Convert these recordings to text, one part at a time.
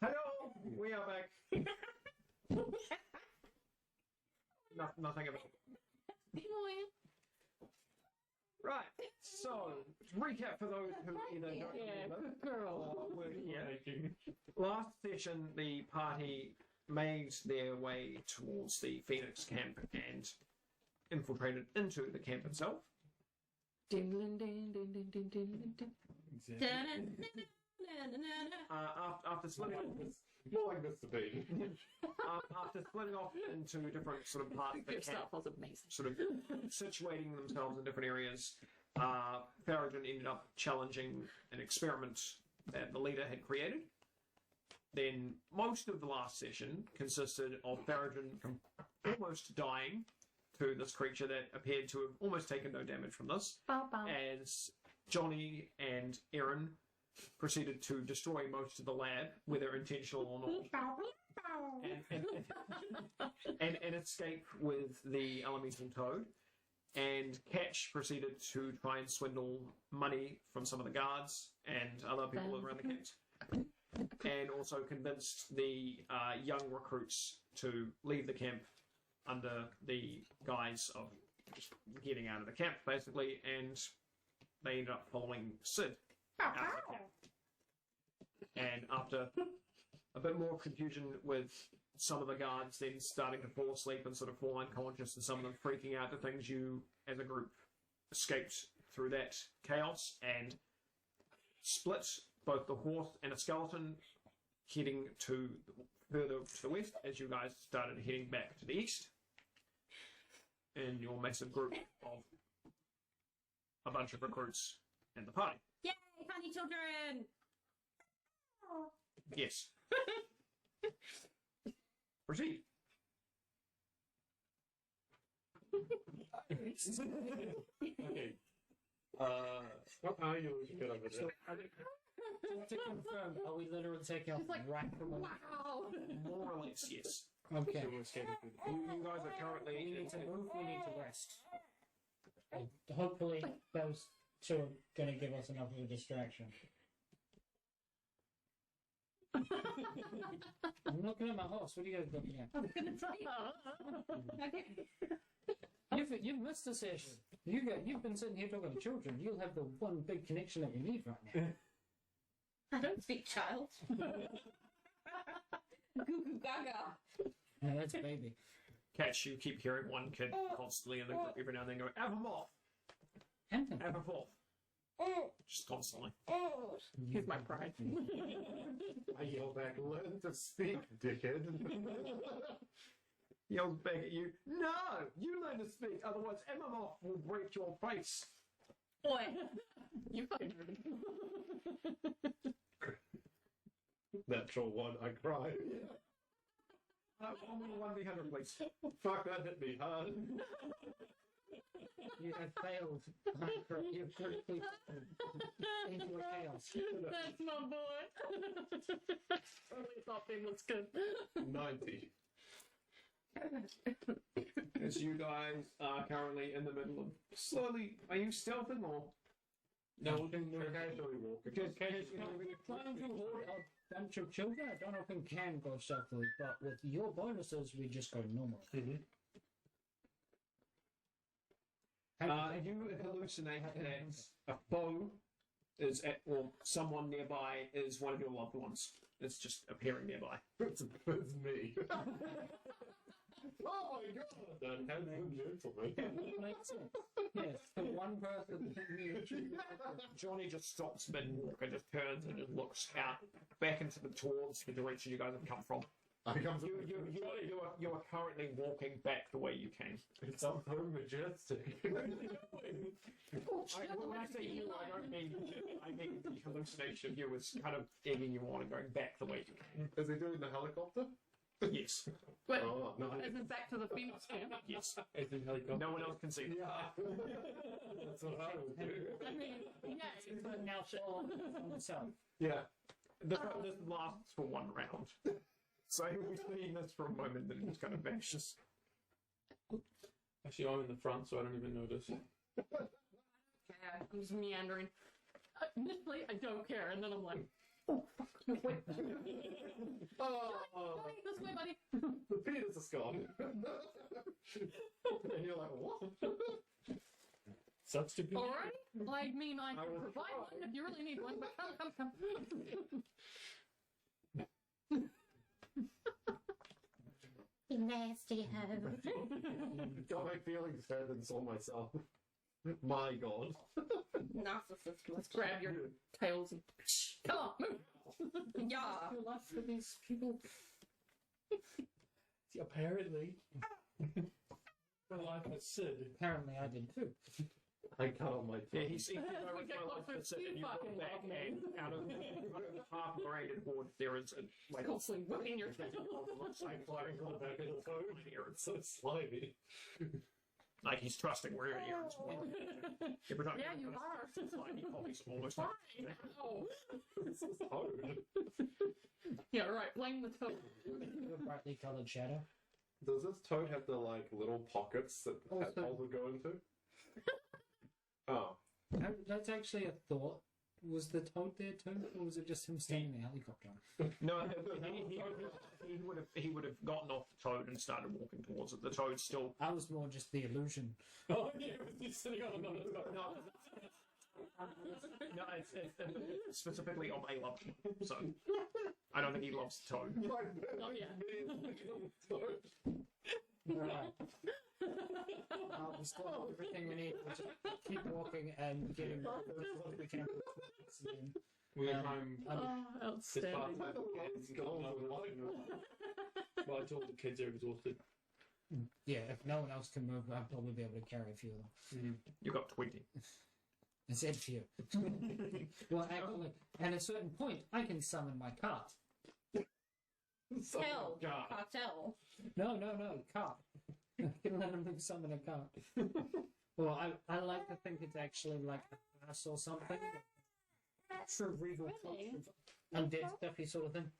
Hello, we are back. Nothing about it. Right, so to recap for those who either don't remember or were here. Last session, the party made their way towards the Phoenix camp and infiltrated into the camp itself. After splitting off, more like Mr. Bean. After splitting off into different sort of parts of the camp, was amazing. sort of situating themselves in different areas, faridrin ended up challenging an experiment that the leader had created. Then most of the last session consisted of faridrin almost dying to this creature that appeared to have almost taken no damage from this, as Johnny and Erin proceeded to destroy most of the lab, whether intentional or not, and escape with the elemental toad. And Catch proceeded to try and swindle money from some of the guards and other people around the camp, and also convinced the young recruits to leave the camp under the guise of just getting out of the camp, basically, and they ended up following Sid out of the camp. And after a bit more confusion with some of the guards then starting to fall asleep and sort of fall unconscious, and some of them freaking out to things, you, as a group, escaped through that chaos and split both the horse and a skeleton, heading to further to the west as you guys started heading back to the east in your massive group of a bunch of recruits and the party. Yay, honey children! Yes. Proceed. Okay. What are you looking at over there? To confirm, are we literally taking off right from the... Wow! More or less, yes. Okay. You guys are currently... We need to move, we need to rest. And hopefully those two are going to give us enough of a distraction. I'm looking at my horse. What are you guys looking at? I was gonna say. Okay. You've missed a session. You've been sitting here talking to children. You'll have the one big connection that we need right now. I don't speak child. Goo goo gaga. No, that's a baby. Catch, you keep hearing one kid constantly in the group every now and then go, Avamorph! Hampton. Avamorph! Just constantly. Here's my pride. I yell back, learn to speak, dickhead. Yells back at you, no! You learn to speak, otherwise Avamorph will break your face. Boy, you fucking heard him. Natural one, I cry. One v100, please. Fuck, that hit me hard. You have failed. You've quickly into a chaos. That's my boy. Only thought thing was good. 90. As you guys are currently in the middle of slowly, are you stealthing or? No, casually walking. Because trying to hold a bunch of children, I don't know if we can go stealthily, but with your bonuses, we just go normal. Mm-hmm. You hallucinate that a foe is at, or someone nearby is one of your loved ones. It's just appearing nearby. It's me. Oh my god! That handsome gentleman. Makes sense. Yes, the one person Johnny just stops mid-walk and just turns and just looks out back into towards the direction you guys have come from. I come to You are currently walking back the way you came. It's so majestic. When I say you, I don't mean the hallucination of you is kind of egging you on and going back the way you came. Is he doing the helicopter? Yes. Wait, Oh, no. is it back to the Phoenix camp? Yes. Is in helicopter? No one else can see. Yeah. That's what I would do. I mean, yes. but now fall on himself. Yeah. This lasts for one round. So we see this for a moment, then it just kind of vanishes. Actually, I'm in the front, so I don't even notice. Yeah, I'm just meandering. Initially, I don't care, and then I'm like, Oh, fuck. Wait. Oh, Johnny, this way, buddy. the penis is gone. And you're like, what? Sucks to be. Alright. I mean, I I can will provide try. one if you really need one, but come. You nasty hoe. Got my feelings hurt and saw myself. My god. Narcissist. Let's grab your tails and come on, move. Yeah. Your life for these people. Apparently. My life as Sid. Apparently, I did too. I cut on my Yeah, tongue. he's As we get closer, and you you look fucking back love me. and out of half braided horde, there is a like Ghostling in your tail. I'm flying on the back of the phone. It's so slimy. like he's trusting where he is. Every time Yeah, you are. Like, he probably almost like, Fine. Oh. This is hard. Yeah, right. Blame the toad. A brightly coloured shadow. Does this toad have the like little pockets that Also- tadpoles would go into? Oh. That's actually a thought. Was the toad there too, or was it just him standing in the helicopter? no, he would have gotten off the toad and started walking towards it. The toad's still I was more just the illusion. Oh, yeah, he's sitting on another no, it's specifically on a level, so I don't think he loves the toad. Oh, yeah. Right. We still have everything we need. We'll just keep walking and getting what we can. We're Um, home. Oh, This part outstanding. Well, I told the kids they're exhausted. Yeah, if no one else can move, I'll probably be able to carry a few of them. You got 20. I said few. Well, actually, at a certain point, I can summon my cart. Hell. God. Cartel. No, cart. I can let him summon a cart. Well, I like to think it's actually like a pass or something. True regal undead stuffy sort of thing.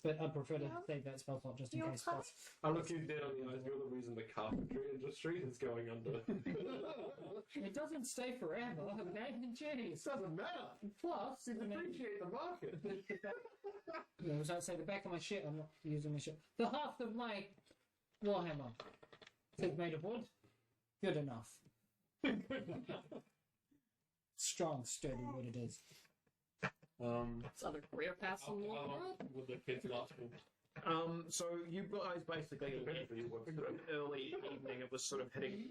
But I prefer to save that spell slot just in case. I look you dead on the eyes. You're the reason the carpentry industry is going under. It doesn't stay forever, okay? Jeez. Doesn't matter. Plus, You depreciate the market. as I say, the back of my shit, I'm not using my shit. The half of my warhammer is made of wood. Good enough. Strong, sturdy wood it is. It's other career paths in the How long world. would the kids last for? So you guys basically left sort of early evening. It was sort of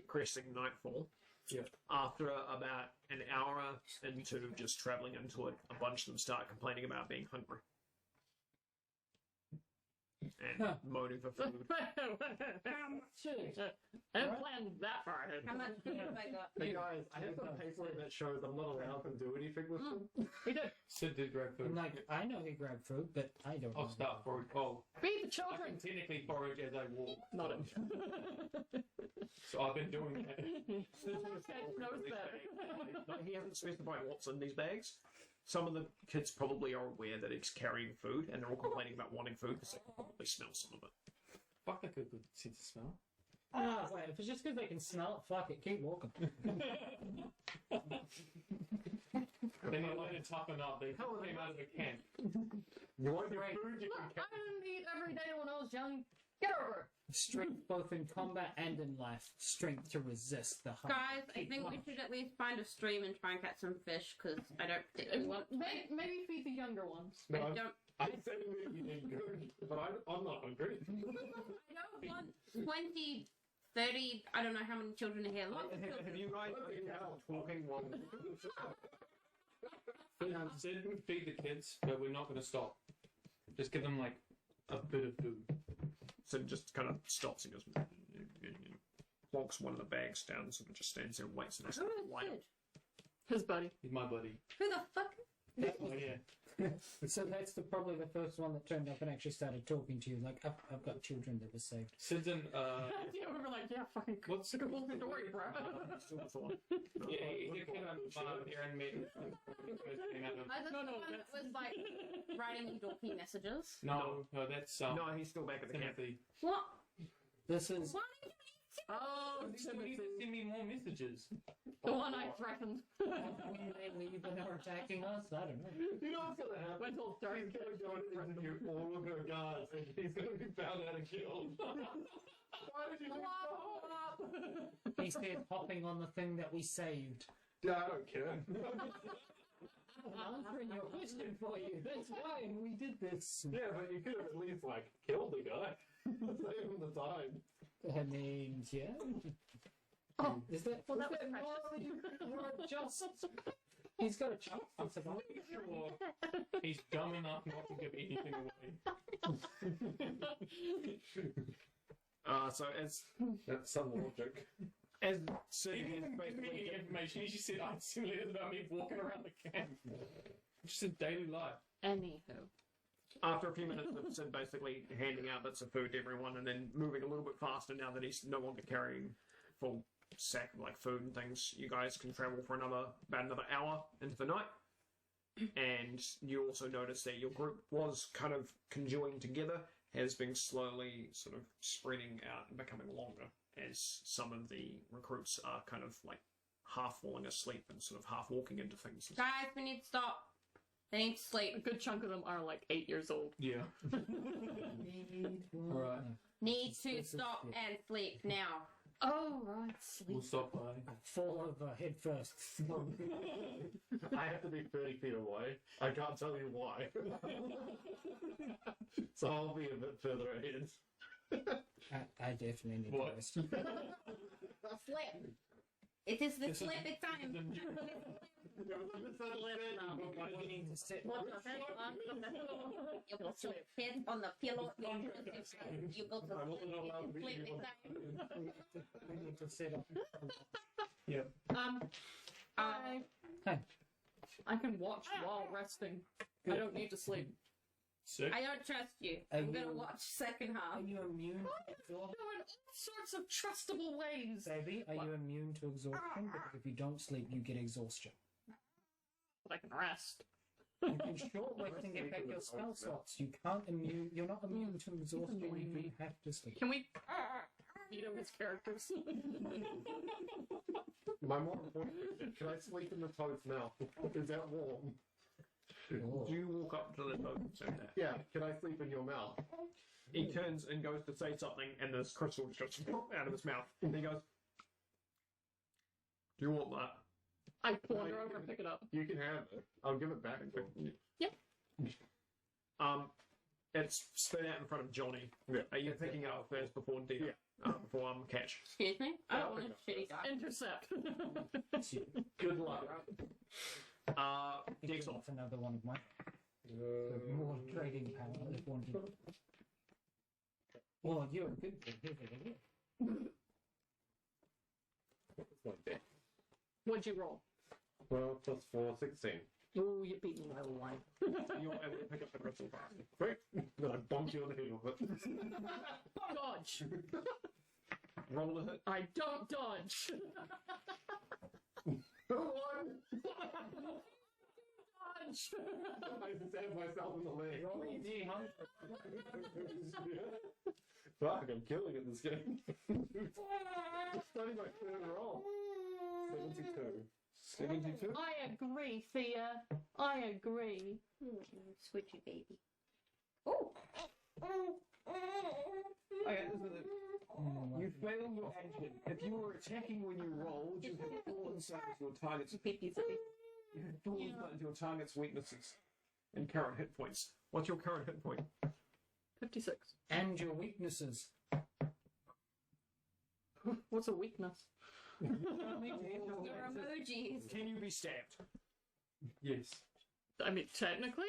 cresting nightfall. Yeah. After about an hour into just travelling into it, a bunch of them start complaining about being hungry and Huh. moaning for food. Jeez. I haven't planned that far ahead. How much food have I got? Hey guys, I have some paperwork that shows I'm not allowed to do anything with them. He did. Sid did grab I'm food. like, I know he grabbed food, but I don't. I'll know. start forage. Oh, Feed the I children. can technically forage as I walk. Not it. So I've been doing that. Knows better. No, he hasn't specified what's in these bags. Some of the kids probably are aware that he's carrying food, and they're all complaining about wanting food because they can probably smell some of it. Fuck, I could sense the smell. Ah, wait, if it's just because they can smell it, fuck it, keep walking. Then you let it toughen up. They came out of the camp. You want your Right. food, you Look, can I didn't eat every day when I was young. Get over it. Strength both in combat and in life. Strength to resist the hunt. Guys, I think we should at least find a stream and try and catch some fish, because I don't particularly want... Maybe feed the younger ones. No, I don't... I said that you did good, but I'm not hungry. I don't want 20, 30, I don't know how many children are here. Lots of Have children. you guys been talking while Sid would feed the kids, but we're not going to stop. Just give them like a bit of food. So just kind of stops and goes, walks one of the bags down and sort of just stands there and waits and Who is light up. Sid? His buddy. He's my buddy. Who the fuck? Oh yeah. So that's probably the first one that turned up and actually started talking to you. Like, I've got children that were saved. Sid's in. Yeah, we were like, yeah, fucking. What's the Cool story, bro. Yeah, he came out here and met. I was No, the no, one that was like writing me dorky messages. No, that's No, he's still back at the camp. Timothy. What? This is Why did you Oh, You need Timothy. to send me more messages. The one I threatened. Maybe they're attacking us. I don't know. You know what's gonna happen? Went all dark. He's gonna go and interview all of her guards, and he's gonna be found out and killed. Why did you do that? He said hopping on the thing that we saved. Yeah, I don't care. I'm answering your question for you. That's why we did this. Yeah, but you could have at least like killed the guy. Save him the time. I mean, yeah. Oh, Is that? well, is that was that precious. more just? He's got a chance to survive. Sure. He's dumb enough not to give anything away. So as That's some logic. Sid He is didn't give me basically any information. He just said, "I simply is about me walking around the camp." Just a daily life. Anywho. after a few minutes of Sid basically handing out bits of food to everyone, and then moving a little bit faster now that he's no longer carrying full sack of like food and things, you guys can travel for about another hour into the night. And you also notice that your group was kind of conjoined together, has been slowly sort of spreading out and becoming longer as some of the recruits are kind of like half falling asleep and sort of half walking into things. Guys, we need to stop. They need to A sleep. good chunk of them are like 8 years old. Yeah. Alright. Need to stop and sleep now. Oh, right. We'll Sleep. stop by. Fall over head first. I have to be 30 feet away. I can't tell you why. So I'll be a bit further ahead. I definitely need What? to rest. Slip. It is the This is- sleeping time. We need to sit. Put your head on the pillow. You put your head on the pillow. You go to I'm only allowed to be sleeping here. time. We need to sit up. I Hi. I can watch while resting. I don't need to sleep. Sick. I don't trust you. Are I'm gonna you- watch second half. Are you immune to No, exhaustion? in all sorts of trustable ways. Baby, are What? you immune to exhaustion? Because if you don't sleep, you get exhaustion. But I can rest. You can short rest and get back your spell slots. You can't immune. You're not immune to exhaustion. You have to sleep. Can we beat him his characters? My more important question, can I sleep in the toad's mouth? Is that warm? Sure. Do you walk up to the boat and say that? Yeah, can I sleep in your mouth? He turns and goes to say something, and this crystal just goes out of his mouth. And he goes, "Do you want that?" I wander over and pick it up. You can have it. I'll give it back to you. It's spit out in front of Johnny. Yeah. Are you picking it up first before Dina? Before catch? Excuse me? I don't want to shitty die. Intercept. Good luck. Dex off. That's another one of mine. More trading power if wanted. Well, you're a good thing, isn't it? What'd you roll? 12 plus 4, 16. Ooh, you beat me by one. You're able to pick up the crystal fast. Quick! Then I bumped you on the head with it. Dodge! Roll a hit. I don't dodge! One! Dodge! I stabbed myself in the leg. Roll a D100. Fuck, I'm killing it this game. It's only my third roll. 72. 72. I agree, Thea. I agree. Switchy baby. Oh! Okay, this is it. You fail your action. If you were attacking when you rolled, you have full insight into your target's You have full insight into your target's weaknesses and current hit points. What's your current hit point? 56. And your weaknesses. What's a weakness? Your emojis. Can you be stabbed? Yes. I mean, technically,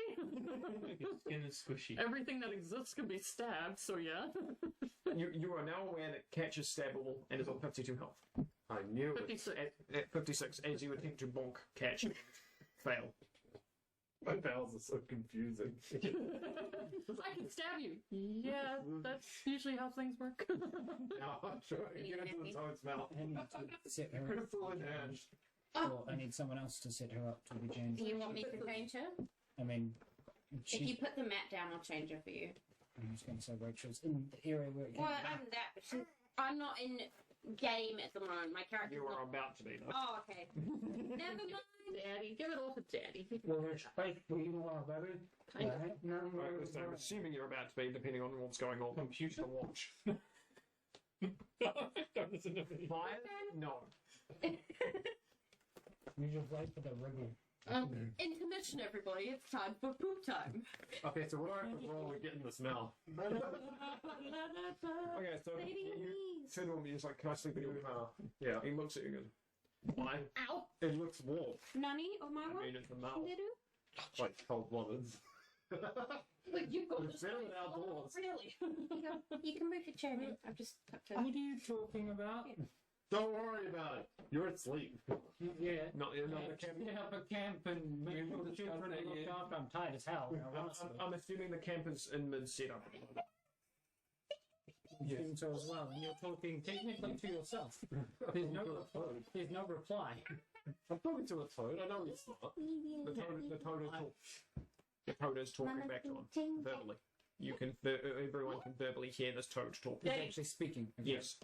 Your skin is squishy. everything that exists can be stabbed, so yeah. You are now aware that Catch is stabbable and is on 52 health. I knew it. 56. At 56, as you attempt to bonk Catch, fail. My vowels are so confusing. I can stab you. Yeah, that's usually how things work. Now I'm trying to get into the toad's mouth. I need to set her up. Crystal in hand. Well, I need someone else to set her up to be changed. Do you want me to change her? I mean, If you she's. put the mat down, I'll change her for you. I was going to say Rachel's in the area where it Well, I'm that, but I'm not in game at the moment. My character's You are not. about to be, though. Oh, okay. Never mind. Daddy, give it all to Daddy. Well, it's basically you are very. Kind of. Right? No, Right, so I'm assuming you're about to be, depending on what's going on. Computer. Watch. Don't listen to me. Fire? No. You just wait for the wriggle. Intermission, everybody. It's time for poop time. Okay, so what do I have to roll to get in the smell? Okay, so you turn on me, he's like, can I sleep in your car? Yeah. He looks at you and goes, why? Ow. It looks warm. Nani or my I one? mean, it's a mouth. Little? Like cold waters. Wait, you've got It's better than outdoors. Really? You can move your chair in. I've just tucked it. What are you talking about? Don't worry about it. You're asleep. Yeah. Not the camp. Set up a camp and make You sure put the the children children are in, looked yeah. after. I'm tired as hell. Now, honestly. I'm assuming the camp is in mid setup. I think so as well. And you're talking technically to yourself. There's no reply. I'm talking to a toad. I know it's not. The toad is talking back to him verbally. You can everyone can verbally hear this toad talk. He's actually speaking. Yes.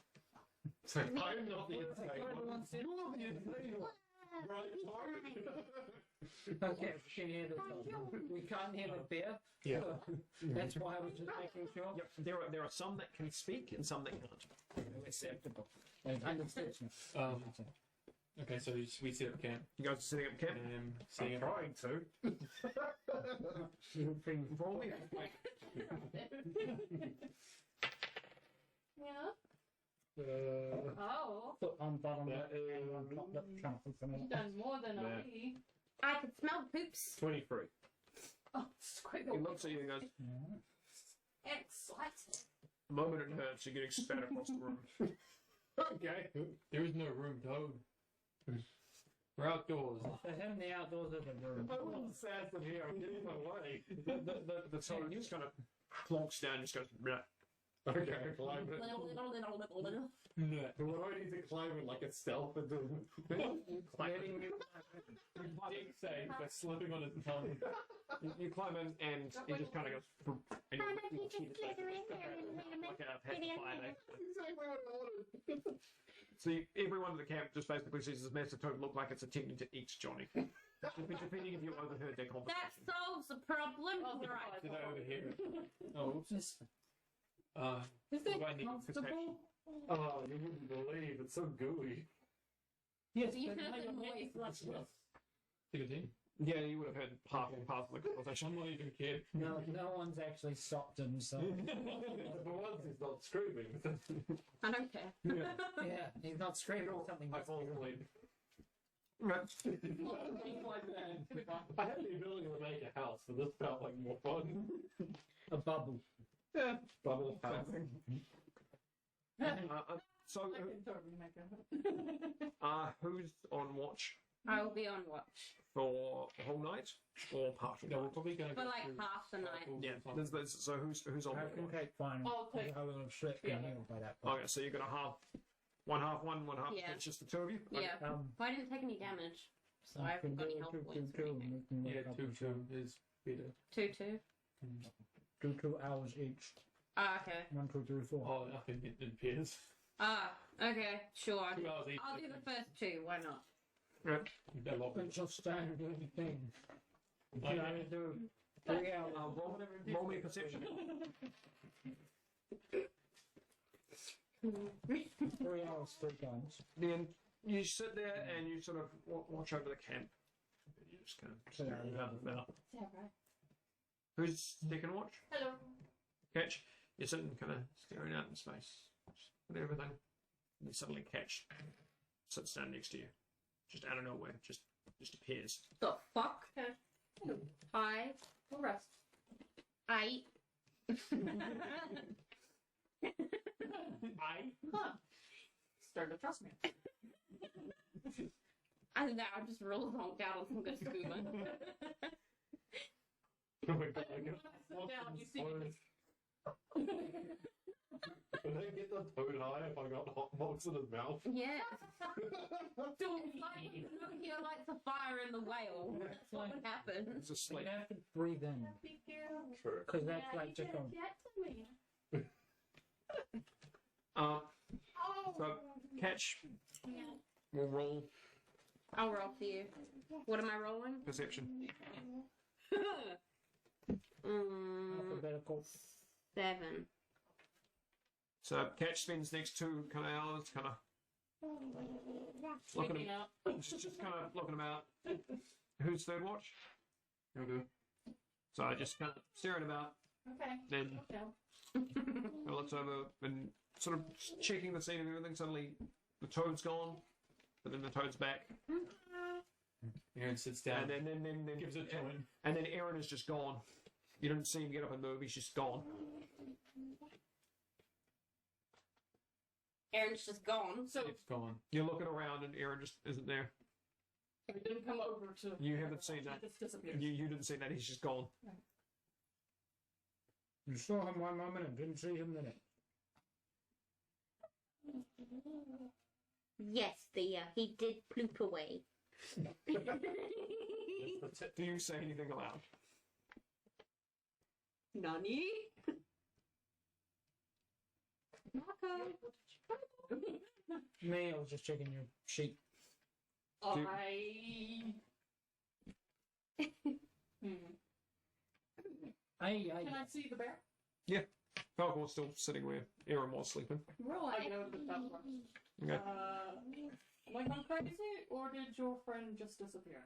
So I'm not the insane one. You're the insane one. Right, toad. Okay, we can hear the we can't hear the beer. Yeah. That's why I was just making sure. Yep. There are some that can speak and some that can't. Acceptable. Understood. Okay, so we set up camp. You guys are setting up camp. Setting I'm up. trying to. Roll me. Yeah. Uh, Oh. Foot on bottom. That is- And on top lip trample for me. You've done more than a Yeah. we. I could smell poops. 23. Oh, squiggle. He looks at you and goes, Excellent. the moment it hurts, you're getting spat across the room. Okay. There is no room, Toad. We're outdoors. For him, the outdoors are the room. I want sad from here. I'm getting my way. The toad just kind of plonks down and just goes, "Bleh." Okay, climb it. Little. No. What do I need to climb it like a stealth and do? Letting you Dig save by slipping on his tongue. You climb in and he just kind of goes, "Vroom," and Mama, you he just slither in there and made a like a pacifier there. Exactly what I wanted. So everyone in the camp just basically sees this massive toad look like it's attempting to eat Johnny. Depending if you overheard their That conversation. solves the problem. Oh, Right. Did I overhear it? Oh, oops. just Is What it do I need? comfortable? Oh, you wouldn't believe. It's so gooey. yes, You but heard now the you're noise. making less of it. Take a team. Yeah, you would have heard half of the conversation. I'm not even kidding. No one's actually stopped him, so For once, he's not screaming. I don't care. yeah, he's not screaming something. I fall asleep. Right. I had the ability to make a house, but this felt like more fun. A bubble. Yeah. Bubble house. So, I can totally make it. who's on watch I will be on watch for the whole night or partial No, we're night? probably going to for go like through half the night. Yeah. So who's on I watch? can take fine. I'll take- I will have slept in here by that point. Okay, so you're gonna half one, half. Yeah. It's just the two of you. Okay. Yeah. But I didn't take any damage, so I I haven't can got do any a health 2-2-2. points or anything. We can Yeah, make up 2-2 is better. 2-2. 2 hours each. Ah, okay. 1, 2, 3, 4. Oh, I think it appears. Ah, okay. Sure. 2 hours each. I'll do the first two. Why not? Right. A lot better. It's a standard thing. You Okay. can only do 3 hours. Roll me perception. 3 hours 3 times. Then you sit there and you sort of watch over the camp. You just kind of staring out and about. Sarah. Who's taking watch? Hello. Catch. You're sitting kind of staring out in space and everything. And you suddenly Catch sits down next to you, just out of nowhere, just appears. The fuck? Okay. Hi. We'll rest. 8. Huh. Start to trust me. And now I just roll zonked out on some good scuba. Oh my god, I get Sit down, you see me. Would I get the toad high if I got hot box in his mouth? Yes. Don't It's like, look here like the fire in the whale. That's what would happen. It's You asleep. have to breathe in. True. Because that's like just a. So Catch will roll I'll roll for you. What am I rolling? perception. Alphabetical. 7. So Catch spends next 2 kind of hours kind of looking Freaking out. just kind of looking about. Who's third watch? Okay. So just kind of staring about. Okay. Then Okay. looks over and sort of checking the scene and everything. Suddenly the toad's gone, but then the toad's back, Aaron sits down. and then gives it to him. and then Aaron is just gone. You don't see him get up and move. He's just gone. Aaron's just gone. So It's gone. You're looking around and Aaron just isn't there. we didn't come over to. You haven't seen that. He just disappeared. You didn't see that. He's just gone. You saw him one moment and didn't see him the next. Yes, he did ploop away. Do you say anything aloud? Nani? Marco. Me, I was just checking your sheet. I. I Can I see the bear? Falcon's still sitting where Aaron was sleeping. I can open the top box. Okay. Am I gone crazy, or did your friend just disappear?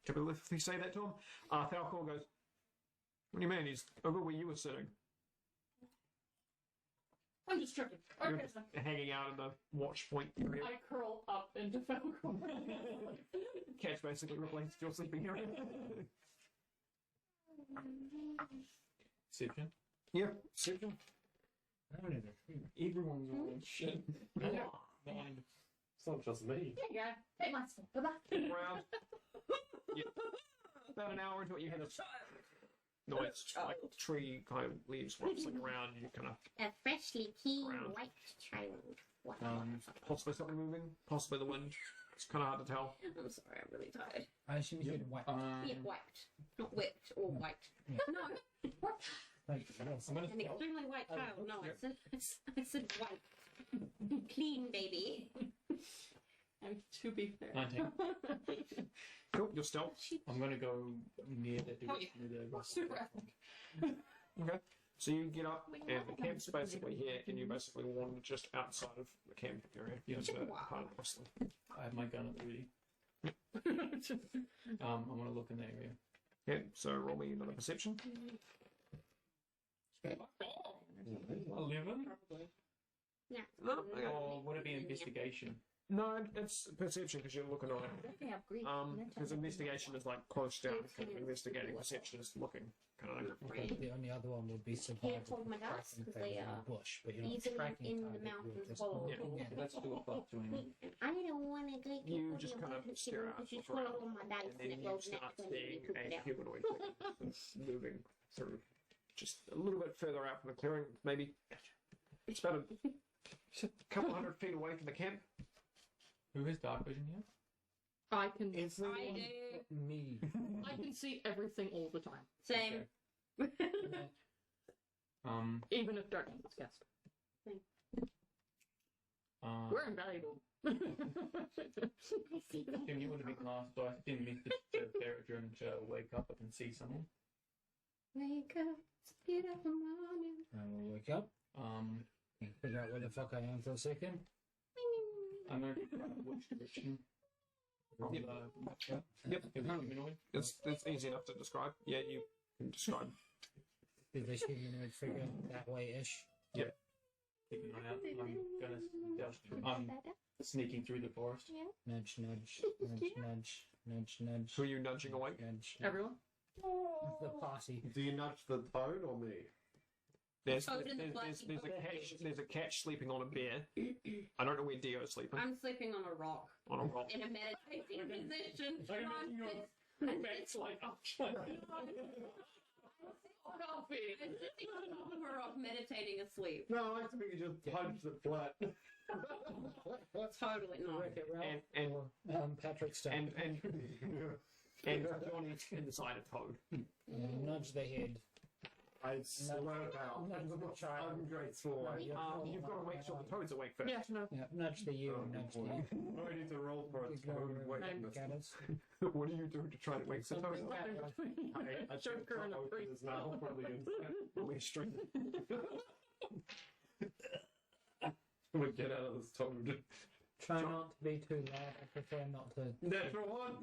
Typically say that to him. Falcon goes, "What do you mean? He's over where you were sitting, I'm just tripping. You're Okay, just then. hanging out in the watch point area." I curl up into Falcon. Catch basically replaced your sleeping area. Perception. Yeah. Perception. I don't know. Everyone's rolling shit. 9. It's not just me. There you go. Take my stuff. Bye-bye. Around. Yeah. About an hour into it, you hear this noise, like tree kind of leaves rustling around. You kind of A freshly keen Round. white child. What? possibly something moving, possibly the wind. It's kind of hard to tell. I'm sorry, I'm really tired. I assume you said white. Yeah, white. Not whipped or white. Yeah. No, Like, yes. I'm gonna an extremely white child. No, I said white. Clean baby. And to be fair. 19. Cool, you're stealth. I'm gonna go near the Oh, direction of the rust. Super ethnic. Okay. So you get up, and the camp's basically here, and you basically wander just outside of the camp area. Yeah. Into part of the rustling. I have my gun at the ready. I want to look in the area. Okay, so roll me another perception. 11? Yeah. No, okay. Or would it be investigation? No, it's perception because you're looking around. They have Greek. Because investigation is like close down, kind of investigating. Perception is looking, kind of. The only other one would be survival. hold my guts, tracking 'cause things they in are the bush, but you're not easily tracking in the target, mountains you're just full. looking Yeah. at Let's do a buff to him. I don't want to get You just kind of stare out, look around, and then you start seeing a humanoid figure moving through, just a little bit further out from the clearing. Maybe it's about a couple hundred feet away from the camp. Who has dark vision here? I can. It's I do. me. I can see everything all the time, Same. even if darkness is cast. We're invaluable. Tim, you would have been last, so I didn't message the faridrin to wake up and see someone. Wake up, get up in the morning. I will wake up, figure out where the fuck I am for a second. I'm going to which direction? Yep. Humanoid? It's easy enough to describe. Yeah, you can describe. Be this humanoid figure that way-ish. Keep an eye out. I'm sneaking through the forest. Nudge, nudge, nudge, nudge, nudge, nudge. Who are you nudging away? Nudge. Everyone. The party. Do you nudge the toad or me? There's Oh, it's in the black- there's a catch sleeping on a bear. I don't know where Dio's sleeping. I'm sleeping on a rock On a rock. in a meditating position. I No, imagine I'm your mate's like, oh, shit. Coffee. sitting on a rock meditating asleep. No, I think you just punched it flat. Totally not. Wreck-It Ralph And or, Patrick Star. and Johnny's inside a toad. Nudge the head. I slurp out. Ungrateful. You've got to make sure the toads awake first. Yeah, no. Yeah, nudge the you, nudge the you. I need to roll for a toad wakeness. What do you do to try and wake the toad? I Joker and a priest. is now fully inside. We're straight. I'm gonna get out of this toad. Try not to be too loud. I prefer not to. Natural one!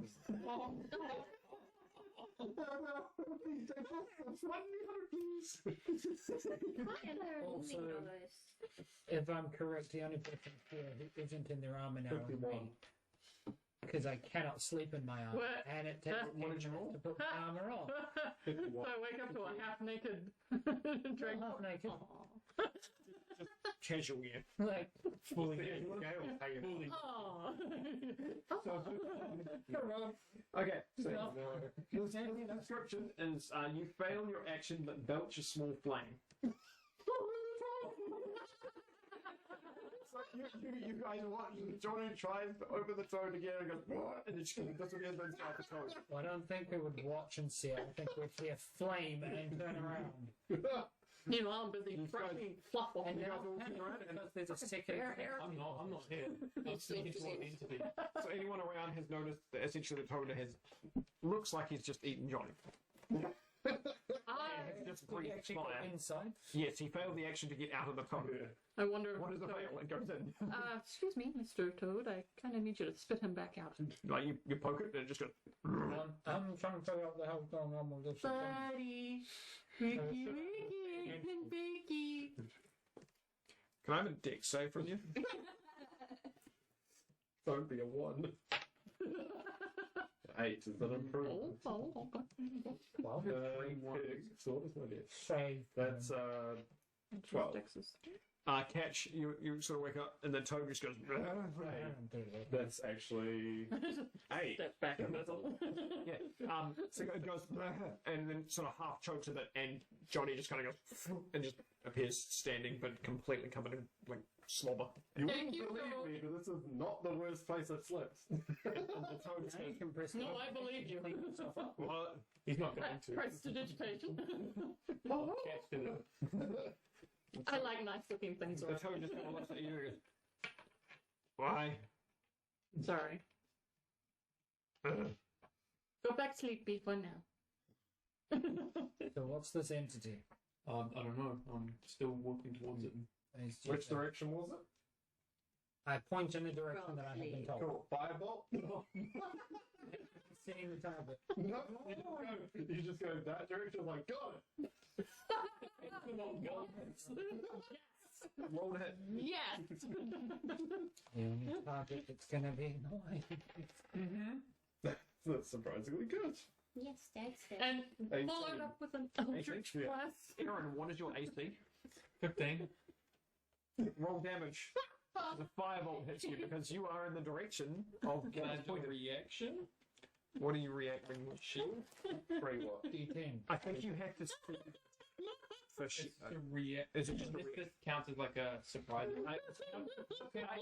Also, if I'm correct, the only person here who isn't in their armor now is me. Because I cannot sleep in my armor. What? And it takes 10 minutes to put the armor on. So I wake up to a half-naked dragon. Half naked. Casual, yeah. Like, Fully Aw. Okay, so No. the description is you fail your action but belch a small flame. You guys watch. Johnny tries to open the toad again and goes, what? And then she this again, then start the toad. I don't think we would watch and see it. I think we'd see a flame and turn around. Meanwhile, I'm busy brushing fluff off. And the now, ground. because there's a second. I'm not here. I'm speaking to what needs to be. So anyone around has noticed that essentially the toad has looks like he's just eaten Johnny. It's just Did he breathed actually go fire. inside? Yes, he failed the action to get out of the toad. I wonder. What is the fail? It goes in. Excuse me, Mr. Toad. I kind of need you to spit him back out. Like you poke it and it just goes. I'm trying to figure out what the hell's going on with this. Buddy, Ricky, Ricky. Can I have a dex save from you? Don't be a 1. 8 is an improvement. Oh. Well, So what is my dex? save. That's 12. Catch, you sort of wake up and the toad just goes. That's actually 8. Step back a little. Yeah. So it goes and then sort of half chokes with it, and Johnny just kind of goes and just appears standing, but completely covered in like slobber. You Thank wouldn't you, believe Toad. me, but this is not the worst place I've slept. And the toad Now you can press No, I believe you. well, He's not going to. Prestidigitation. Catch it. I like nice-looking things. the toad just kind of looks at you. And goes, why? Sorry. Go back to sleep, Beef, for now. So what's this entity? I don't know. I'm still walking towards it. It's just Which direction was it? I point in the direction that I have been told. Cool. Firebolt? Seeing the target. No, you just go that direction. I'm like, got it. Roll to hit. Yes! The only target that's gonna be annoying. That's surprisingly good. Yes, that's it. And 18. followed up with an eldritch Yeah. blast. Aaron, what is your AC? 15. Roll damage. The firebolt hits you because you are in the direction of Can I the do a point. reaction? What are you reacting with? Shield? Three what? D10. I think you have to speak for It's shield. to react. Is it just a This reaction? counts as like a surprise. I'd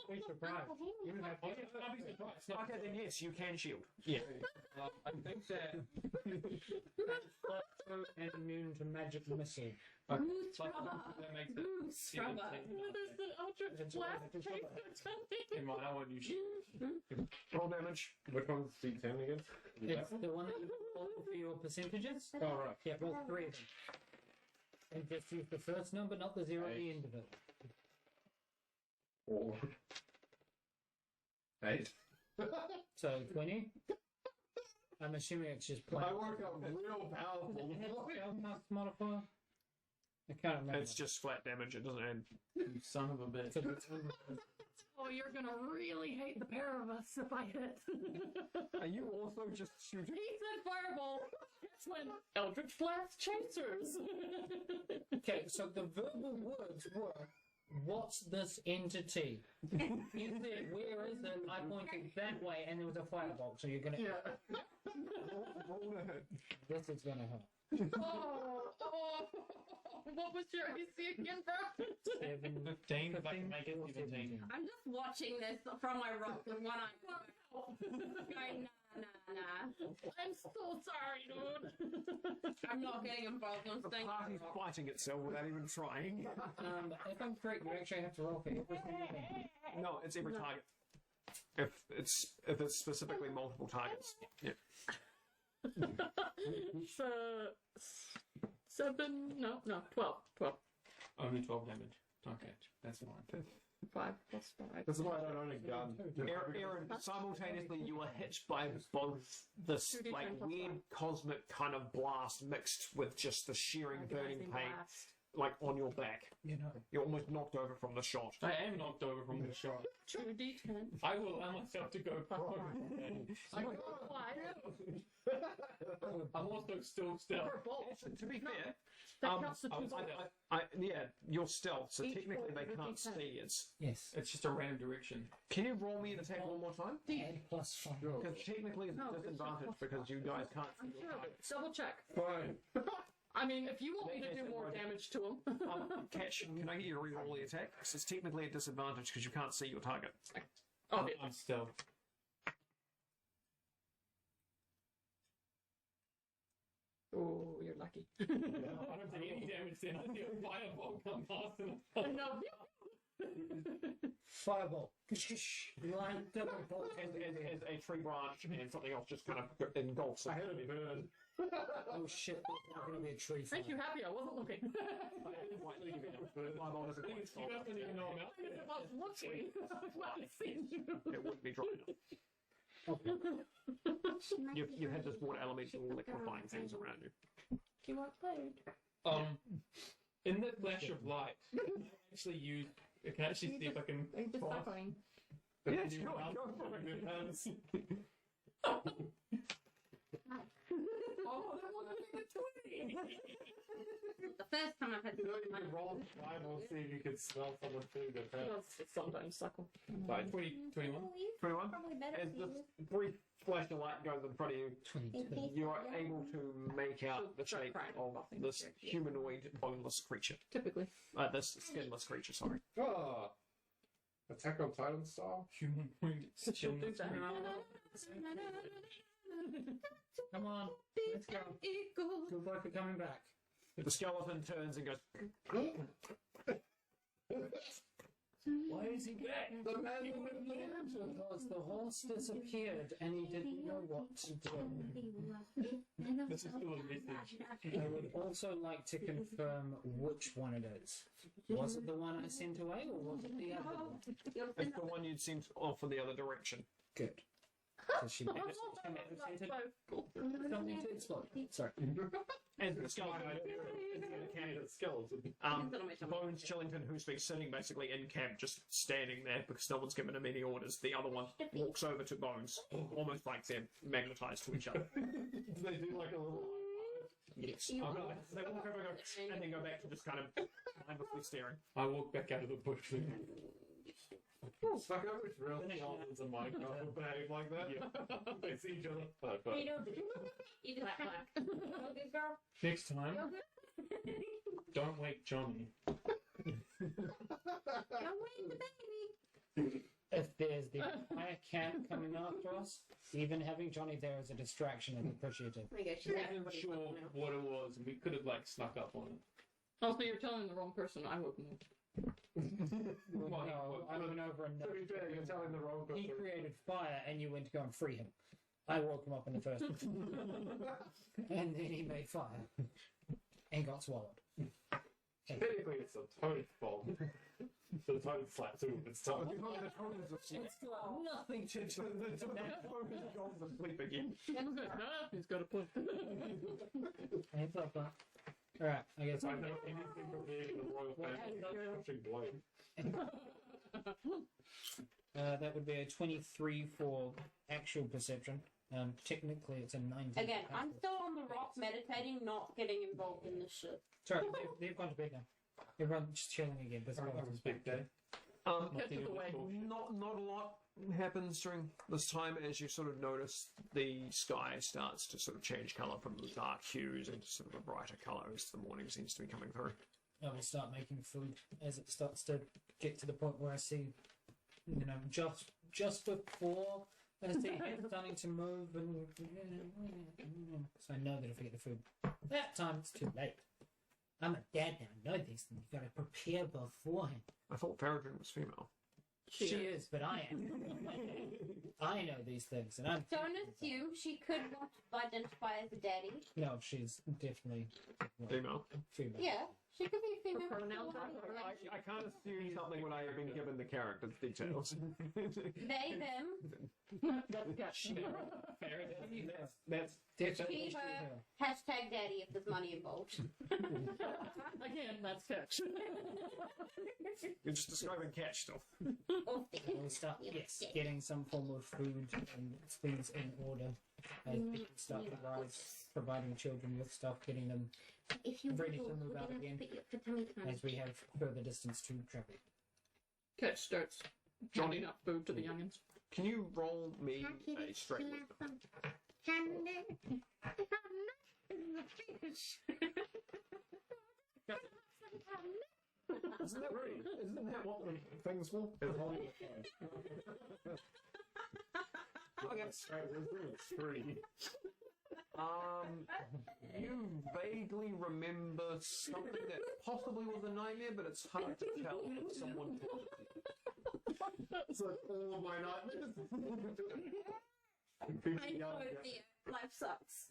be surprised. You would have I'll be surprised. It's not- Okay, then yes, you can shield. Yeah. I think that and immune to magic missile. Goose like, rubber. that makes it Goose even rubber. take- There's the eldritch blast chaser in my I want you shoot. Roll damage. Which one's D10 again? It's the one that you roll for your percentages. Oh, right. Yeah, roll 3 of them. And just use the first number, not the 0 at the end of it. 4. 8. So 20. I'm assuming it's just plain. I woke up real powerful. Spellcast modifier. I can't remember. It's just flat damage. It doesn't add. You son of a bitch. Because it's Oh, you're gonna really hate the pair of us if I hit. Are you also just shooting? He said fireball. That's when eldritch blast chasers. Okay, so the verbal words were, what's this entity? You said, where is it? I pointed that way and there was a firebolt, so you're gonna... Roll to hit. This is gonna hurt. Oh, what was your AC again, bro? 15 if I can make it. or 17. I'm just watching this from my rock with one eye. Going I'm so sorry, dude. I'm not getting involved on The things. party's fighting itself without even trying. If I'm correct, you actually have to roll for every single thing. No, it's every target. If it's specifically multiple targets. Yeah. So 7, no, 12. Only 12 damage. Okay, that's fine. 5 plus 5. That's why I don't own a gun. Aaron, simultaneously you were hit by both this 2d10 like plus weird cosmic kind of blast mixed with just the shearing burning Agonizing pain blast. like on your back. You know. You're almost knocked over from the shot. I am knocked over from the shot. 2d10. I will allow myself to go prone. I got 5. I'm also still stealth. To be fair, That counts the 2 yeah, you're stealth, so Each technically roll they is a can't D10. see it. Yes. It's just a random direction. Can you roll me an attack one more time? And plus 5. Because technically it's No, a it's disadvantage not. because you guys can't I'm see your sure. target. Double check. Fine. I mean, if you want me to do more damage to him. Catch, can I get you to re-roll the attack? Because it's technically a disadvantage because you can't see your target. Okay. I'm stealth. Oh, you're lucky. I don't take any damage then. I see a fireball come past and No. Fireball. Line double bolt. As a tree branch and something else just kind of engulfs it. I had a burn. Oh shit, there's not going to be a tree Make you fire. happy I wasn't looking. Fireball doesn't you guys don't even know I'm out If I was looking, well, I see you. It wouldn't be dry enough. You've had this water elemental liquefying things around you. You want played? In the flash of light, I can actually see if I can. I'm just suffering. Yeah, sure. Go for it. Oh, that wasn't even a 20. The first time I've had You know, you can roll survival and see if you can smell someone's food. It does sometimes suckle. Sorry, 21. 21. Probably better As for this you. brief flash of light goes in front of you, 22. you are able to make out the shape of this humanoid boneless creature. Typically. This skinless creature, sorry. Ah. Attack on Titan style? Humanoid She'll do skinless that. creature. Come on, let's go. Good boy for coming back. The skeleton turns and goes, Why is he back? The man with the lantern. Because the horse disappeared and he didn't know what to do. This is still a message. I would also like to confirm which one it is. Was it the one I sent away or was it the other one? it's the one you'd seen off in the other direction. Good. So she managed to don't need to explode. Sorry. As the skeleton, Candidate skeleton. Bones Chillington, who's been sitting basically in camp, just standing there because no one's given him any orders. The other one walks over to Bones, almost like they're magnetized to each other. They do like a little. Yes. They walk over and then go back to just kind of mindlessly staring. I walk back out of the bush. Fuck, I wish real skeletons in Minecraft would behave like that. Yeah. They see each other. Oh, fuck. You just good girl. Next time, You're good. don't wake Johnny. Don't wake the baby. If there's the entire camp coming after us, even having Johnny there as a distraction is appreciative. There you go. She's I wasn't everybody's sure looking now. what it was, and we could have like snuck up on it. Also, you're telling the wrong person. I wouldn't. No, I went over and To be fair, you're telling the wrong he person. created fire and you went to go and free him. I woke him up in the first place. And then he made fire. And got swallowed. Technically, it's a toad fault. The toad slapped him with its tongue. Nothing to do with that. Bones is asleep again. He's got a point. Hey, flip that. Alright, I guess I know anything from being in the royal family pushing blade. that would be a 23 for actual perception. Technically, it's a 19. Again, I'm still on the rock meditating, not getting involved in this shit. Sorry, they've gone to bed now. Everyone's just chilling again. But That was a big day. Get away. Not a lot happens during this time as you sort of notice the sky starts to sort of change colour from the dark hues into sort of a brighter colour as the morning seems to be coming through. I will start making food as it starts to get to the point where I see, just before I see head starting to move, and so I know that if I get the food that time, it's too late. I'm a dad now. I know these things. You've got to prepare beforehand. I thought faridrin was female. She is, but I am. I know these things, and I'm. Don't assume she could want to identify as a daddy. No, she's definitely Female. female. Yeah, she could be female. Pronouns I can't assume something when I have been given the character details. They, them. That's catch. That's Definitely She, she, her. her. Hashtag daddy if there's money involved. Again, that's catch. you're just describing catch stuff. Or We'll start, yes, getting some form of food and things in order as people start to rise, providing children with stuff, getting them if you ready to wiggle, move we're out gonna again put you up for tummy time. as we have further distance to travel. Catch starts handing out food to the youngins. Can you roll me a straight wisdom? Isn't that what the thing's for? Okay, straight wisdom is 3. You vaguely remember something that possibly was a nightmare, but it's hard to tell if someone told it. It's like all my nightmares. I know, dear. Life sucks.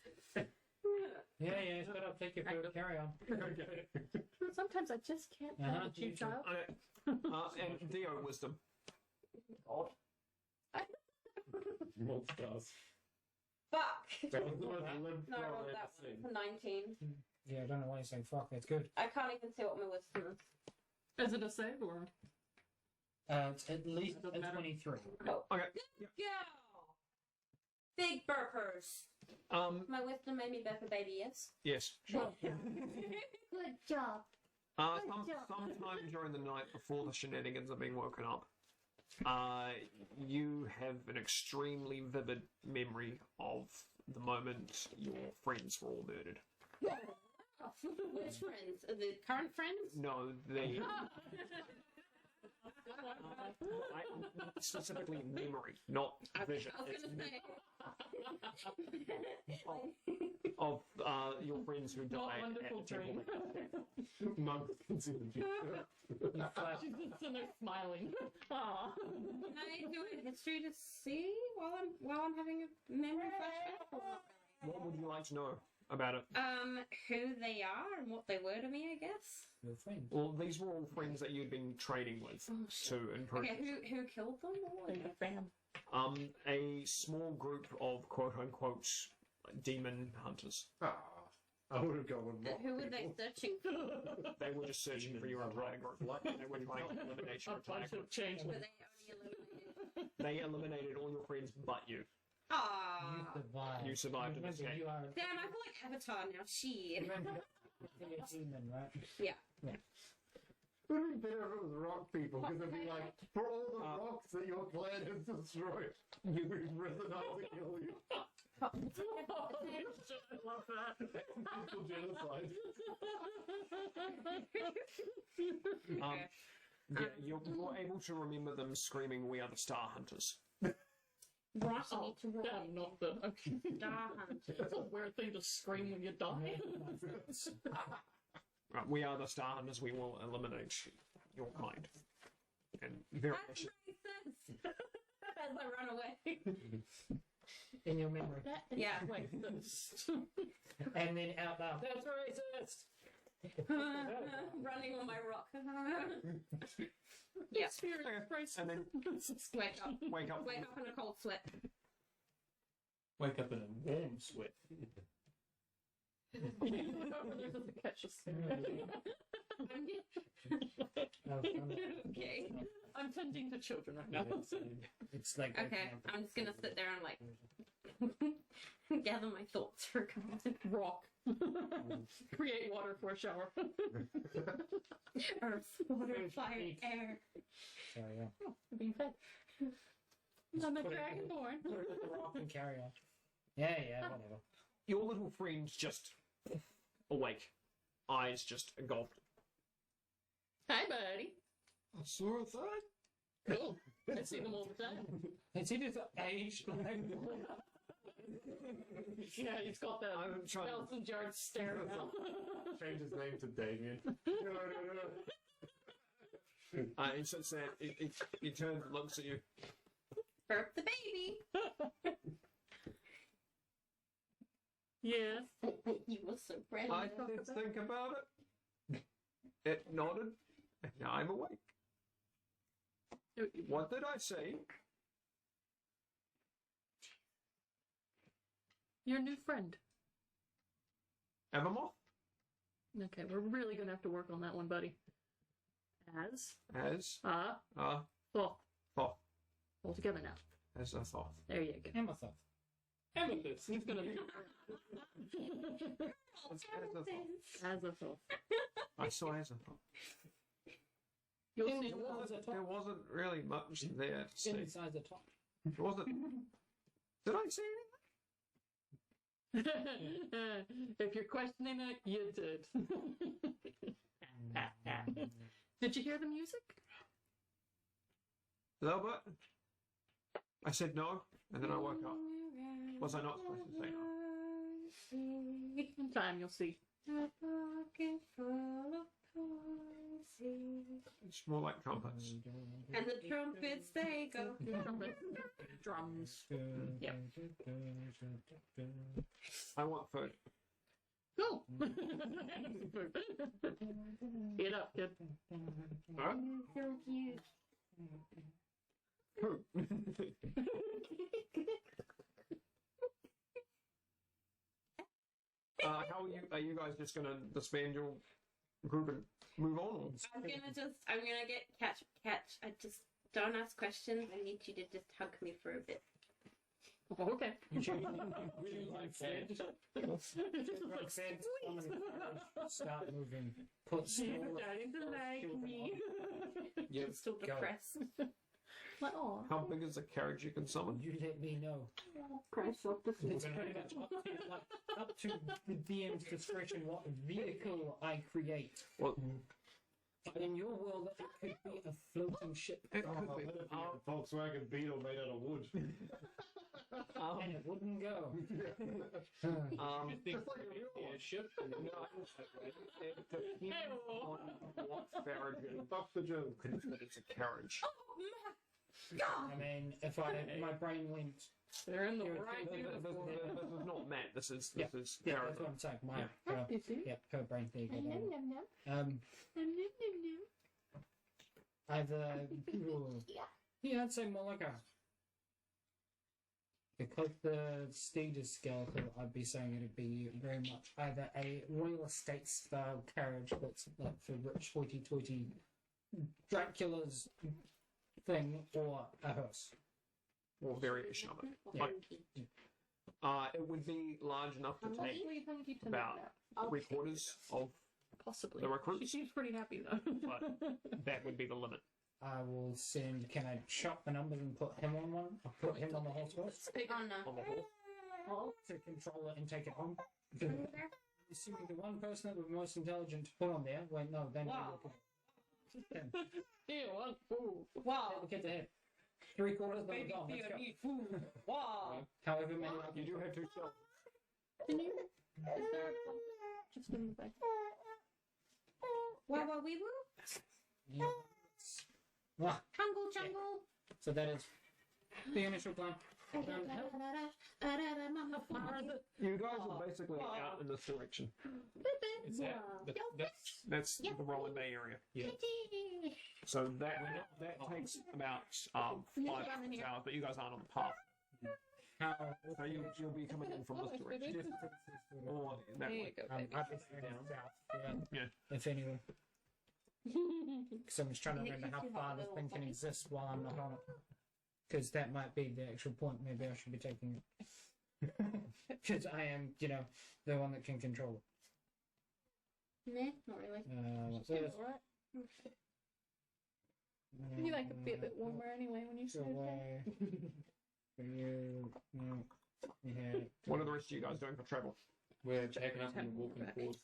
Yeah, shut up, take your food, carry on. Okay. Sometimes I just can't Uh-huh, tell the me you too. child. And Dio wisdom. Monsters. Fuck. That was the most lived No, I throw rolled I've ever that seen. one for 19. Yeah, I don't know why you're saying fuck, that's good. I can't even see what my wisdom is. Is it a save or? It's at least Doesn't a matter. 23. Okay. Go! Big burpers. My wisdom made me burp a baby, yes? Yes. Good job. Sometime during the night before the shenanigans are being woken up, you have an extremely vivid memory of the moment your friends were all murdered. Which friends? The current friends? No, the specifically memory, not vision. I was It's gonna say. of your friends who Not died wonderful at the temple. dream. Monks can see the future. You flash, She's just in there smiling. Aw. Can I do a history to see while I'm having a memory flashback? Or not What would you like to know about it? really? Who they are and what they were to me, I guess. your friend. Well, these were all friends that you'd been trading with Oh, shit. to improve. Okay, who killed them? Or what? Bam. A small group of quote unquote demon hunters. I would have gone with rock Who were they people. searching for? They were just searching for your entire group. They were trying to eliminate your A entire bunch group. of changelings. Were they only eliminated? They eliminated all your friends but you. You Aww. survived. You survived in this Remember, game. you are Damn, I feel like Avatar now. Shit. remember, you're a demon, right? Yeah. It would be better if it was rock people, because it'd be like, for all the rocks that your clan has destroyed, we've risen up to kill you. I love that. People genocide. Yeah, you're able to remember them screaming, "We are the Star Hunters." Right, you need to roll Damn, not the. Star Hunt. It's a weird thing to scream when you die. Right, we are the Star Hunters. We will eliminate your kind. And very That makes sense. As I run away. In your memory. Yeah. Like this. And then out loud. That's racist! Running on my rock. Yeah. and then Wake up. wake up. Wake up in a cold sweat. Wake up in a warm sweat. Catch us. Okay. I'm tending to children right now. It's like Okay. I'm just gonna sit there and like gather my thoughts for a moment. Rock. Create water for a shower. Earth, water, fire, air. Carry on. Being fed. I'm a put it- dragonborn. Put it in the rock and carry on. Yeah, whatever. Your little friend's just awake, eyes just engulfed. Hi, buddy. I saw a thing. Cool. I see them all the time. Is he just aged like Yeah, he's got that I'm trying to- Nelson Jar stare now. Change his name to Damien. He sits there, he turns and looks at you. Burp the baby. Yes. You were so friendly. I did think about it. It nodded, and now I'm awake. What did I say? Your new friend. Evermoth? Okay, we're really gonna have to work on that one, buddy. As As thought. thought. All together now. As I thought. There you go. Amethyst? Amethyst. He's gonna As I thought. as a thought. I saw as I thought. You'll It see. was a There top. wasn't really much there to see. Inside the top. It wasn't. Did I say anything? If you're questioning it, you did. Did you hear the music? Hello, but I said no, and then I woke up. Was I not supposed to say no? In time, you'll see. It's more like trumpets. And the trumpets, they go. Drums. Yep. I want food. Cool. Get up, kid. Huh? So cute. How are you? Are you guys just gonna disband your group and move on? I'm gonna get catch. I just don't ask questions. I need you to just hug me for a bit. Okay. Would you like Fed? Like Fed, start moving. Put still. Starting to like me. Yep. I'm still Go. depressed. Like, oh, How big is the carriage you can summon? You let me know. Christ, up the It's pretty much up to the DM's discretion what vehicle I create. Well, In your world, it could be a floating ship, it Oh, could be. that'd be a Volkswagen Beetle made out of wood. and it wouldn't go. Just think Just like a real one. airship. No, it depends on what faridrin Fuck the joke. considers a carriage. I mean, if my brain went, They're in the You're- right This uniform. is not Matt. This is yeah, this is yeah, that's faridrin. what I'm saying. My, You see? yeah, her brain. There you go. Nom, Darren. nom, nom. Um, Nom, nom, nom, nom. either yeah, I'd say more like a because the steed is skeletal. I'd be saying it'd be very much either a real estate style carriage that's like for rich hoity-toity Dracula's thing, or a hearse. Or variation of it. Yeah. It would be large enough to take Possibly thank you to about that. 3/4 of Possibly. the recruits. She seems pretty happy though. But that would be the limit. I will send. Can I chop the numbers and put him on one? I'll put him on the horse first Oh no. On the horse. to control it and take it home. Assuming the one person that was most intelligent to put on there. Wait, no, then Wow. Then Here, one. Ooh. Wow. the kids ahead. 3/4 of them are Baby gone. fear Let's go. need food. Wow. However many. You do have 2 shells. Can you? Is there just in the back? Wow, wow, wee woo. Yeah. Ah, Jungle, jungle. so that is the initial plan. You guys are basically out in this direction. Is that That's the Rolling Bay area. Yeah. So that takes about 5 hours, but you guys aren't on the path. How? So you'll be coming in from this direction. Or that There way. you go, baby. I'd be saying south. Yeah. If anyone. Because I'm just trying to remember how far the thing can exist while I'm not on it. Because that might be the actual point. Maybe I should be taking it. Because I am, the one that can control it. Nah, not really. What's this? Alright. You like to be a bit warmer anyway when you So, say that. for you, no, yeah. What are the rest of you guys doing for travel? We're taking up and walking forward.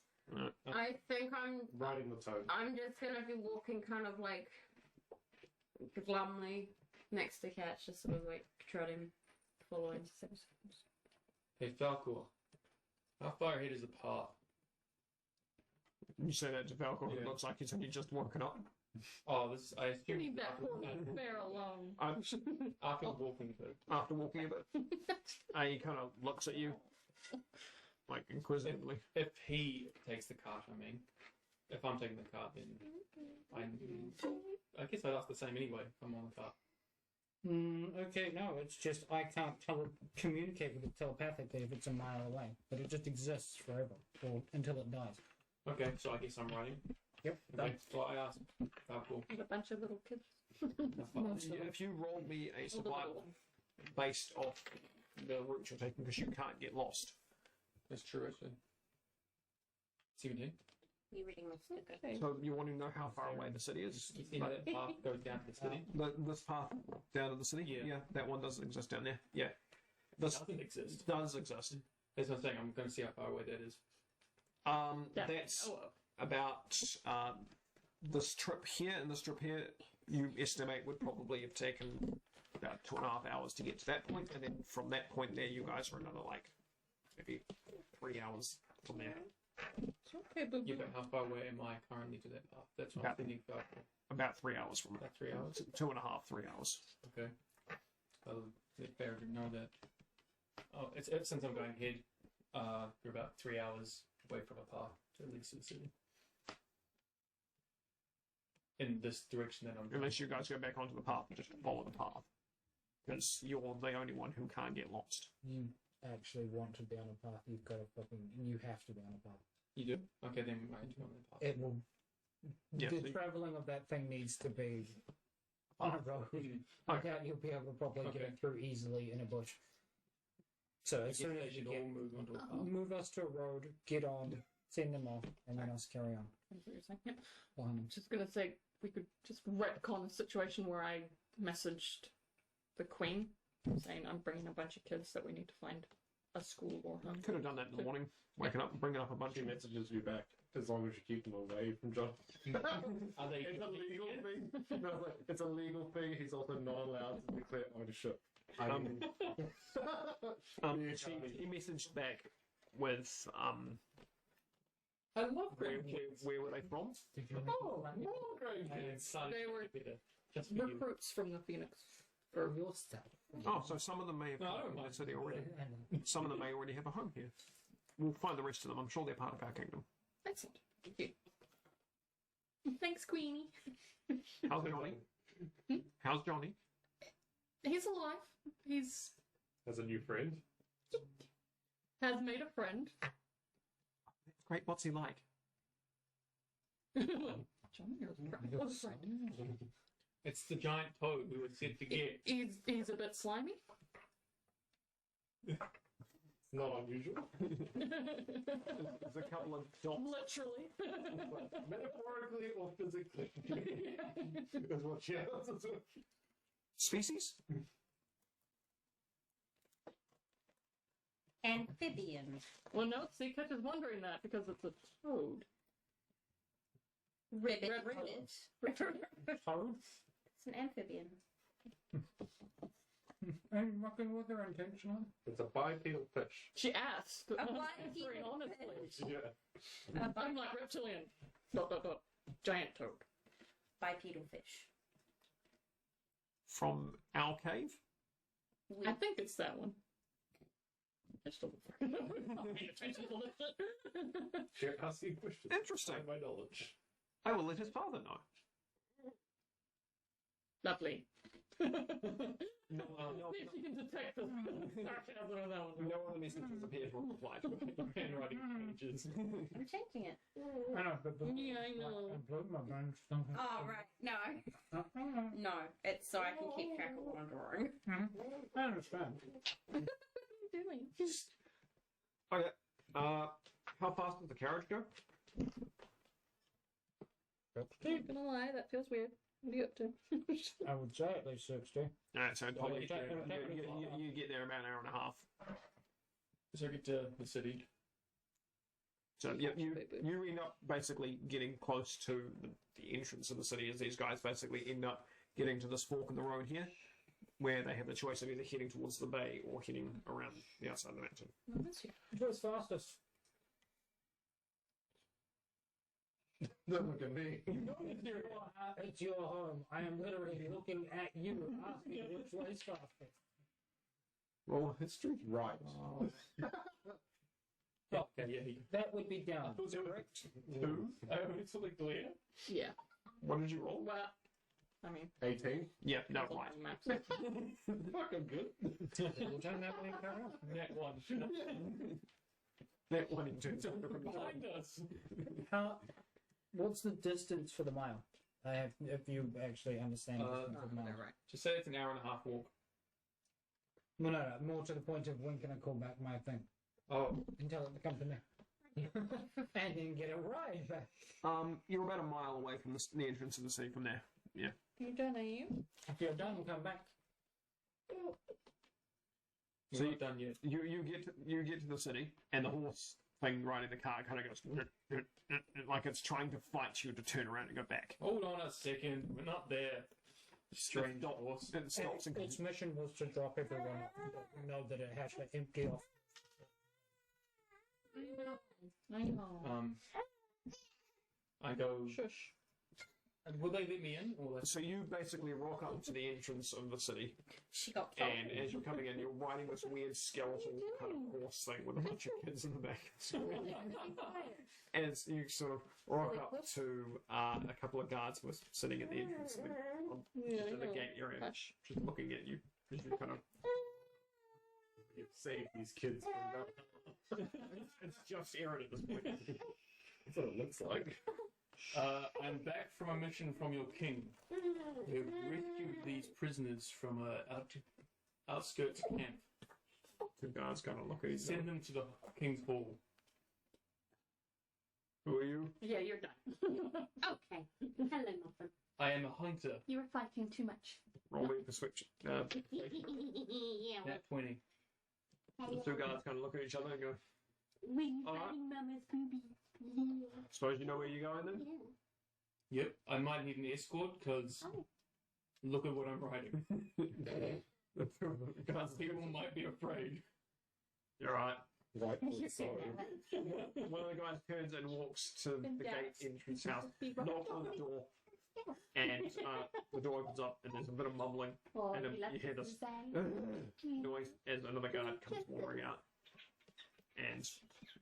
I think I'm Riding the toad. just gonna be walking kind of like glumly next to Catch, just sort of like trotting, following. Hey, Falcor. How far ahead is the path? You say that to Falcor, Yeah. it looks like he's only just woken up. Oh, this I You assume need that poor bear alone. after walking to. After walking a bit, he kind of looks at you, like inquisitively. If he takes the cart, I mean, if I'm taking the cart, then I guess I'd ask the same anyway. If I'm on the cart. Okay, no, it's just I can't communicate with it telepathically if it's a mile away, but it just exists forever or until it dies. Okay, so I guess I'm running. Yep. Okay, well I asked. Falcor. And a bunch of little kids. If you roll me a survival based off the route you're taking, because you can't get lost. That's true, actually. 17. You reading my sticker? Okay. So you want to know how far away the city is? You see how that path goes down to the city? This path down to the city? Yeah. That one doesn't exist down there. Yeah. This Doesn't exist. does exist. That's what I'm saying. I'm going to see how far away that is. That's about this trip here, and this trip here you estimate would probably have taken about 2.5 hours to get to that point, and then from that point there you guys are another like maybe 3 hours from there. Okay, but Yeah, but how far away am I currently to that path? That's what I'm thinking. About 3 hours from About 3 hours. 2.5, 3 hours. Okay. I'll let Faridrin know that. Oh, it's since I'm going ahead, you're about 3 hours away from a path to at least the city. In this direction that I'm going. Unless you guys go back onto the path and just follow the path. Because you're the only one who can't get lost. You actually want to be on a path, you have to be on a path. You do? Okay, then we're going to go on that path. It will. Yeah, the so- travelling of that thing needs to be on a road. I doubt you'll be able to probably get it through easily in a bush. So I as guess soon they as you should get, all move onto a path. move us to a road, get on, send them off, and then us carry on. That's what you're saying. Yep. I'm just gonna say we could just retcon a situation where I messaged the Queen saying I'm bringing a bunch of kids that we need to find a school or home. Could have done that in the morning. Waking up and bringing up a bunch She of messages you back as long as you keep them away from John. Are they It's a legal thing. No, it's a legal thing. He's also not allowed to declare ownership. he messaged back with I love grandkids. where were they from? Oh, more grandkids. They were just for you. recruits from the Phoenix. For your stuff. Oh, so some of them may have No, I come don't from the mind. city already. Some of them may already have a home here. We'll find the rest of them. I'm sure they're part of our kingdom. Excellent. Thank you. Thanks, Queenie. How's Johnny? How's Johnny? He's alive. He's As a new friend. has made a friend. Great. What's he like? Johnny, was a friend. It's the giant toad we were said to get. He's a bit slimy. Not unusual. There's a couple of dots. Literally. Metaphorically or physically. Is what she answers. Species? Amphibian. Well, no, see, Kit is wondering that because it's a toad. Ribbit Red footed. Toad? It's an amphibian. Are you mucking with her intentionally? It's a bipedal fish. She asked. A I'm bipedal answering honestly. Yeah. I'm like reptilian. ... Giant toad. Bipedal fish. From our cave? I think it's that one. I just don't fucking know. I'm not paying attention to this shit. Share asking questions. Interesting. Find my knowledge. I will let his father know. Lovely. No, See if you can detect the sarcasm in that one. no other messages appear to reply to it. Handwriting pages. I'm changing it. I know, but Yeah, I know. I blew my brain stuff. Oh, right. No. No. It's so I can keep track of what I'm drawing. I understand. What are you doing? Okay. How fast does the carriage go? Not gonna lie, that feels weird. What are you up to? I would say at least 60. Alright, so probably yeah, yeah. you get there about an hour and a half. So I get to the city. So yeah, you end up basically getting close to the entrance of the city as these guys basically end up getting to this fork in the road here, where they have the choice of either heading towards the bay or heading around the outside of the mountain. It was fastest. Don't look at me. It's your home. I am literally looking at you, asking which way's fastest. Roll history. Right. Okay, yeah. That would be down. Was it Correct. 2? It's something clear. Yeah. What did you roll? Well, I mean, 18. Yeah, no, it's on right. the maps. Fuck, I'm good. We'll turn that way around. That one. That one in terms of Behind us. What's the distance for the mile? If you actually understand the distance of the mile. Right. Just say it's an hour and a half walk. No, more to the point of when can I call back my thing? Oh, And tell it to come to me. And then get a ride back. You're about a mile away from the entrance of the city from there. Yeah. You done, are you? If you're done, come back. we're not done yet. You get to the city, and the horse thing riding the car kind of goes like it's trying to fight you to turn around and go back. Hold on a second. We're not there. Strange horse. It stops and Its mission was to drop everyone off. But know that it has to empty off. I know. I go. Shush. Will they let me in? Or So you basically rock up to the entrance of the city, She got told. and as you're coming in, you're riding this weird skeletal kind of horse thing with a bunch of kids in the back. And you sort of rock up to a couple of guards who are sitting at the entrance of the gate area, Hush. just looking at you. As you kind of, You've saved these kids from that. it's just Aaron at this point. That's what it looks like. I'm back from a mission from your king. We have rescued these prisoners from a outskirts camp. The guards kind of look at each other. Send them to the king's hall. Who are you? Yeah, you're done. Okay. Hello, Muffin. I am a hunter. You were fighting too much. Roll me the switch. Yeah, Nat 20. The two guards kind of look at each other and go, we're All right. fighting Mama's boobies. suppose you know where you're going then? Yeah. Yep, I might need an escort because Oh. look at what I'm riding. The guards People might be afraid. You're right. Right. You said Sorry. that. One of the guys turns and walks to the gate entrance house, Be right. knocks on the door, and the door opens up, and there's a bit of mumbling Oh, and you love you hear to this say. noise as another guard comes wandering out, and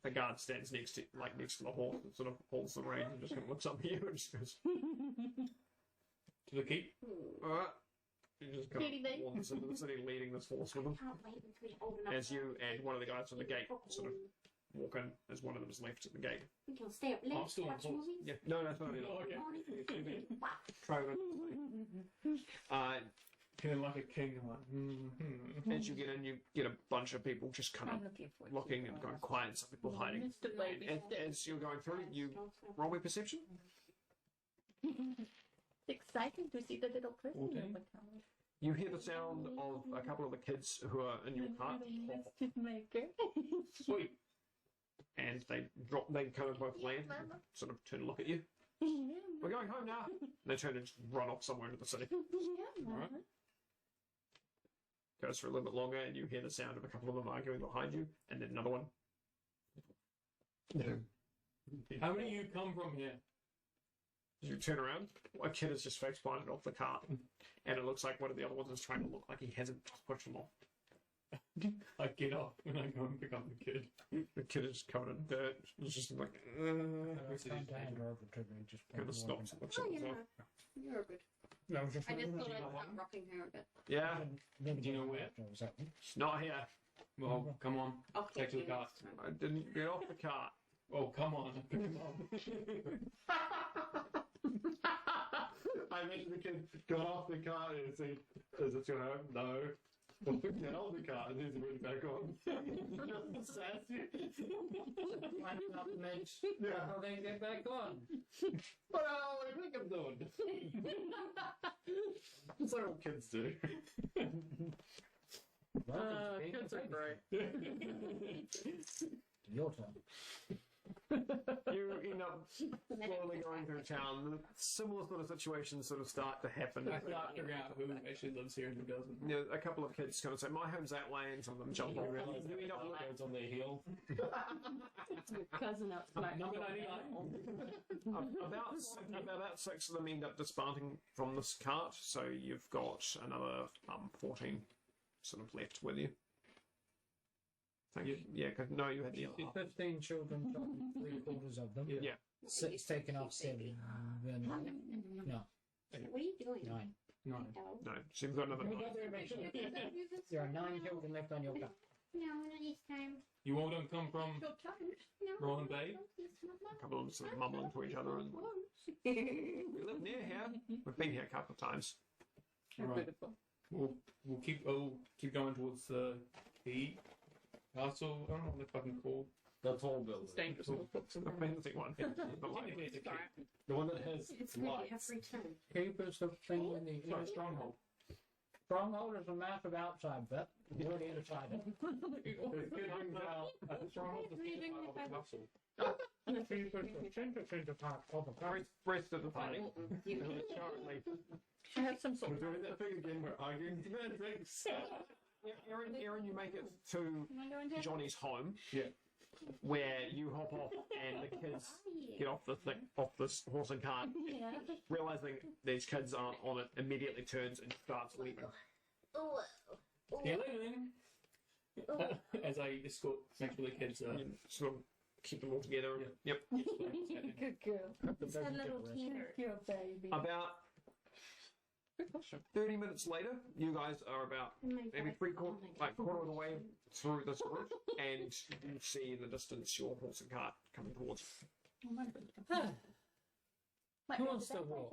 the guard stands next to the horse and sort of holds the rein and just kind of looks up at you and just goes, To the keep. "All right." He just kind Really, of wanders into the city, leading this horse with him. Can't wait until you're old enough. As you and one of the guys from the gate sort of walk in, as one of them is left at the gate. We can stay up late, I'm still on watch horse. movies. Yeah, no, that's not it. Oh, okay. Morning. Wow. Try over. Feeling like a king. I'm like, As you get in, you get a bunch of people just kind of I'm looking forward to looking it. and going quiet, and some people hiding. Mr. Baby. And as you're going through, you roll me perception. Exciting to see the little person. 14. in the crowd. You hear the sound of a couple of the kids who are in your cart, Mischief maker. sweet. and they drop. They kind of both land, and sort of turn and look at you. We're going home now. And they turn and just run off somewhere into the city. Yeah, Alright. Goes for a little bit longer, and you hear the sound of a couple of them arguing behind you, and then another one. How many of you come from here? As you turn around, a kid is just face planted off the cart, and it looks like one of the other ones is trying to look like he hasn't pushed them off. I get up when I go and pick up the kid. The kid is covered in dirt. It's just like, It's time to hand her over to me. Just kind of stops and looks at Oh, you know, himself. you're good. No, just I just thought I'd start rocking her a bit. Yeah, Maybe Do you know where? Was that one? it's not here. Well, come on. I'll Take to the you car. next time. I didn't get off the cart. Oh, come on. Pick him up. I imagine the kid got off the car and said, "Is it your home?" No. Well, get off the car and he's went back on. Just sassy. Climbing up the mate. Yeah. How they get back on? What do you think I'm doing? That's like what kids do. Welcome to being Kids a are baby. great. Your turn. You end up slowly going through town. Similar sort of situations sort of start to happen. I start figuring out who actually lives here and who doesn't. You know, a couple of kids kind of say, "My home's that way," and some of them jump on. Realize You end up that goes on their heel. Your cousin outside. Number 99. about 6 of them end up dismounting from this cart, so you've got another 14 sort of left with you. Thank you. Yeah, because no, you had the other half. 15 children, shot 3/4 of them. Yeah. 6 taken off 7. Then, no, What are you doing? 9. No. No, so you've got another 9. There are 9 children left on your cart. No, not this time. You all don't come from No. Roland Bay? A couple of them sort of mumbling to each other. And we live near here. We've been here a couple of times. Right. We'll keep going towards the castle. I don't know what they're fucking called. The tall building. It's dangerous. We'll put some The fancy one. The light. Technically, it's a keep. The one that has It's really lights. every time. Keep is the thing in the Sorry, stronghold. stronghold is a massive outside bit. You're already inside it. It's good things out. Stronghold is the part of the castle. Keep is the center part of the castle. Rest of the party. I have some sort We're of. doing that thing again. We're arguing semantics. Aaron, you make it to Am I going to? Johnny's home. Yeah. Where you hop off and the kids get off off this horse and cart, Yeah. realizing these kids aren't on it, immediately turns and starts leaving. Oh. Yeah, as I escort, make sure the kids are. And sort of keep them all together. Yep. Good girl. It's a little teeter. Your baby. About Good question. 30 minutes later, you guys are about maybe quarter of the way through this route, and you see in the distance your horse and cart coming towards you. Who wants to walk?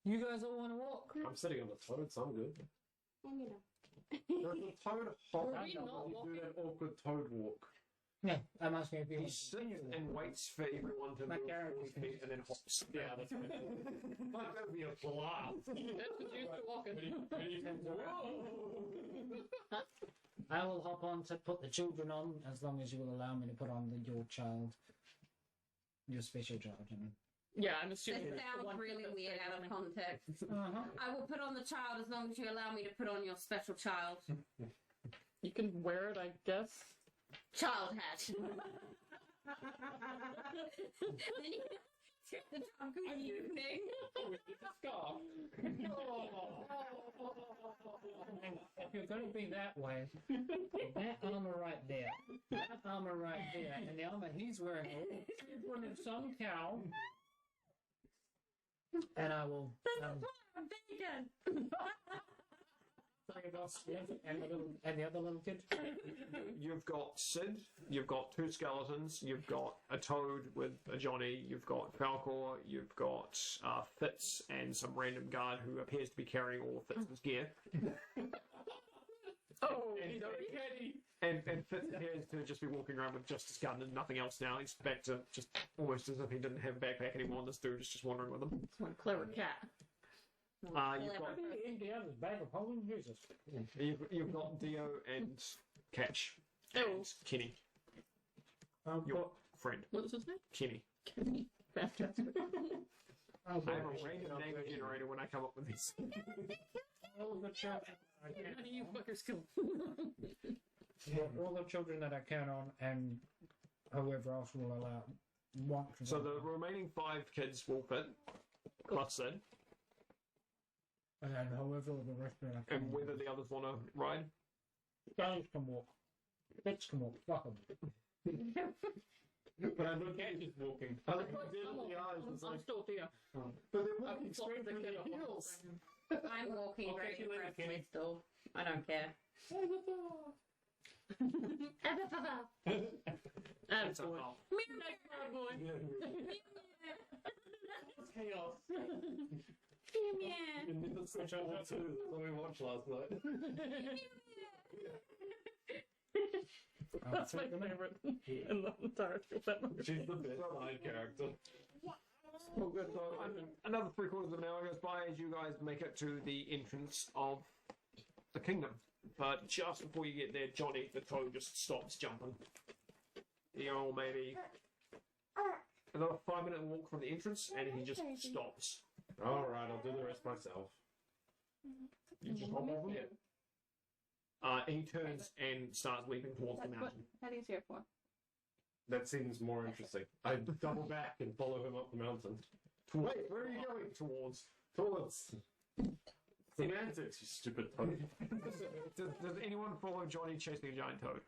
You guys all want to walk? I'm sitting on the toad, so I'm good. And you know. There's a toad hop. Are we not You do that awkward toad walk. Yeah, I'm asking if you He want sits and waits for everyone to My move character 40 feet and then hops. Yeah, that's right. Might go be a blast. That's what you're walking. I will hop on to put the children on as long as you will allow me to put on your child. Your special child, I mean. Yeah, I'm assuming. This that's the sounds one really that's weird out of running. context. Uh-huh. I will put on the child as long as you allow me to put on your special child. You can wear it, I guess. Child hat. Then you the child good evening. With the scarf. If you're going to be that way, that armor right there, that armor right there, and the armor he's wearing, one of some cow, and I will Bacon. bring it off, and the other little kid. You've got Sid, you've got 2 skeletons, you've got a toad with a Johnny, you've got Falcor, you've got Fitz, and some random guard who appears to be carrying all of Fitz's gear. Oh, And Fitz appears to just be walking around with just his gun and nothing else now. He's back to just almost as if he didn't have a backpack anymore, and this dude is just wandering with him. it's one clever cat. You've got Indiana's bag of holding Jesus. you've got Dio and Catch Oh. and Kenny, your friend What was his name? Kenny. Fantastic. I have a random name generator when I come up with these. All the children, How do you fuckers kill? all the children that I count on, and whoever else will allow. Want to So the remaining 5 kids will fit, plus Sid, and then whoever the rest of them. and whether the others want to ride. Guys can walk. Bits can walk. Fuck them. But I look at Cat is walking. I look at dead in the eyes. It's I'm like, still here. but they're I'm walking straight the through kid the off the hills. I'm walking Okay, very see you later, aggressively Kenny. still. I don't care. And It's a boy. half. Nice proud boy. Chaos. And then the Switch over too. That's what we watched last night. That's my favorite in the entirety of that movie. She's the best side character. Well, good. So another 3/4 of an hour goes by as you guys make it to the entrance of the kingdom. But just before you get there, Johnny the toad just stops jumping. You're all maybe another 5-minute walk from the entrance, and he just stops. Alright, I'll do the rest myself. You just hop off him. He turns and starts leaping towards the What mountain. Eddie's here for? That seems more interesting. I double back and follow him up the mountain. Wait, where are you going? Towards. Semantics, you stupid pony. Does anyone follow Johnny chasing a giant toad?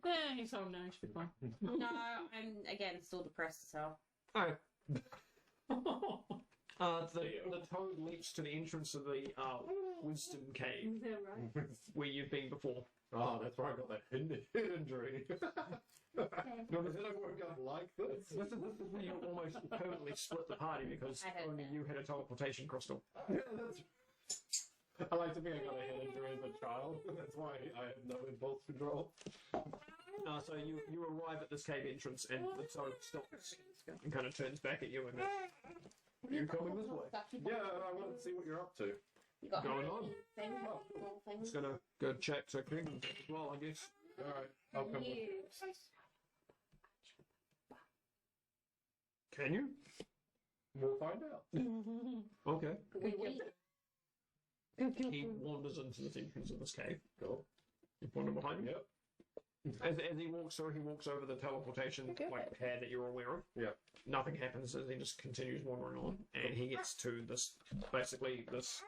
Yeah, he's home now. He should be fine. No, I'm again still depressed as hell. Oh. The toad leaps to the entrance of the wisdom cave Yeah, right. where you've been before. Oh, that's where I got that head injury. No, but then I woke up like this. This is where you almost permanently split the party because I heard only that. you had a teleportation crystal. Yeah, I like to think I got a head injury as a child. That's why I have no impulse control. So you arrive at this cave entrance and the toad stops and kind of turns back at you and goes, "You coming this way?" Yeah, I want to see what you're up to. You got Going on. things, little things. Just gonna go check to King as well, I guess. Alright, I'll come with you. Can you? We'll find out. Okay. We He wanders into the entrance of this cave. Cool. You wander behind him. Yep. As he walks through, he walks over the teleportation like pad that you're aware of. Yeah. Nothing happens as he just continues wandering on, and he gets to this basically this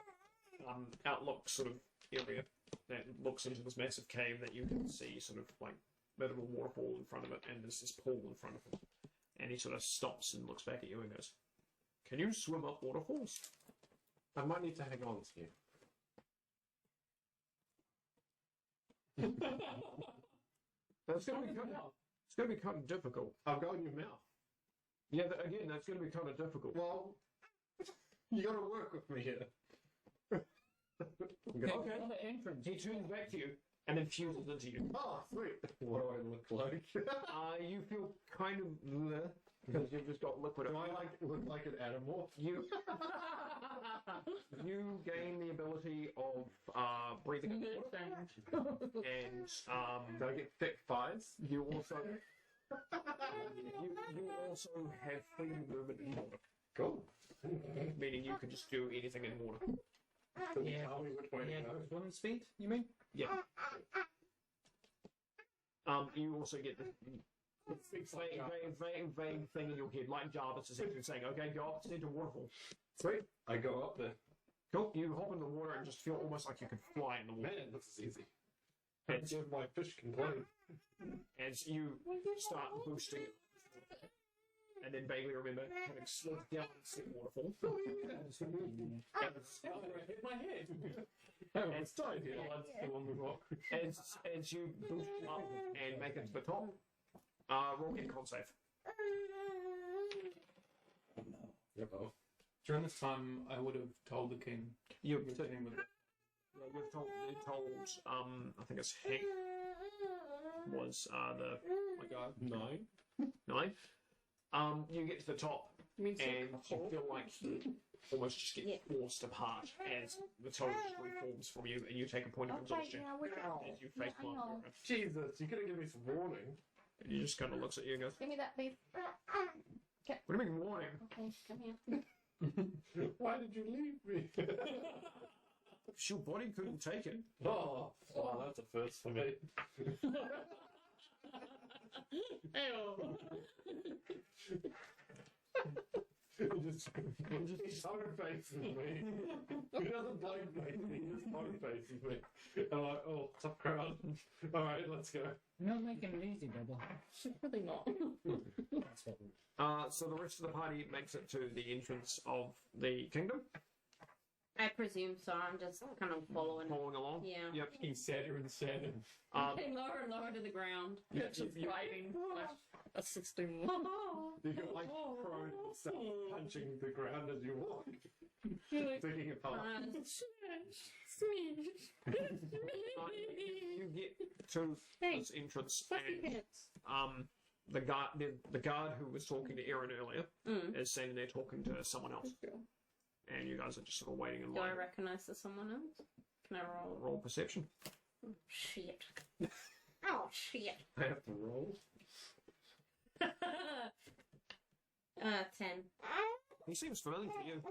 outlook sort of area that looks into this massive cave that you can see sort of like a bit of a waterfall in front of it, and there's this pool in front of him. And he sort of stops and looks back at you and goes, "Can you swim up waterfalls?" I might need to hang on to you. That's gonna be kind of difficult. I'll go in your mouth. Yeah, again, that's gonna be kind of difficult. Well, you gotta work with me here. Okay. Another entrance. He turns back to you and then fuses into you. Oh, sweet. What do I look like? You feel kind of bleh, because you've just got liquid. Do I look like an animal? You gain the ability of breathing in water, and Do I get thick thighs? you also you also have freedom of movement in water, Cool. meaning you can just do anything in water. Yeah. Tell me which way Yeah, to go. swim speed, you mean? Yeah. You also get the vague thing in your head, like Jarvis is actually saying, "Okay, go up to the waterfall." Sweet. I go up there. Cool. You hop in the water and just feel almost like you could fly in the water. Man, this is easy. That's if my fish can play. As you start boosting, and then vaguely remember having slid down the waterfall. Hit my head. It's tied here. Blood's still on the rock. As you boost up and make it to the top, roll hit con save. Uh-oh. During this time, I would have told the king. You've You've told, seen with it. I think it's Hank was the my guy 9. You get to the top Means and you feel like you almost just get forced apart as the toad just reforms from you, and you take a point of exhaustion as you face plant through it. Jesus, you could have given me some warning. And he just kind of looks at you and goes, Give me that, please. "What do you mean warning?" Okay, come here. Why did you leave me? Your body couldn't take it. Oh, that's a first for me. Ew. just tone faces me. He doesn't blame me, he just tone faces me. I'm like, oh, tough crowd. Alright, let's go. You're not making it easy, Bubble. Really not. That's what So the rest of the party makes it to the entrance of the kingdom, I presume so. I'm just kind of following. following along. Yeah. Yep. Getting sadder and sadder. Getting lower and lower to the ground. Yeah, Just riding a 61. You go like prone and start punching the ground as you walk. Taking it apart. You get to this entrance, and the guard who was talking to Erin earlier is standing there talking to someone else, and you guys are just sort of waiting in Do I line. recognize there's someone else? Can I roll? Roll perception. Oh, shit. Oh, shit. I have to roll. 10. He seems familiar to you.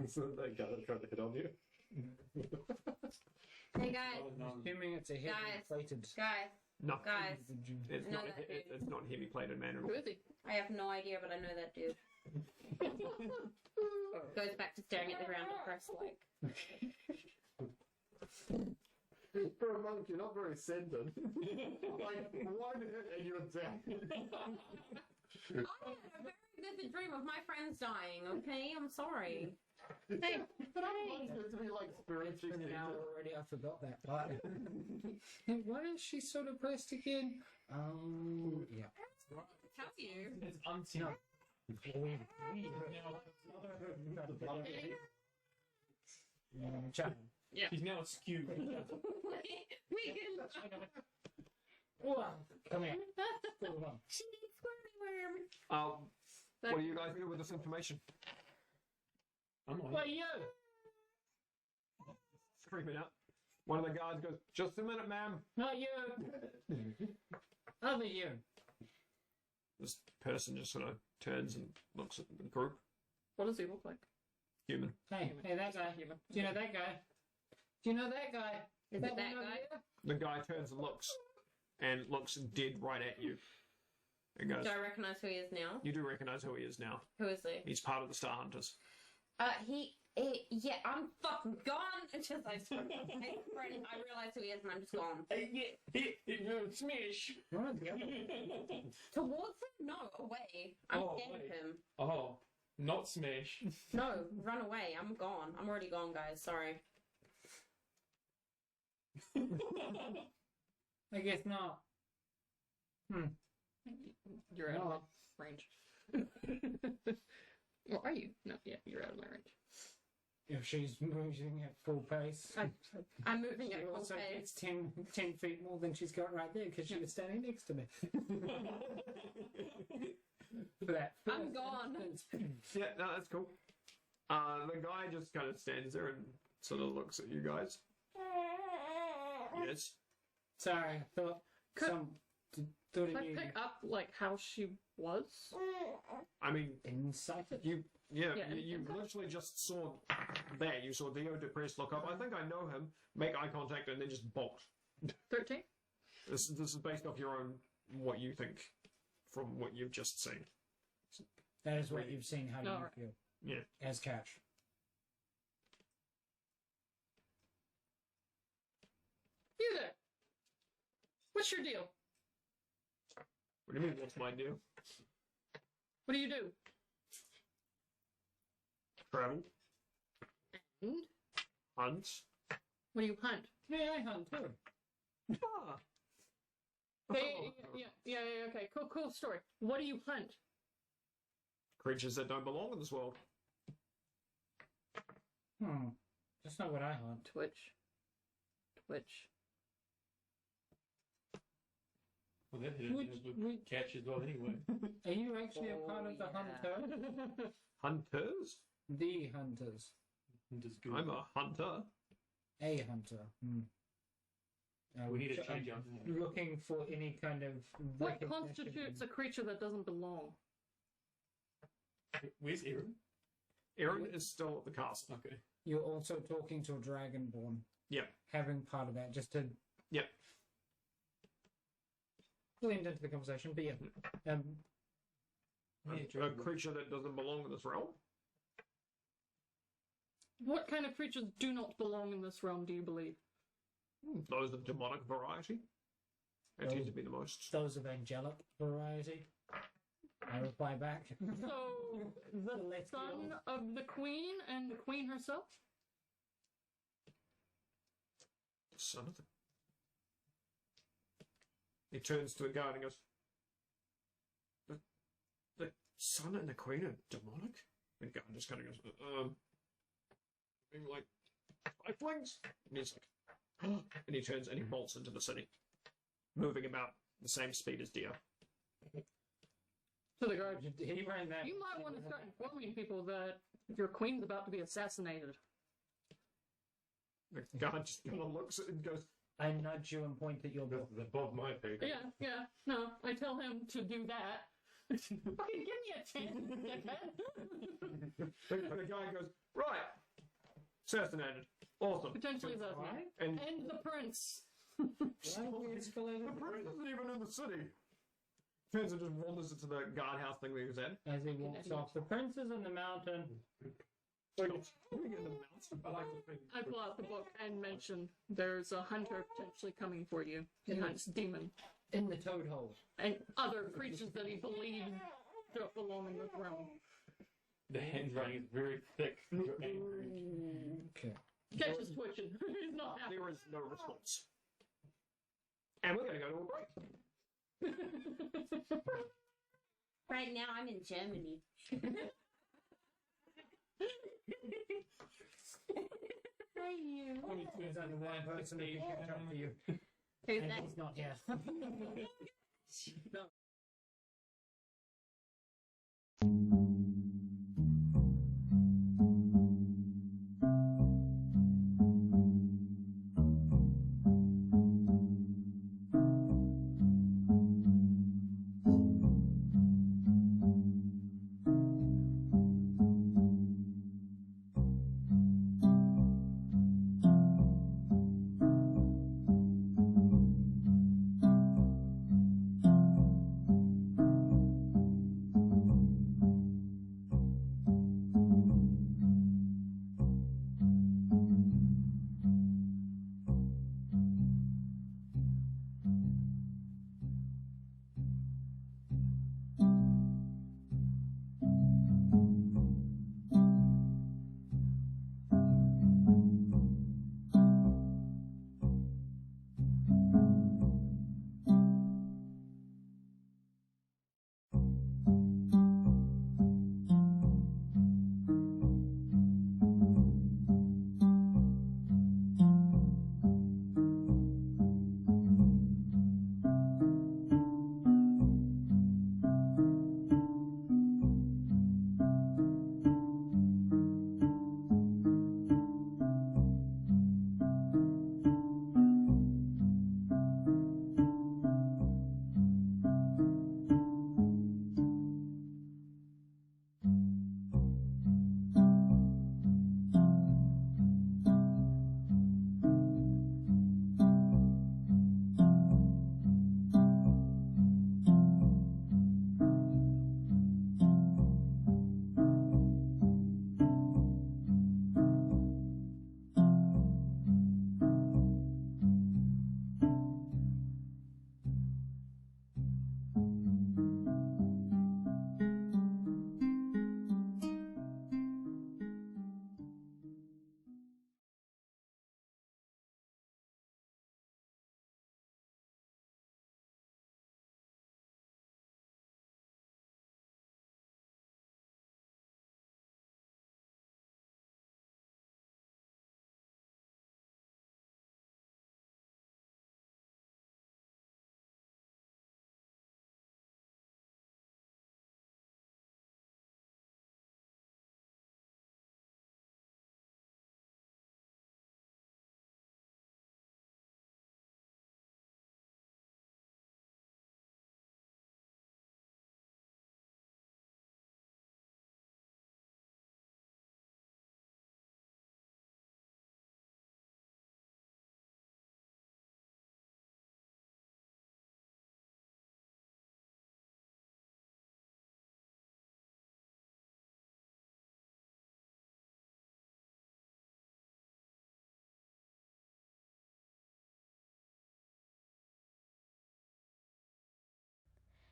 So that guy that tried to hit on you. Hey guys, Assuming it's a heavy Guys. plated. guys, No, guys. it's No, not. that dude. It's not heavy plated man at all. Who is he? I have no idea, but I know that dude. Goes back to staring at the ground depressed like. For a monk, you're not very sending. Like, one hit and you're dead. I had a very vivid dream of my friends dying, okay? I'm sorry. Hey, But I'm supposed to be like It's spiritually been an hour seated. already. I forgot that part. And why is she so depressed again? Yeah. Tell you. It's unseen. No. Chat. He's now askew. We can. Come here. Hold on. She needs squirmy worm. What do you guys do with this information? I'm on. Wait, you! Screaming out. One of the guards goes, "Just a minute, ma'am." Not you! Other you! This person just sort of turns and looks at the group. what does he look like? Human. Hey, that guy. Human. Do you know that guy? Do you know that guy? Is that it that one over guy? there? The guy turns and looks dead right at you. And goes, Do I recognize who he is now? "You do recognize who he is now. Who is he? He's part of the Star Hunters." Yeah, I'm fucking gone. It's just I realize who he is and I'm just gone. Smash! Right, yeah. Towards him? No, away. I'm Oh, scared of wait. him. Oh, not smash. No, run away. I'm gone. I'm already gone, guys. Sorry. I guess not. You're out of No. my range. Or are you? No, yeah, you're out of my range. If she's moving at full pace. I'm moving She at full also pace. gets 10 feet more than she's got right there because she was standing next to me. For that I'm first gone. instance. Yeah, no, that's cool. The guy just kind of stands there and sort of looks at you guys. Yes. Sorry, I thought Could- thought Can I you pick up, like, how she was? I mean, incited. you Yeah. you literally just saw that. You saw Dio depressed look up. I think I know him. Make eye contact and then just bolt. 13? This is based off your own what you think from what you've just seen. That is what you've seen. How do you Alright. feel? Yeah. As Catch. You there! What's your deal? What do you mean? What's my deal? What do you do? Travel, And? hunt. What do you hunt? Yeah, I hunt too. Ah. Yeah, okay, cool story. What do you hunt? Creatures that don't belong in this world. That's not what I hunt. Twitch. Well, that hit Would- catch as well anyway. Are you actually a part of the yeah. hunter? Hunters? The hunters. Just good. I'm a hunter. A hunter. We need to I'm change our name. looking for any kind of What recognition. constitutes a creature that doesn't belong? Where's Aaron? Aaron is still at the castle. Okay. You're also talking to a dragonborn. Yep. Having part of that, just to Yep. blend into the conversation. But yeah, A creature that doesn't belong in this realm. What kind of creatures do not belong in this realm, do you believe? Those of demonic variety. They tend to be the most. those of angelic variety. I reply back. So, the Celestial. son of the queen and the queen herself? Son of the. He turns to the guard and goes, The son and the queen are demonic? And the guard just kind of goes, maybe like, lifelings? And he's like, and he turns and he bolts into the city, moving about the same speed as Dio. To the guard. He ran that. You might want to start informing people that your queen's about to be assassinated. The guard just kind of looks at it and goes, I nudge you and point at your This book. is above my pay grade. Yeah, no, I tell him to do that. Fucking give me a chance, dickhead. The guy goes, right. Assassinated. Awesome. Potentially that's Why? And And the prince. Why have we escalated? the prince isn't even in the city. Turns and just wanders into the guardhouse thing that he was at. As he walks off, the prince is in the mountain. Living in the mountains. I like to think. I pull out the book and mention there's a hunter potentially coming for you. He hunts demon In the toad hole. and other creatures that he believes don't belong in this realm. The handwriting is very thick. You're angry. Okay. Ketch is twitching. He's not happy. There is no response. And we're going to go to a break. Right now, I'm in Germany. Hi, you. There's only one person who can catch up to you. Who's And that? he's not here.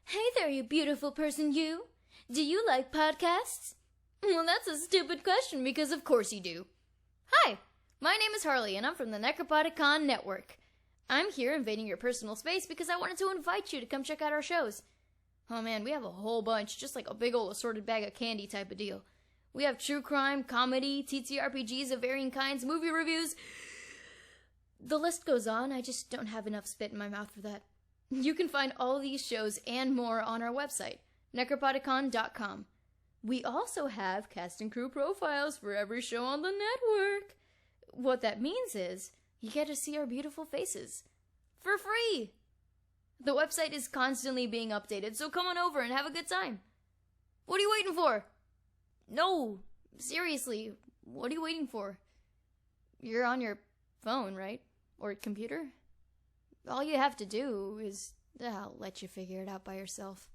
Hey there, you beautiful person, you. Do you like podcasts? Well, that's a stupid question because of course you do. Hi, my name is Harley and I'm from the Necropodicon Network. I'm here invading your personal space because I wanted to invite you to come check out our shows. Oh man, we have a whole bunch, just like a big old assorted bag of candy type of deal. We have true crime, comedy, TTRPGs of varying kinds, movie reviews. The list goes on, I just don't have enough spit in my mouth for that. You can find all these shows and more on our website, necropodicon.com. We also have cast and crew profiles for every show on the network. What that means is, you get to see our beautiful faces. For free! The website is constantly being updated, so come on over and have a good time. What are you waiting for? No, seriously, what are you waiting for? You're on your phone, right? Or computer? All you have to do is... I'll let you figure it out by yourself.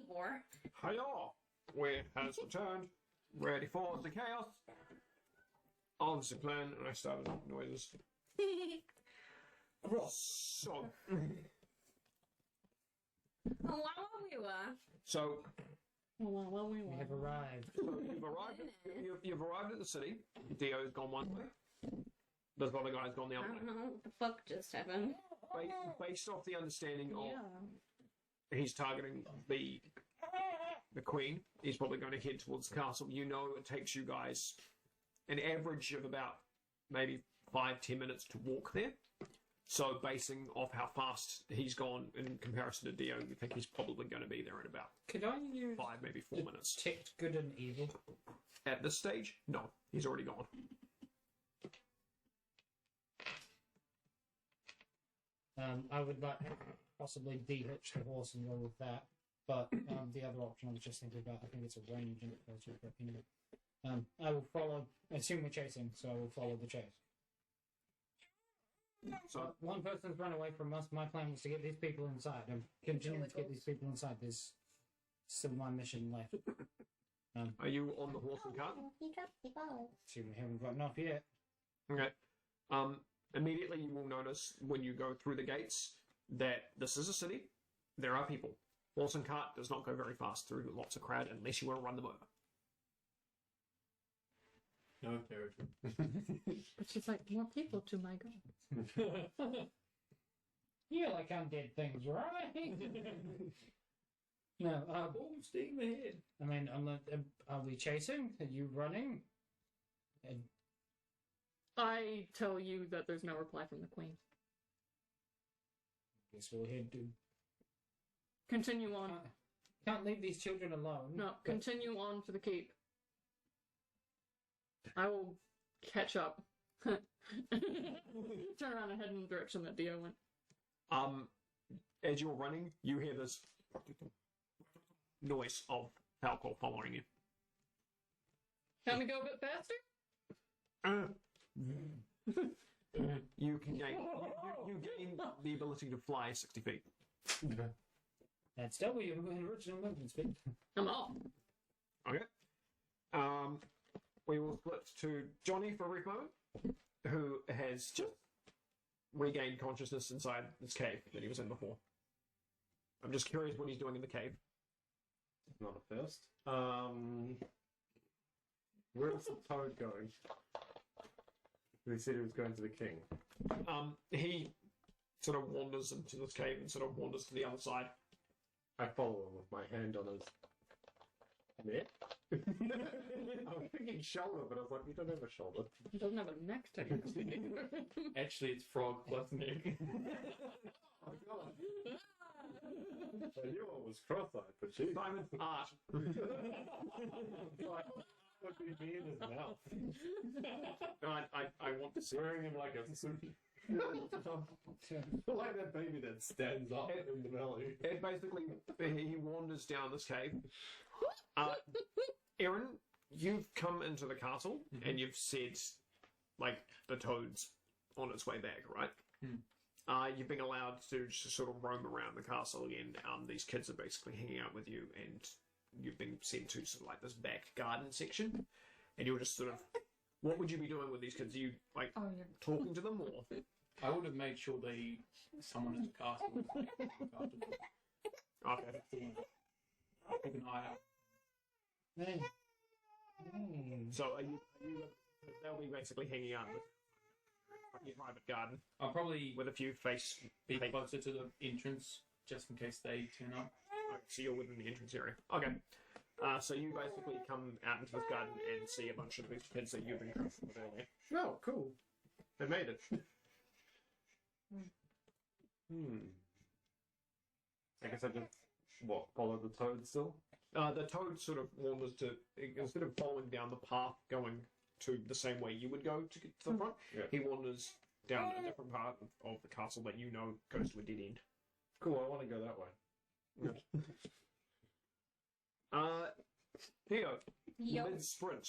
war. Hiya! We has returned, ready for the chaos. Obviously plan, and I started noises. So, Oh, wow, we were. so Well, we We have arrived. you've arrived at the city. Dio's gone one way. This other guy's gone the I other don't way. know what the fuck just happened. Based off the understanding of Yeah. he's targeting the queen, he's probably going to head towards the castle. You know, it takes you guys an average of about maybe 5-10 minutes to walk there. So, basing off how fast he's gone in comparison to Dio, you think he's probably going to be there in about Could I use 5, maybe 4 minutes. detect good and evil? At this stage, no, he's already gone. I would like possibly de-hitch the horse and go with that. But the other option I was just thinking about, I think it's a range and it goes with it anyway. I will follow. I assume we're chasing, so I will follow the chase. So, One person's run away from us. My plan was to get these people inside. I'm continuing to get these people inside. There's still my mission left. are you on the horse and cart? Assume we haven't gotten off yet. Okay. Immediately you will notice when you go through the gates that this is a city. There are people. Horse and cart does not go very fast through lots of crowd unless you want to run them over. No faridrin. But she's like, more people to my god. You like undead things, right? No, Full steam ahead. I mean, are we chasing? Are you running? And I tell you that there's no reply from the queen. guess we'll head to. Continue on. Can't leave these children alone. No, but- continue on to the keep. I will catch up. Turn around and head in the direction that Dio went. As you're running, you hear this noise of Falcor following you. Can we go a bit faster? You can gain you gain the ability to fly 60 feet. That's double your original movement speed. I'm off. Okay. We will split to Johnny for a brief moment, who has just regained consciousness inside this cave that he was in before. I'm just curious what he's doing in the cave. Not a first. Where's the toad going? He said he was going to the king. He sort of wanders into this cave and sort of wanders to the other side. I follow him with my hand on his neck. I was thinking shoulder, but I was like, you don't have a shoulder. He doesn't have a neck technically. Actually, it's frog plus neck. Oh god. I knew I was cross-eyed, but she Simon, art. would be me in his mouth. I want to see. Wearing him like a suit. Like that baby that stands up in the belly. And basically, he wanders down this cave. Erin, you've come into the castle and you've said, like, the toad's on its way back, right? You've been allowed to just sort of roam around the castle again. These kids are basically hanging out with you, and you've been sent to sort of like this back garden section, and you're just sort of, what would you be doing with these kids? Are you like talking to them, or? I would have made sure someone at the castle was like, look after them. Okay. Keep an eye out. So are you they'll be basically hanging out with your private garden I'll probably with a few face be paint. closer to the entrance just in case they turn up. So you're within the entrance area. Okay. So you basically come out into this garden and see a bunch of these kids that you've been trusting with earlier. Oh, cool. They made it. I guess I just, follow the toad still? The toad sort of wanders to, instead of following down the path going to the same way you would go to get to the front, Yeah. he wanders down a different part of the castle that you know goes to a dead end. Cool, I want to go that way. Theo, Yo, mid-sprint,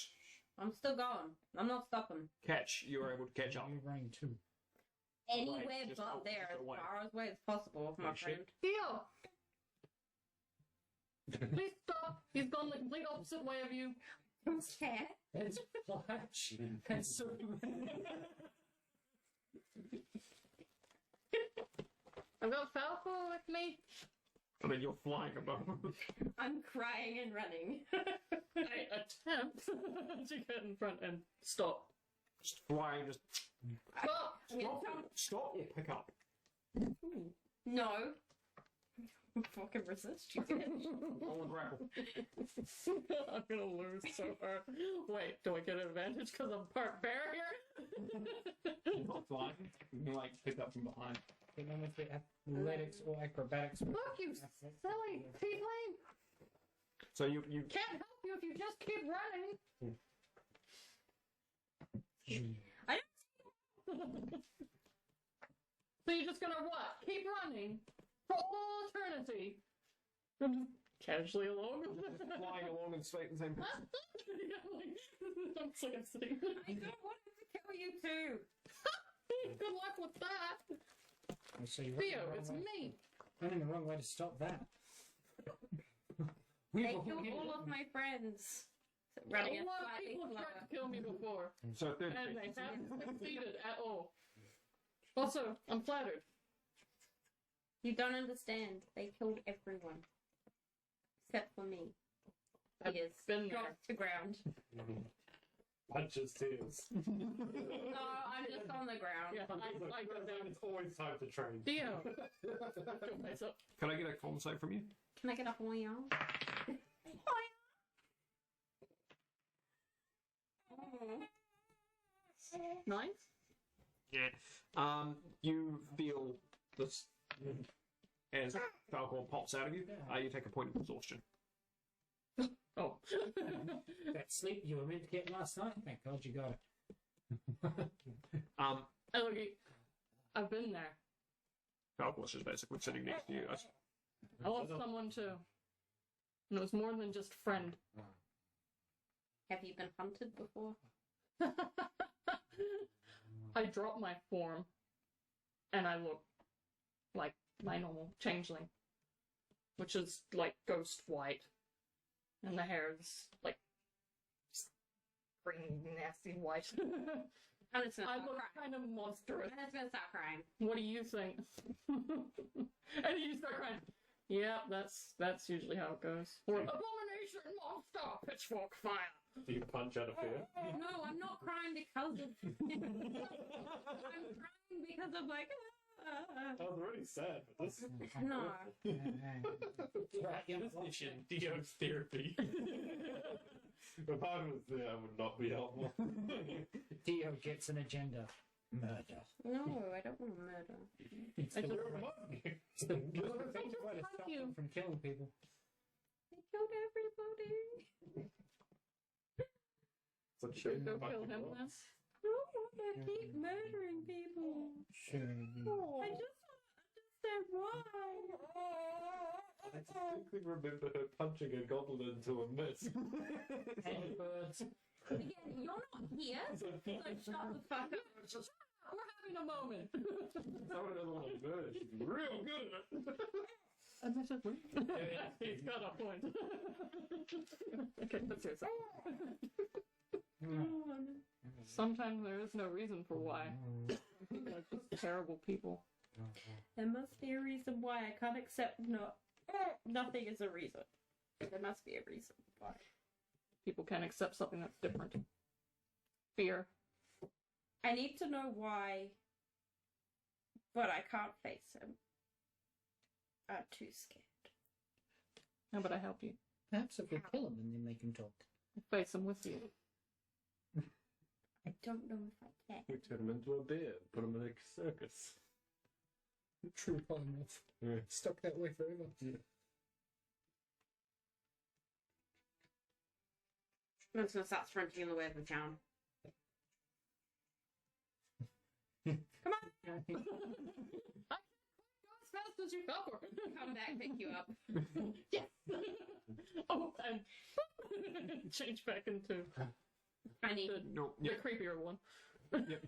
I'm still going. I'm not stopping. catch, you were able to catch up. You're running too. Anywhere just but out, there, just as away. far away as possible, my Oh, shit. friend. Dio! Please stop. He's gone the complete opposite way of you. I'm scared. It's Flash and Superman. I've got Falco with me. I mean, you're flying above. I'm crying and running. I attempt to get in front and stop. Just flying, just Stop! stop or pick up. No. Fucking resist you. Roll and grapple. I'm gonna lose so hard. Wait, do I get an advantage because I'm part bear here? You're not flying. You can like pick up from behind. You know, with the athletics or acrobatics. Look, you silly peepling! So you Can't help you if you just keep running. So you're just gonna what? Keep running for all eternity. Casually along. flying along and straight and same. I'm so upsetting. I don't want to kill you too. Good luck with that. So you're Theo, it's me. running the wrong way to stop that. They killed all of my friends. Running A it lot of slightly people have slower. tried to kill me before, So 30 and they feet. haven't succeeded at all. Also, I'm flattered. You don't understand. They killed everyone. Except for me. I've He is been there. dropped to ground. Punches tears. No, I'm just on the ground. Yeah, I go down. It's always time to train. Theo, kill myself. Can I get a con save from you? Can I get a hoya? Nice. Yeah. You feel this as Falcor pops out of you. You take a point of exhaustion. Oh. That sleep you were meant to get last night. Thank God you got it. Hey, Loki, I've been there. Falcor's just basically sitting next to you. I lost someone too. And it was more than just friend. Have you been hunted before? I dropped my form, and I look like my normal changeling, which is like ghost white, and the hair is like green, nasty white. I'm just gonna I start look crying. kind of monstrous. I'm just gonna start crying. What do you think? And you start crying. Yeah, that's usually how it goes. Or abomination, monster, pitchfork, fire. Do you punch out of fear? No, I'm not crying because of. I'm crying because of like. I was already sad, but this. No. Definition, Dio's therapy. If I was there, I would not be helpful. Dio gets an agenda. Murder. No, I don't want to murder. It's I the just- it's the thing to try to Fuck stop you. them from killing people. They killed everybody. It's a shame. Go kill him then. I don't want to keep murdering people. Sure. I just want to understand why. I distinctly remember her punching a goblin into a mist. And birds. Again, you're not here, so shut the fuck up. We're having a moment. Someone doesn't want to murder. She's real good at it. Admittedly. He's got a point. Okay, let's hear Sometimes there is no reason for why. People are just terrible people. There must be a reason why I can't accept nothing is a reason. There must be a reason why. People can't accept something that's different. Fear. I need to know why, but I can't face him. I'm too scared. How about I help you? Perhaps if we kill them and then they can talk. Face them with you. I don't know if I can. We turn him into a bear and put him in a circus. True polymorph. Yeah. Stuck that way forever. I'm just gonna start sprinting in the way of the town. Come on! I can't go as fast as you go. Come back, pick you up. Yes! Oh, and change back into I need. No, the yeah. creepier one. Yep.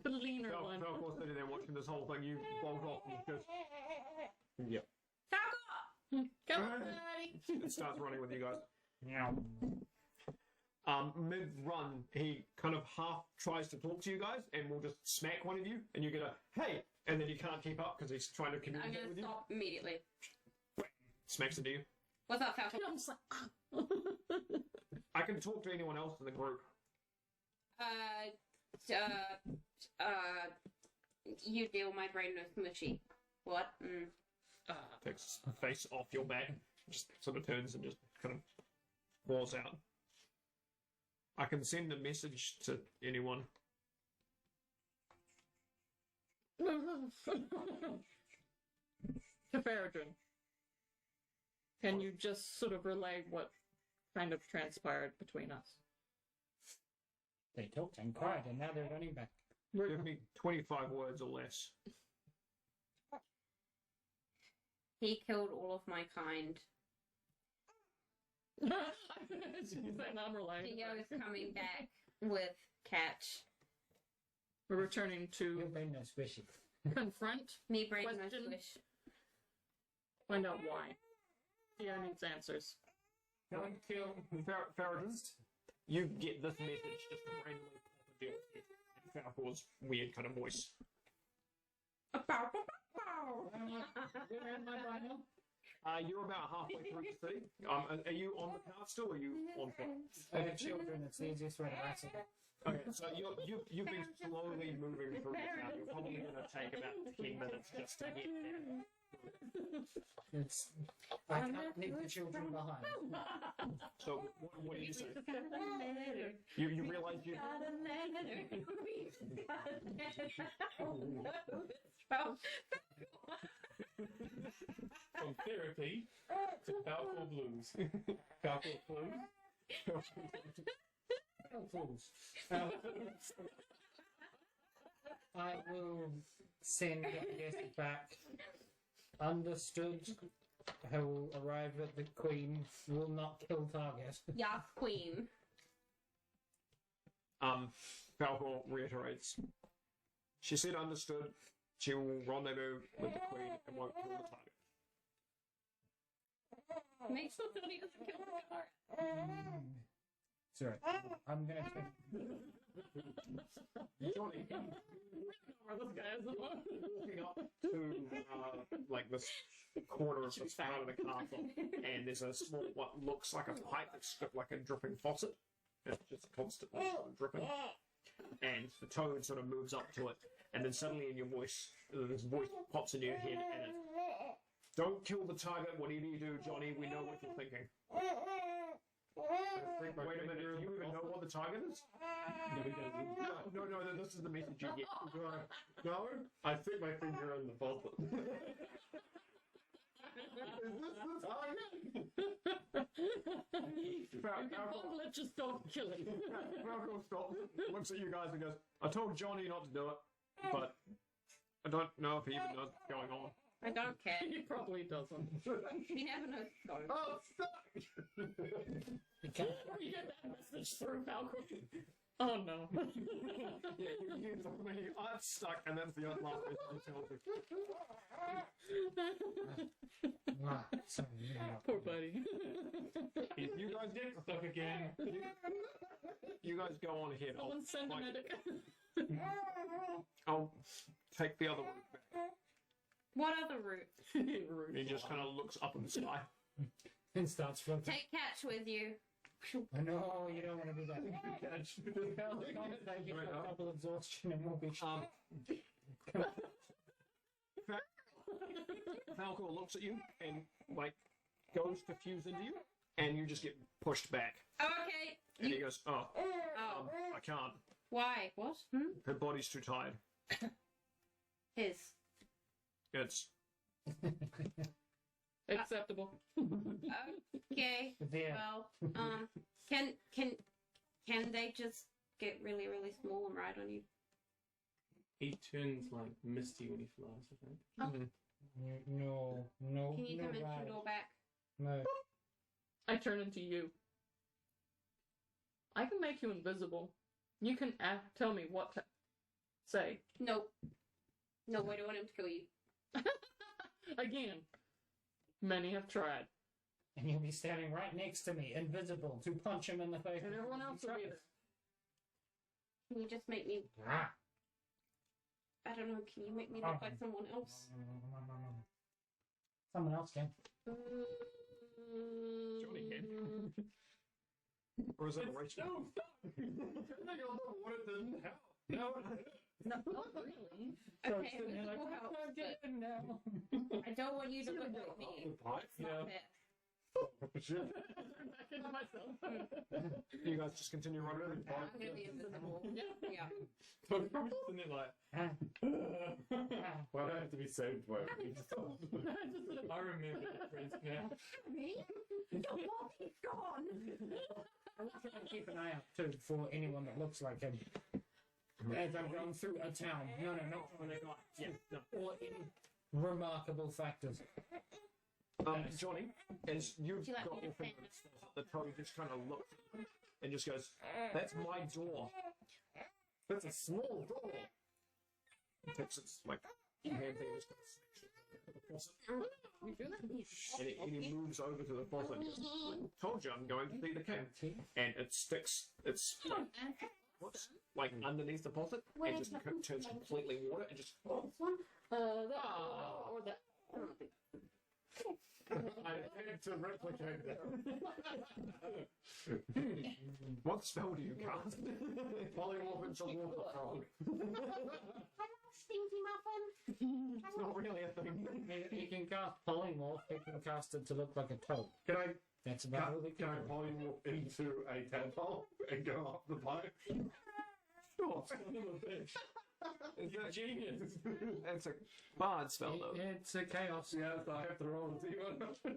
The leaner one. Falcor's sitting there watching this whole thing. You bolt off and just. Yep. Falco! Come on, buddy! It starts running with you guys. Meow. Mid-run, he kind of half tries to talk to you guys and will just smack one of you, and you get a, hey! And then you can't keep up because he's trying to I'm communicate gonna with you. stop immediately. Smacks into you. What's up, Falcon? I'm just like, I can talk to anyone else in the group. You deal my brain is mushy. What? Takes his face off your back, just sort of turns and just kind of falls out. I can send a message to anyone. to Faridrin. Can you just sort of relay what kind of transpired between us? They talked and cried, and now they're running back. Give me 25 words or less. He killed all of my kind. I'm relaying. Theo's coming back with Catch. We're returning to Your brain is squishy. confront, Me brain no Question? squish. find out why. Theo needs answers. Don't kill Faradin. You get this message just randomly pop a deal with you. Falcor's weird kind of voice. You're about halfway through the city. Are you on the cart still, or are you on foot? Children, it's the easiest way to wrestle. Okay, so you've been slowly moving through the town. You're probably going to take about 10 minutes just to get there. It's, I can't leave the children behind. So what do you say? You realize you... From therapy to powerful blues. Powerful blues. Fools. I will send this back. Understood. I will arrive at the Queen. Will not kill target. Yeah, Queen. Falcor reiterates. She said understood. She will rendezvous with the Queen and won't kill the target. Make sure Johnny doesn't kill the guard. Sorry. I'm gonna Johnny, Where this guy is walking up to like this corner of the front of the castle, and there's a small, what looks like a pipe that's got like a dripping faucet. It's just constantly sort of dripping. And the toad sort of moves up to it, and then suddenly in your voice, this voice pops into your head, and it's, don't kill the target, whatever you do, Johnny, we know what you're thinking. Wait a minute, do you even know what the target is? No, this is the message you get. No, I stick my finger on the faucet. Let's just don't kill him. Falcor stops, looks at you guys and goes, I told Johnny not to do it, but I don't know if he even knows what's going on. I don't care. He probably doesn't. He never knows what's going on. Oh, stop! You get that message through, Falcor. Oh no. Yeah, I'm stuck, and that's the last message he tells you. Sorry, Poor buddy. If you guys get stuck again, you guys go on ahead. Someone send a like, medic. I'll take the other route back. What other route? He just kind of looks up in the sky. and starts floating. Take Catch with you. I know you don't want to do that. Thank you for a couple exhaustion and we'll be Falcor looks at you and like goes to fuse into you, and you just get pushed back. Oh, okay. And he goes, "Oh, Oh. I can't. Why? What? Her body's too tired. His. It's Acceptable. Okay. there. Well, can they just get really, really small and ride on you? He turns like misty when he flies, I think. No. Can you no come into ride. the door back? No. I turn into you. I can make you invisible. You can tell me what to say. Nope. No, I don't want him to kill you. Again, many have tried. And you'll be standing right next to me, invisible, to punch him in the face. And everyone else will be there. Can you just make me? Ah. I don't know. Can you make me look like someone else? Someone else can. Johnny can. Or is it Rachel? No, what it didn't help. No, not really. Okay, You're this like, will I help, can't get but in now. I don't want you to look like me. Stop it. Back into myself. You guys just continue running. I'm gonna be invisible. Yeah. So I'm probably sitting there like, Well, I have to be saved by I remember the prince now. Your body's gone. I will try and keep an eye out too for anyone that looks like him. As I'm going through a town. No, not when they got. Yeah, no. Or any remarkable factors. Johnny, as you've Would you like got me your to finger, fan the toad just kind of looks and just goes, "That's my door." That's a small door. It takes its like hand thing and just across it. We do that? And he moves over to the faucet. And goes, "Told you I'm going to be the king." And it sticks its whoops, like underneath the faucet and just turns completely water and just. This one? That or that. I don't think. I had to replicate that. What spell do you cast? Polymorph into water frog. Stinky muffin. It's not really a thing. You can cast polymorph, you can cast it to look like a toad. Can I That's about all they can I polymorph into a tadpole and go up the pipe? Sure. It's a genius. It's a bard spell though. It's a chaos. Yes, I have to roll a D100.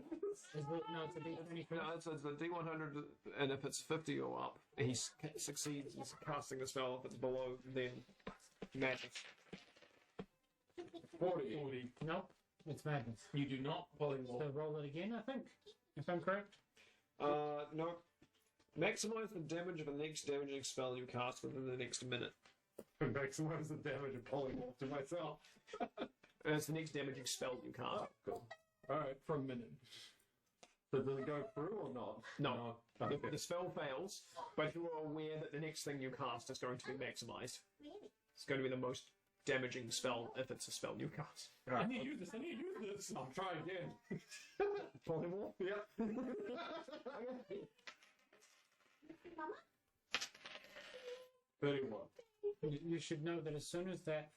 No, it's a D20. No, it's a D100, and if it's 50 or up, he succeeds in casting the spell. If it's below, then magic. 40. Nope, it's madness. You do not polymorph. So roll it again, I think, if I'm correct. No. Maximize the damage of the next damaging spell you cast within the next minute. Maximize the damage of polymorph to myself. And it's the next damaging spell you cast. Cool. Alright. For a minute. So does it go through or not? No. Okay. The spell fails, but you are aware that the next thing you cast is going to be maximized. It's going to be the most damaging spell if it's a spell you cast. I need to use this. I need to use this. I'll try again. Polymorph? Yep. 31. You should know that as soon as that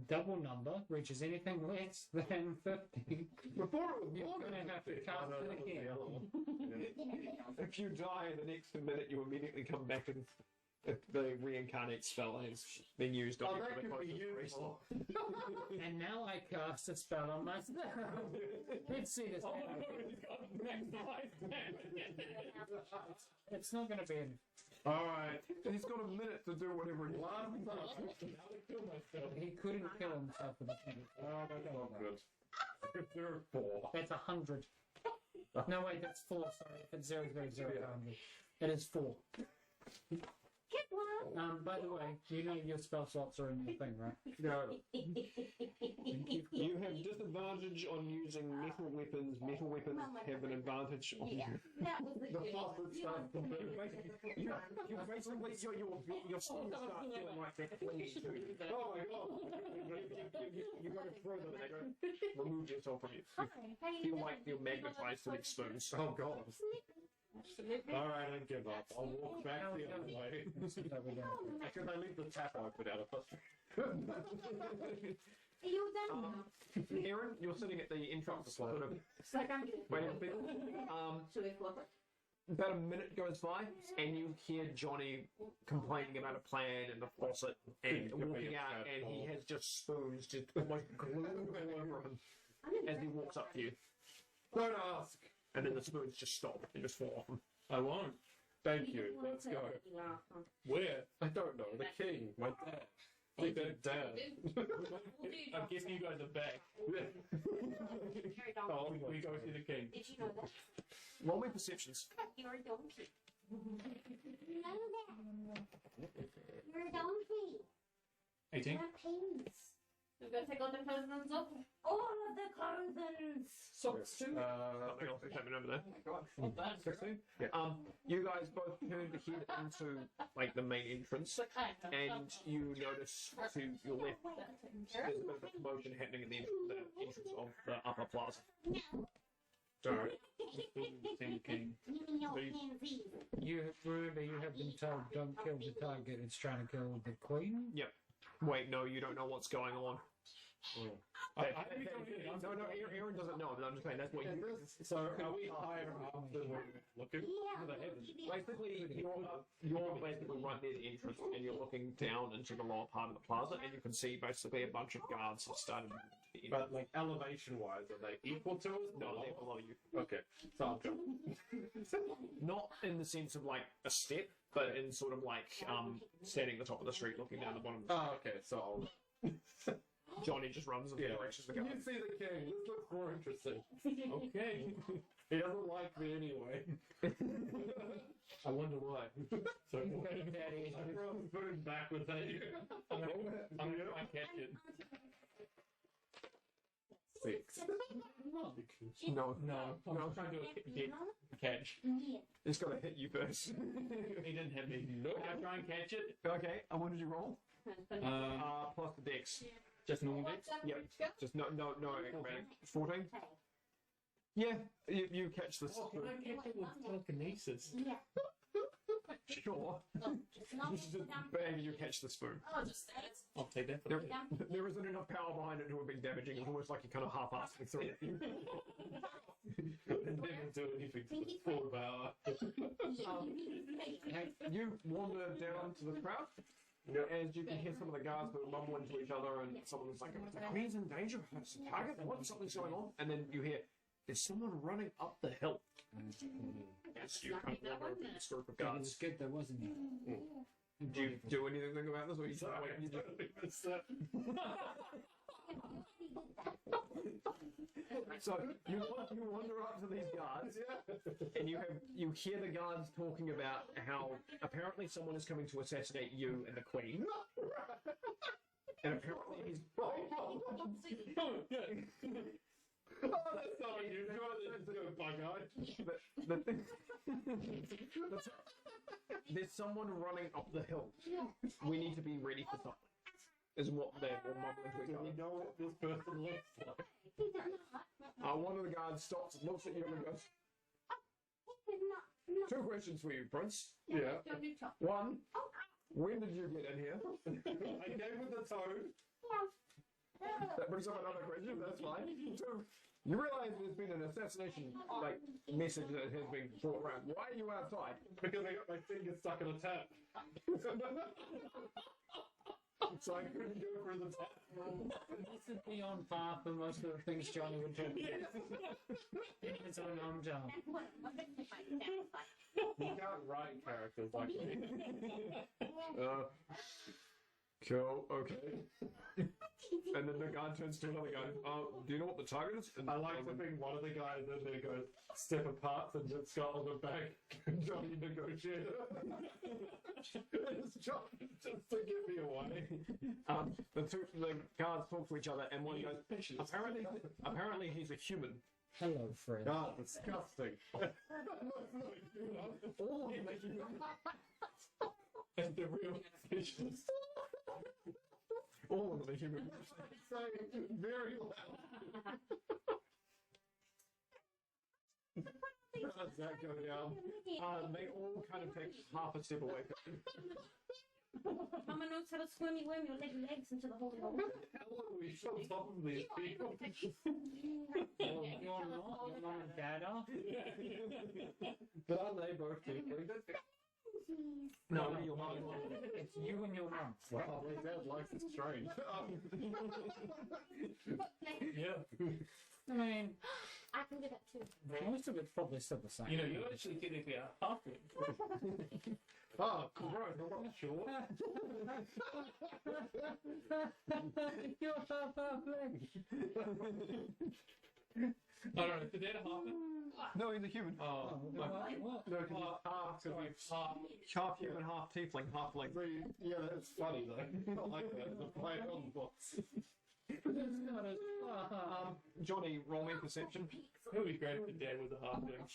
double number reaches anything less than 50, Before it was you're more going to have to cast it again. If you die in the next minute, you immediately come back and the reincarnate spell has been used on Oh, you that for the could be closest priest. useful. And now I cast a spell on myself. Let's see this. Oh, no, he's got maximized damage. It's not going to be. Alright. He's got a minute to do whatever he wants. Now I kill myself. He couldn't kill himself with a thing. Oh, that's not good. If there are 4. That's 100. No, wait, that's 4. Sorry, if it's 0, 0, 0, 100. It is 4. By the way, you know your spell slots are in your thing, right? No. You have disadvantage on using metal weapons. Metal weapons have an advantage on Yeah, that was the The good faucet starts to move. your spells start feeling like they're clinging to you. Oh my god. You go to throw them and they go remove yourself from you. You feel like you're magnetized to these spoons. Oh god. Alright, I give up. I'll walk back the other way. Because I leave the tap open out of it. Are you done now? Aaron, you're sitting at the entrance, sort of It's like I'm waiting for people. Should we flip it? About a minute goes by, and you hear Johnny complaining about a plan and the faucet, and walking out, and he has just spoons just almost glued all over him as he walks up to you. Don't ask. And then the spoons just stop and just fall off him. I won't. Thank you. Let's go. Where? I don't know. The king. My dad. I think they're dead. I'm guessing you guys are back. Oh, we go see the king. Did you know that? Roll me perceptions. You're a donkey. You know that. You're a donkey. 18? You have pins. We're gonna take all the clothing off. All of the clothing. Socks too. Something else is happening over there. Not bad. 16? You guys both turn to head into like the main entrance, and you notice to your left there's a bit of a commotion happening at the entrance of the upper plaza. Sorry. Team King. You remember you have been told don't kill the target. It's trying to kill the queen. Yep. Wait, no, you don't know what's going on. I No, Aaron doesn't know, but I'm just saying that's what you. So are we higher up than we're looking? Basically, you're basically right near the entrance, and you're looking down into the lower part of the plaza, and you can see basically a bunch of guards have started moving to the But like elevation-wise, are they equal to us? No, they're below you. Okay, so I'll jump. Not in the sense of like a step, but in sort of like standing at the top of the street, looking down the bottom. Of the Oh, okay, so I'll... Johnny just runs in the direction of the You guards. see the king. This looks more interesting. Okay. He doesn't like me anyway. I wonder why. So I throw the spoon backwards at you. I'm gonna try and catch it. 6. No, No, I'm trying to do a dead catch. it's got to hit you first. He didn't hit me. No. Can I try and catch it? Okay, and what did you roll? Plus the dex. Just normal dex? Yep. Just no acrobatic. 14? Yeah, you catch this. Oh, can I catch it with telekinesis? Sure. You just bang, you catch the spoon. I'll just say it. I'll take that. There isn't enough power behind it to have been damaging. It's almost like you kind of half-assed through it. Didn't even do anything to the full power. You wander down to the crowd, and you can hear some of the guards that are mumbling to each other, and someone's like, "The queen's in danger. It's a target. What? Something's going on." And then you hear, "There's someone running up the hill." Yes, you kind of wander over this group of It was guards. good though, wasn't it? Do you do anything about this, or you just Sorry, wait? I totally missed that. So you wander up to these guards, and you hear the guards talking about how apparently someone is coming to assassinate you and the queen, and apparently he's. Oh, that's not unusual. Let's do it, by God. The thing, there's someone running up the hill. We need to be ready for something. Is what they're all mumbling to each Do we other. know what this person looks like? One of the guards stops, looks at you, and goes, "Two questions for you, Prince. Yeah. One, when did you get in here?" I gave it the toad. That brings up another question. That's fine. Two, you realize there's been an assassination message that has been brought around. Why are you outside? Because I got my finger stuck in a tap. So I couldn't go for the tap. This is beyond par for most of the things Johnny would do. In his own job. You can't write characters like me. Cool, okay. And then the guy turns to another guy. Do you know what the target is? And I like to think one of the guys in there goes, "Step apart," and just got on the back. Johnny negotiator. It's Johnny just to get me away. the guards talk to each other, and one goes, apparently he's a human. Hello, friend. God, disgusting. All of them are human. And the real fishes. All of them are human. Saying very loud. How does that go down? They all kind of take half a step away from you. Mama knows how to squirmy worm your legs into the hole. How are we on top of these people? Well, you're not. Your mom and dad are. But aren't they both people? No, your mum. It's you and your mom. Wow, my dad likes it strange. Yeah. I mean, I can do that too. most of it's probably still the same. You know, you're actually technically a halfling. Oh, gross, I'm not sure. You're half-halfling. I don't know, is the dad a halfling? No, he's a human. Oh, What? No, because it's half, sorry, half. Half human, half tiefling, half link. So, yeah, that's funny though. I like that. The play on box. Johnny, roll me perception. It would be great if the dad was a halfling.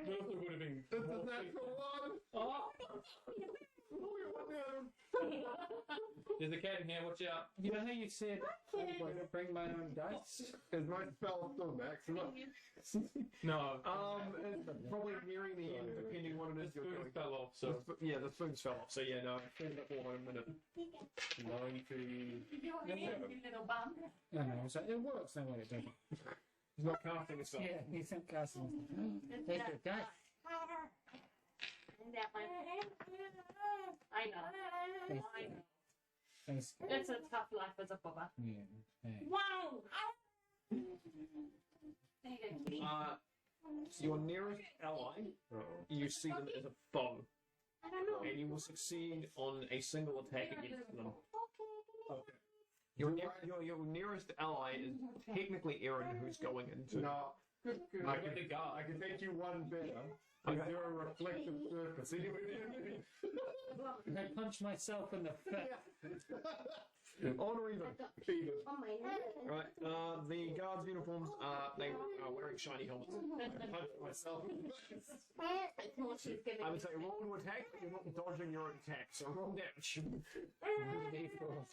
Merthyr would have been. That's a natural one. Oh! There's a cat in here, watch out. You know how you said I would bring my own dice? Is my spell still maximum? No. It's probably nearing the end, depending what it is The you're spoon doing. fell off, so. Yeah, the spoons fell off, so yeah, no, it's been before in a minute. 9 to. No, so it works that way, it doesn't. He's not casting a spell. Yeah, you think casting. Take your dice. I know. Face. It's a tough life as a bobber. Yeah. Hey. Wow! There you go, kitty. Your nearest ally, you see them as a foe, I don't know. and you will succeed on a single attack against them. Okay. Your nearest ally is technically Aaron, who's going into. No. I get the guard. I can make you one better. Is Okay. there a reflective surface? I punch myself in the face. On or even. Even. Oh my god. Right. The guards' uniforms they are wearing shiny helmets. I punched myself in the face. I would say roll to attack, but you're not dodging your own attack, so roll damage. D4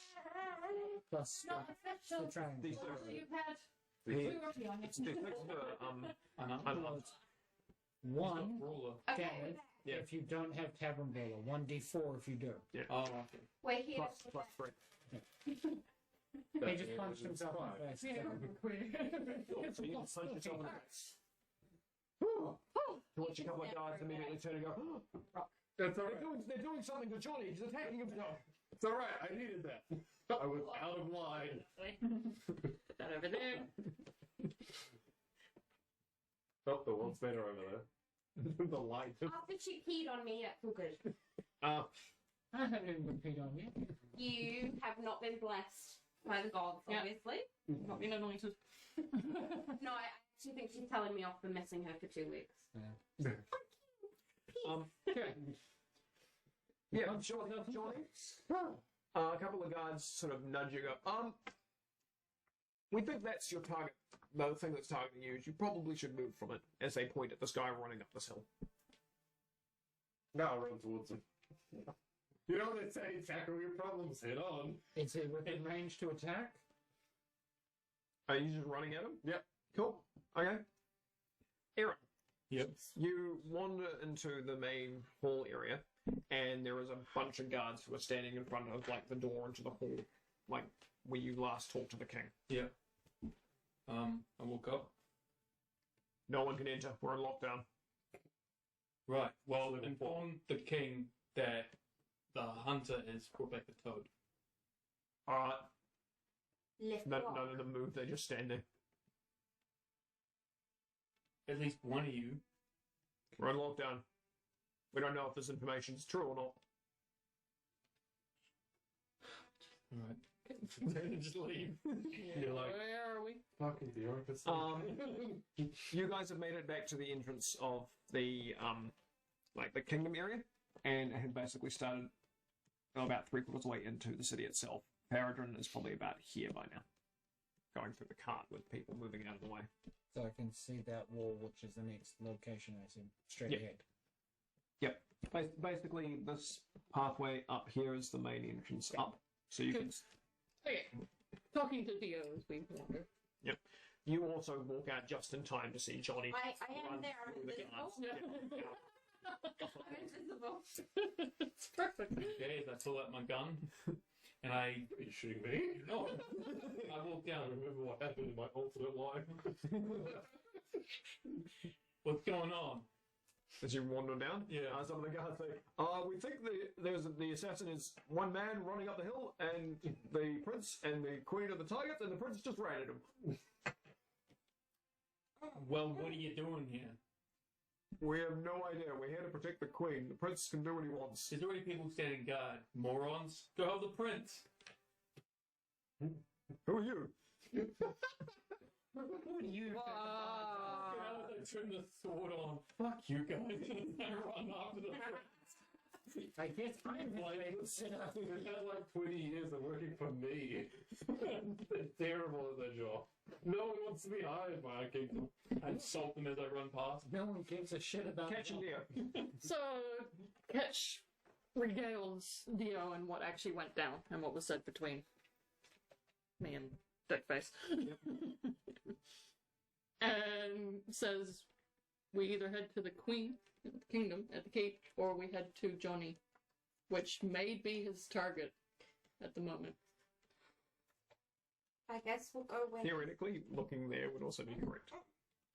plus Not official. the triangle. These You've had The two rookie on it's the six unarmed. One Ruler. Okay. damage Yeah. if you don't have tavern brawler. 1d4 if you do. Oh, okay. We're here. Plus 3. He just punched himself in the face. Yeah, So you can punch yourself in the face. To watch a couple of guards immediately turn and go, That's alright. they're doing something to Johnny, he's attacking himself. It's alright. I needed that. I was out of line. Put that over there. Oh, the one's better over there. The light. After she peed on me, that's all good. Uh, I haven't even been peed on yet. You have not been blessed by the gods, Yeah. obviously. Not been anointed. No, I actually think she's telling me off for missing her for 2 weeks. Okay. yeah, Johnny. A couple of guards sort of nudge you, go, we think that's your target. The thing that's targeting you. You probably should move from it, as they point at this guy running up this hill. Now I'll run towards him. You know what they say, tackle your problems head on. Is it within range to attack? Are you just running at him? Yep. Cool. Okay. Aaron. Yep. You wander into the main hall area, and there is a bunch of guards who are standing in front of, like, the door into the hall, like, where you last talked to the king. Yeah. I woke up. No one can enter. We're in lockdown. Right. Well, inform the king that the hunter has brought back the toad. Alright. Lift None rock. of them move. They just stand there. At least one of you. We're in lockdown. We don't know if this information is true or not. Alright. Just leave. You're like, Where are we? Fucking bureaucracy. You guys have made it back to the entrance of the like the kingdom area, and have basically started about 3/4 way into the city itself. Faridrin is probably about here by now, going through the cart with people moving out of the way. So I can see that wall, which is the next location I see straight Yep. ahead. Yep. Basically, this pathway up here is the main entrance up, so you can. Okay. Talking to Dio as we wander. Yep. You also walk out just in time to see Johnny. I am run there. I'm through the invisible. guards. Yeah. I'm invisible. It's perfect. okay, I pull out my gun, and I. Are you shooting me? No. I walk I down. remember what happened in my alternate life. What's going on? As you wander down, Yeah. some of the guards say, we think the assassin is one man running up the hill, and the prince and the queen of the tigers, and the prince just ran at him. Well, what are you doing here? We have no idea. We're here to protect the queen. The prince can do what he wants. There's already people standing guard. Morons. Go help the prince. Who are you? Who are you? I turn the sword on. Fuck you guys. And I run after the prince. I guess I'm Like, able to sit up. They've had like 20 years of working for me. They're terrible at their job. No one wants to be hired by our kingdom. I insult them as I run past. No one gives a shit about Catch and Dio. So, Ketch regales Dio and what actually went down and what was said between me and Dickface. And says we either head to the Queen in the kingdom at the keep or we head to Johnny, which may be his target at the moment. I guess we'll go where. Theoretically, looking there would also be correct.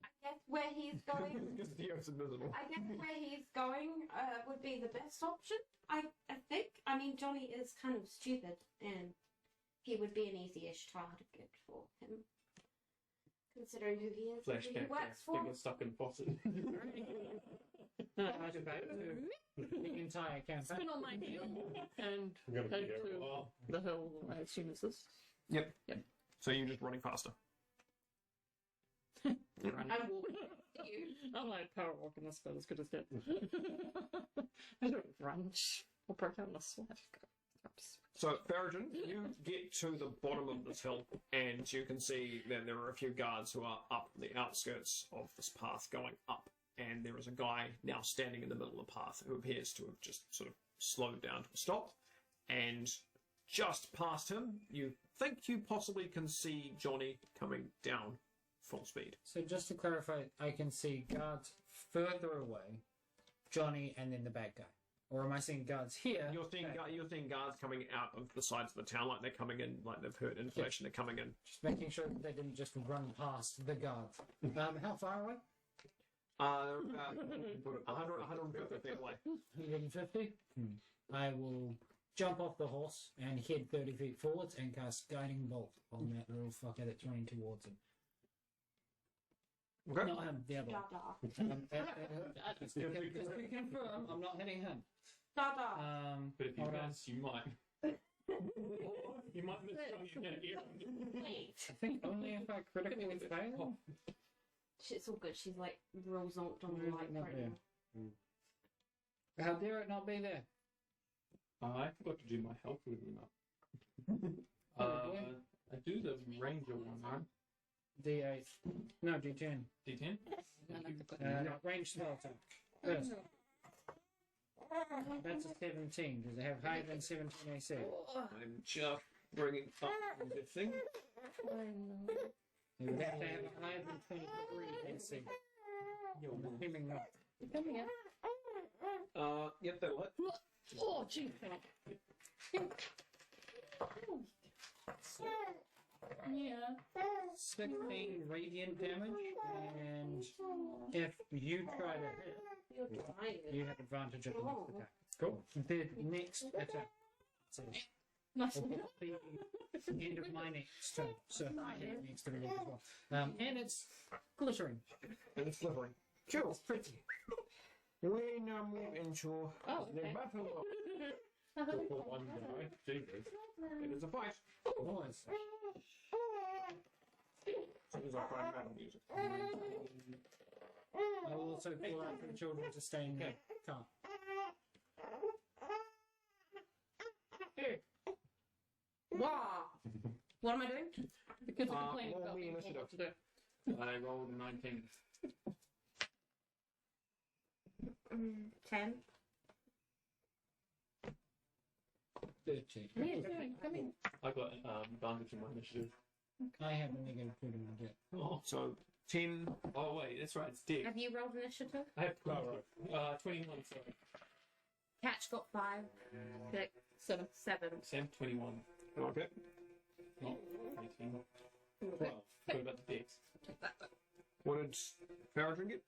I guess where he's going. Because Dio's invisible. I guess where he's going would be the best option. I think. I mean, Johnny is kind of stupid, and he would be an easy-ish target for him, considering who he is Flash and who he character. works for. They get stuck in faucet. I'd about to the entire campaign. Spin on my heel and I'm gonna be head here a to while. the hill. I assume is this. Yep. Yep. So you're just running faster. Run. I'm walking to you. I'm like power walking this spell as good as dead. I don't run. I'll break out in a sweat. So, Faridrin, you get to the bottom of this hill, and you can see that there are a few guards who are up the outskirts of this path going up, and there is a guy now standing in the middle of the path who appears to have just sort of slowed down to a stop, and just past him, you think you possibly can see Johnny coming down full speed. So just to clarify, I can see guards further away, Johnny, and then the bad guy. Or am I seeing guards here? You're seeing guards coming out of the sides of the town, like they're coming in, like they've heard information, they're coming in. Just making sure that they didn't just run past the guards. How far away? 150 feet away. 150? I will jump off the horse and head 30 feet forwards and cast Guiding Bolt on that little fucker that's running towards him. Okay. Not him, the other one. Dada. Just to confirm, I'm not hitting him. Dada. But if you Hold on. miss, you might. You might miss Johnny again. I think only if I critically fail. It's all good. She's like real zonked on the light Not right there. now. How dare it not be there? I forgot to do my health movement up. Okay. I do the ranger one, right? D8. No, D10. D10? Range spell attack. First. That's a 17. Does it have higher than 17 AC? I'm just bringing up the thing. It would have to have a higher than 23 AC. I'm assuming not. Coming in. Yep, that'll hit. Oh, jeez. Yeah. 16 radiant damage, and if you try to hit, You're dying. you have advantage of the next attack. Cool. The next attack. So, Nice. will be the end of my next turn. So I hit next turn as well. And it's glittering. And it's slithering. Cool. It's pretty. We now move into Oh, the okay. battle. For one guy. Jesus. It is a fight. Nice. So there's our prime battle music. I will also call out for the children to stay in the car. Wow. What am I doing? The kids are complaining roll about me being told initiative. what to do. I rolled a 19. 10. 13. What are you doing? Come in. I got advantage in my initiative. I have a negative 2 to my deck. Oh. So 10. Oh, wait, that's right, it's Dick. Have you rolled initiative? I have 21, sorry. Catch got 5. Okay. 7. 7. Sam, 21. Okay. Not 18. 12. What about the Dicks? What did Faridrin get?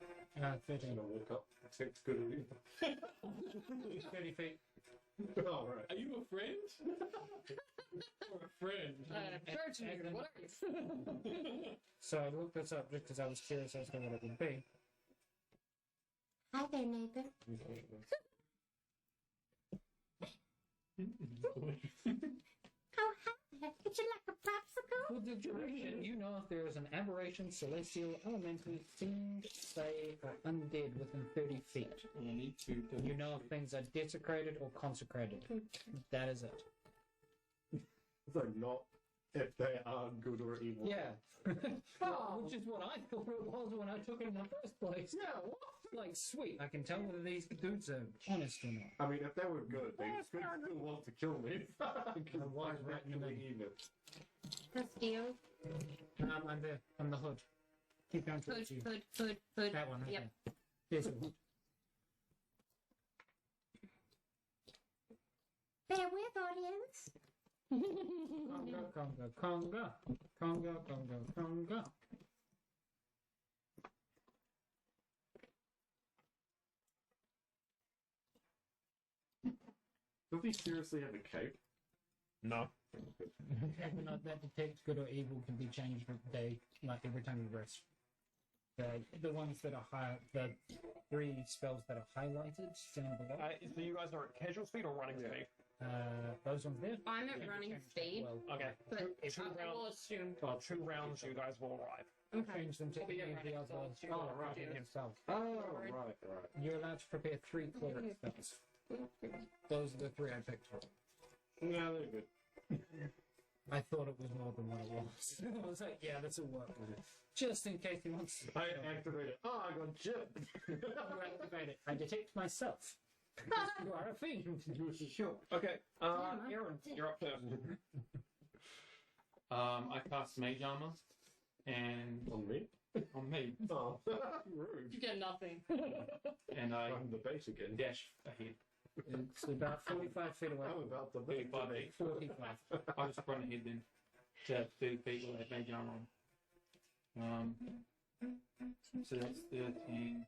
13. I'm gonna walk up. I think it's good of you. 30 feet. Oh, right. Are you a friend? Or a friend? Virgin, what are you? So I looked this up just because I was curious as to what it would be. Hi there, neighbor. Mm-hmm. Oh, hi. Eat you like a popsicle? For the duration, you know if there is an aberration, celestial, elemental, fiend, say, or undead within 30 feet. I need to. You know if things are desecrated or consecrated. That is it. So not if they are good or evil. Yeah. Well, which is what I thought it was when I took it in the first place. Yeah, what? Like, sweet. I can tell whether these dudes are honest or not. I mean, if they were good, they could still want to kill me. Because Why I'm is that in the actually evil. Castillo. I'm there. I'm the hood. Keep going towards you. Hood. That one, right Yep. there. There's a hood. Bear with, audience. Conga. Does he seriously have a cape? No. Whether or not that detects good or evil can be changed day, like every time you rest. The ones that are the 3 spells that are highlighted down below. So you guys are at casual speed or running speed? Those ones there. I'm at running speed, Okay. but Two I will rounds. assume. 2 rounds, you guys will arrive. okay. Change them to Well, we any get of the running other. spells, Oh, right, yeah. himself. Oh, right. You're allowed to prepare 3 cleric spells. Those are the 3 I picked for. Yeah, they're good. I thought it was more than what it was. I was like, yeah, this will work. Just in case he wants to. I activate it. Oh, I got chipped. You activate it. I detect myself. You are a fiend. Sure. Okay. Aaron, you're up first. I cast Mage Armor, and On me? on me, Oh, rude. You get nothing. and I I'm the base again. dash ahead. It's about 45 feet away. I'm about to be 35 feet. 45. I just run ahead then to 30 feet with that Mage Armor on. So that's 13.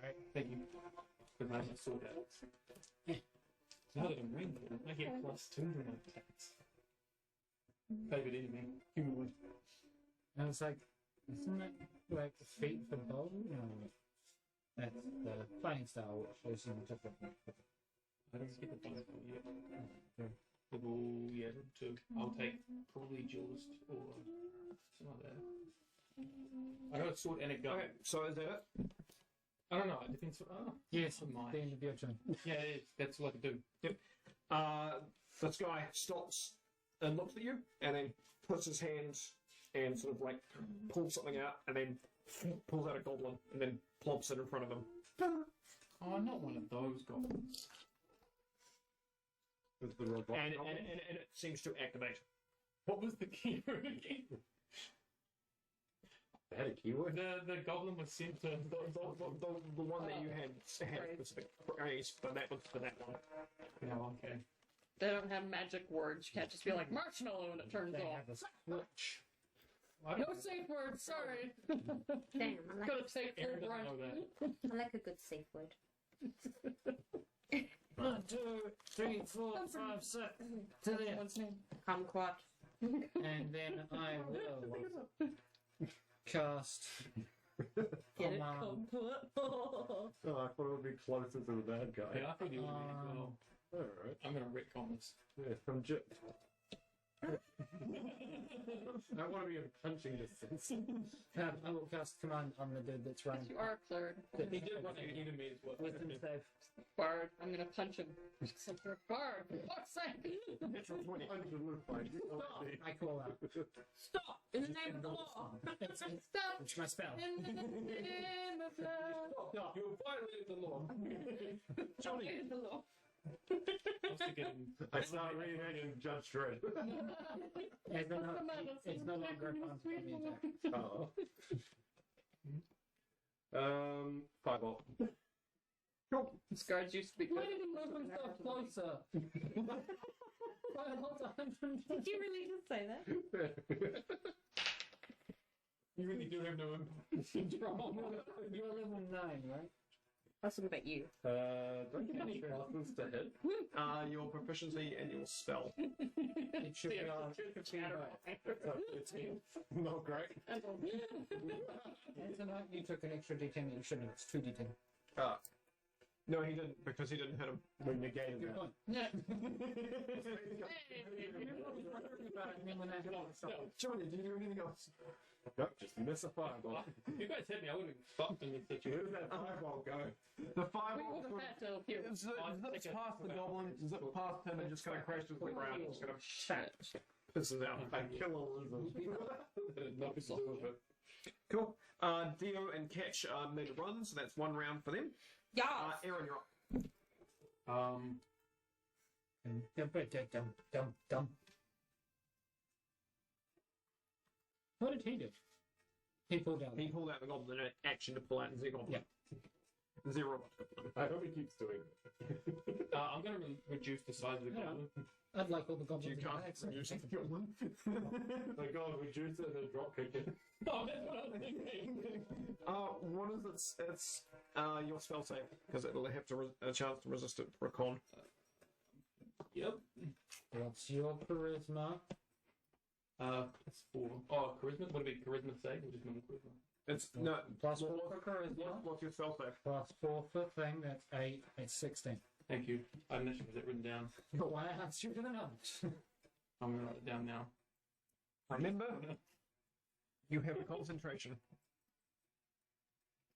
Alright. Thank you. Because I just saw that. Now that I'm ring, I get +2 to my attacks. Favorite enemy, human. And it's like, isn't it like the feet for bow? No. That's the playing style, which is different. I don't get the bonus yet. Level, yeah, 2. I'll take probably Duelist or something like that. I got a sword and a gun. Okay, so is that it? I don't know, it depends. Oh, Yes, Mine. the end of your turn. yeah, it is. That's all I can do. This guy stops and looks at you, and then puts his hand and sort of like pulls something out, and then pulls out a goblin, and then plumps it in front of him. Oh, not one of those goblins. With the robot. And it seems to activate. What was the keyword again? They had a keyword? The goblin was sent to. The one that you had specific praise, but that was for that one. Oh, okay. They don't have magic words. You can't just be like marshmallow and it turns They off. have a switch. I No don't safe word, sorry. Damn, Gotta say Aaron full doesn't grunt. know that. I like a good safe word. 1, 2, 3, 4, 5, 6. To there. Someone's name. Kumquat. And then I will cast Get it? command. Oh, I thought it would be closer to the bad guy. Yeah, I thought you would as well. Alright. I'm gonna retcon this. Yeah, I'm gypped. I want to be in punching distance. I will cast command on the dude that's running. You are a cleric. He did run ahead of me as well. Wisdom save. Bard. I'm gonna punch him. Except for a bard. For fuck's sake. I call out. Stop! In the name of the law. Stop! It's my spell. In the name of the law. You violated the law. Johnny. The law. I start reading Judge Dredd. It's no longer a fun attack. Oh. 5 volt. This guard used to be good. Why did he move himself closer? Did you really just say that? You really do have no control. You're level 9, right? I was talking about you. Don't you have any buttons to hit? Your proficiency and your spell. It should be on 15 Not great. And tonight you took an extra d10 that you shouldn't have. It's 2d10. Ah. No, he didn't, because he didn't hit him. We negated Good that. point. Yeah. Johnny, did you do anything else? Nope, just miss a fireball. If you guys hit me, I wouldn't have fucked in this situation. Where's that fireball go? The We fireball would have had to appear. zips past the goblin, zips past him, and just kind of crashes to the ground. Just kind of pisses out. I kill a lizard. That had nothing to do with it. Cool. Dio and Catch made a run, so that's one round for them. Yeah. Aaron, you're up. Dum. What did he do? He pulled out. He pulled out the goblin in action to pull out the goblin. Yeah. The robot goblin. I hope he keeps doing it. I'm going to reduce the size of the goblin. I'd like all the You goblins. can't in the reduce bag, the goblin. My god, reduce it and then drop kick it. Oh, that's what I was thinking. What is it? It's your spell save, because it'll have to a chance to resist it for a con. Yep. What's your charisma? It's 4. Oh, charisma? Would it be charisma save or just normal charisma? It's no Plus what- 4 for charisma. What's your spell save? Plus 4 for thing. That's 8. It's 16. Thank you. I didn't actually have it written down. Why aren't you doing it? I'm going to write it down now. Remember, you have a concentration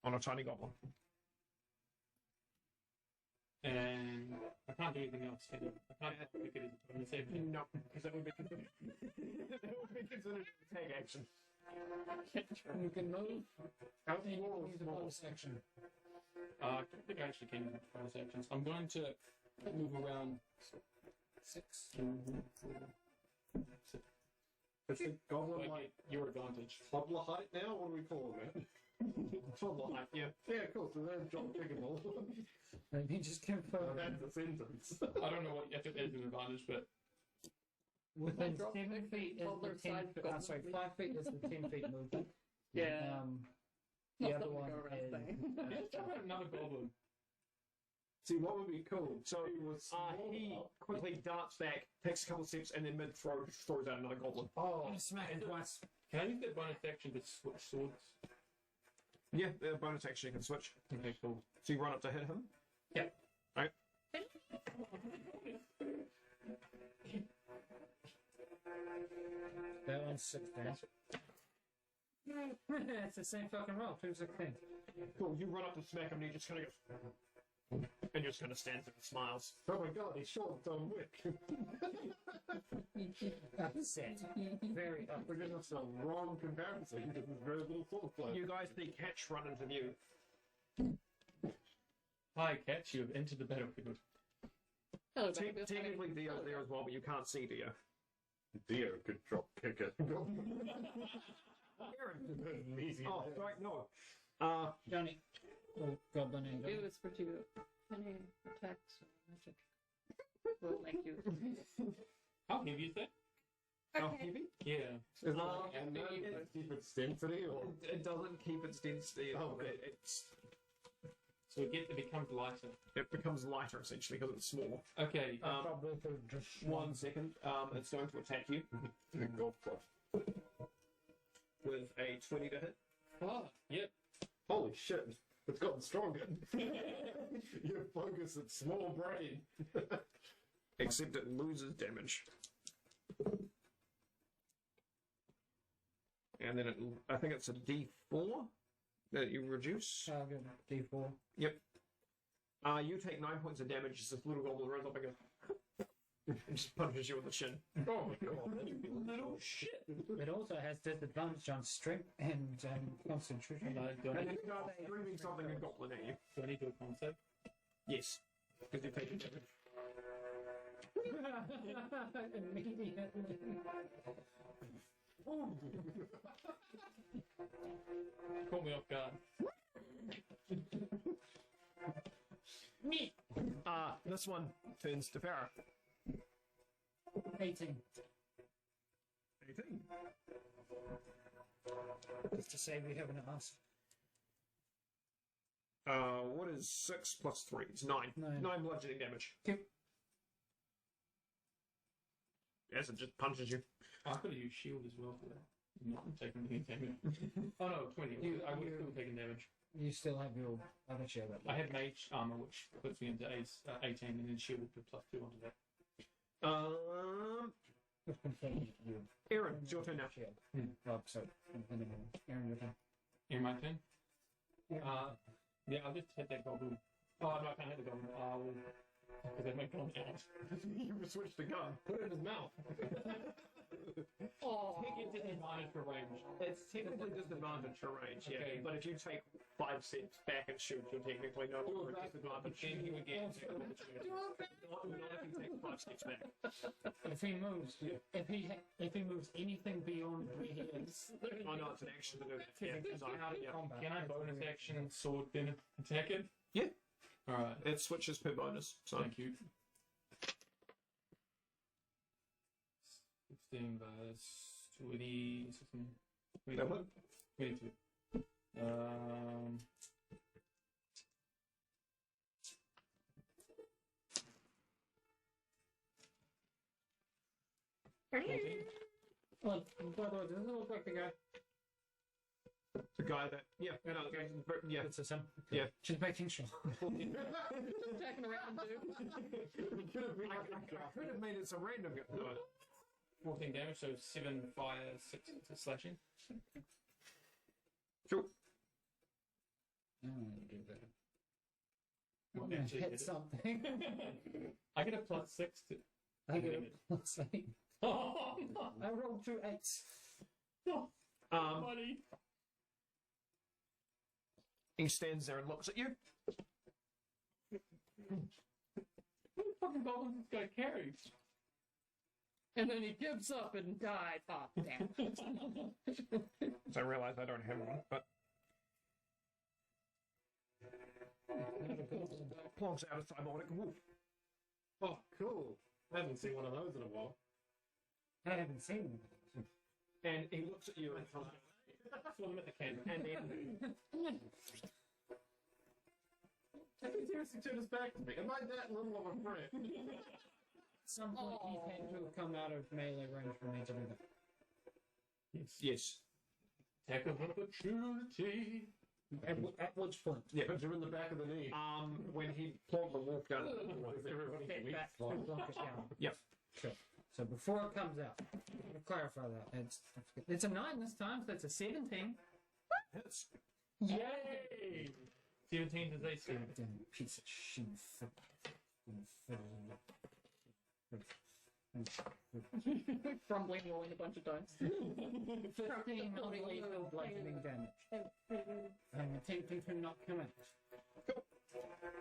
on a tiny goblin. And I can't do anything else. Can I? I can't pick it as a bonus save. No, because that would be considered. that would be considered a tag action. You can move. Out and you can use a bonus action. I don't think I actually can use bonus actions. I'm going to move around 6. 2, 4, 6. It's a goblin Like like your advantage. toddler height now? What do we call it? Toddler height, yeah. Yeah, cool. So they're drop kickable. Let me just confirm. That's a sentence. I don't know what if it is an advantage, but Within Drop 7 kick feet is toddler the 10 side feet. goblin, Sorry, please. 5 feet is the 10 feet movement. Yeah. The Not other something to one go around is. saying. let's try another goblin. See, what would be cool? So he quickly darts back, takes a couple of steps, and then mid-throw throws out another goblin. Oh, smack it twice. Can I use that bonus action to switch swords? Yeah, the bonus action you can switch. Okay, cool. So you run up to hit him. Yeah. Right. That one's 16. It's the same fucking roll. 2 16. Cool. You run up to smack him, and he just kind of goes, and just kind of stands there and smiles. Oh my god, he's short on wick. Upset. Very upset. We're getting the wrong comparison because there's very little sword play. You guys see Catch run into view. Hi, Catch. You have entered the battlefield. Hello, Te- baby. technically, Dio's there as well, but you can't see Dio. Dio could drop kick it. Easy. Oh, right, no. Johnny. Oh, goblin angel. Do is for you. Any attacks or magic will make you. How heavy is that? How Okay. heavy? Yeah. Is that and keep its density or? It doesn't keep its density. Oh, okay. So it becomes lighter. It becomes lighter essentially because it's small. Okay. Probably for just 1 second. It's going to attack you Golf club. with a 20 to hit. Yep. Holy shit! It's gotten stronger. Your focus at small brain. Except it loses damage. And then I think it's a D4 that you reduce. target D4. Yep. You take 9 points of damage as this little goblin runs up and goes and just punches you in the chin. Oh my god! Little shit. It also has disadvantage on strength and concentration. Do I And need then you start screaming something and goblin at you. to do a concept? Yes. Because you're taking damage. Immediately. Caught me off guard. This one turns to Farah. 18. 18. Just to say we haven't asked. What is 6 plus 3? It's 9. 9. 9 bludgeoning damage. Okay. Yes, it just punches you. I could have used shield as well for that. Not taking any damage. Oh no, 20. I would have still taken damage. You still have your other shield up. I have mage armor, which puts me into 18, and then shield would put +2 onto that. Aaron, it's your turn now. Shield. Oh, sorry. Aaron, your turn. In my turn? Yeah, I'll just hit that goblin. Oh, no, I can't hit the goblin. Because I make gun out. You switched the gun. Put it in his mouth. Oh, he gets disadvantage for range. It's technically disadvantage for range, yeah. Okay. But if you take 5 steps back and shoot, you're technically no longer at disadvantage. Then he would get Not if you take 5 steps back. If he moves, if he moves anything beyond where he is, Oh no, it's an action to do that. Yeah, he's out of combat. Can I bonus action sword then attack it? Yeah. Alright, It switches per bonus. So thank you. 16 verse 20, 16, 22. 22. Well, by the way, doesn't it look like the guy? the guy that yeah. It's him. Yeah. Just making sure. Attacking around, dude. I could have made it so random. No. 14 damage, so 7 fire, 6 slashing. Sure. Do that. What I'm gonna actually hit did it? something. I get a +6 to. I get a +8. Oh, I rolled 2 8s. buddy. He stands there and looks at you. What fucking goblin this guy carries? And then he gives up and dies. Oh, damn. So I realise I don't have one, but plonks out a cyborg wolf. Oh, cool. I haven't seen one of those in a while. I haven't seen him. And he looks at you and Swim at the cannon. and then Have you seriously turned his back to me? Am I that little of a friend? At some point, he had to have come out of melee range for me to do that. yes. Attack of opportunity. At which point? Yeah. But you're in the back of the knee. When he plonked the wolf down. Everybody Step weak. back. Block it down. Yep. Sure. So before it comes out, to clarify that, it's a 9 this time, so it's a 17. Hits. Yay! 17 does AC. Goddamn piece of shit. Crumbling, rolling a bunch of dice. 15 non-lethal bludgeoning damage. I'm attempting to knock him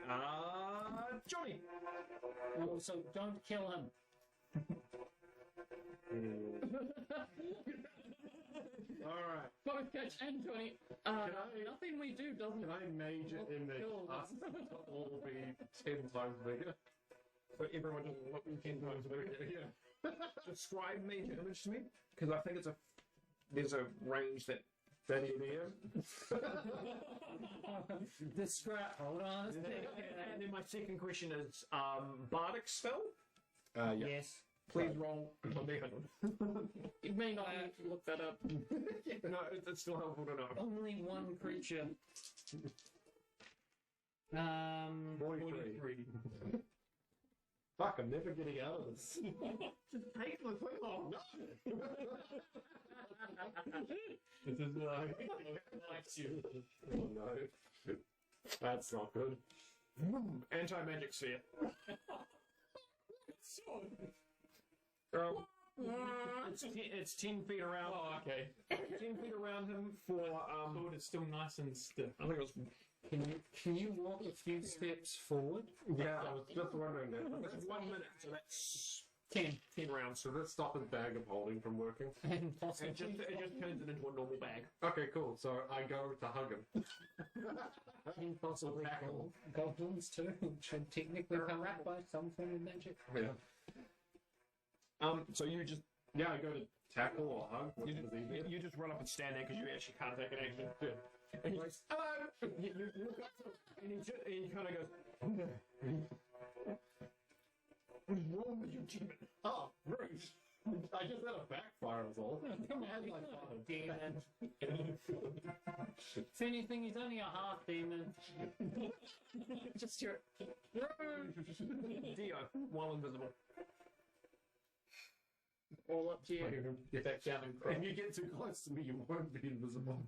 out. Johnny. Also, don't kill him. Alright. Both catch and 20. Nothing we do doesn't. Can I mage it in the Kill us all be 10 times bigger? So everyone just look 10 times bigger. Yeah. Describe major image to me, because I think there's a range that Danny DM? The scrap, hold on a second. And then my second question is bardic spell. Yeah. Yes. Please roll on the 100. You may not need to look that up. No, it's still helpful to know. Only one creature. 43. Fuck, I'm never getting out of this. Just take the thing off. This is likes you. Oh no. That's not good. Anti-magic sphere. It's 10 feet around. Oh, okay. 10 feet around him for Sword is still nice and stiff. I think it was Can you walk a few steps forward? Yeah, I was just wondering that. it's 1 minute, so that's 10. 10 rounds. So let's stop his bag of holding from working. And It possibly just turns it into a normal bag. Okay, cool. So I go to hug him. and possibly Tackle. goblins too, should technically come out by some form of magic. Yeah. So you just Yeah, I go to tackle or hug. Which is easier. you just run up and stand there because you actually can't take an action. Yeah. And he goes, hello. You look up to him, and he kind of goes. What is wrong with you, demon? Oh, rude. I just had a backfire was all. Come on, you demon. If anything, he's only a half demon. Just your. Dio, while invisible. All up to you. Get back down and cry. If you get too close to me, you won't be invisible.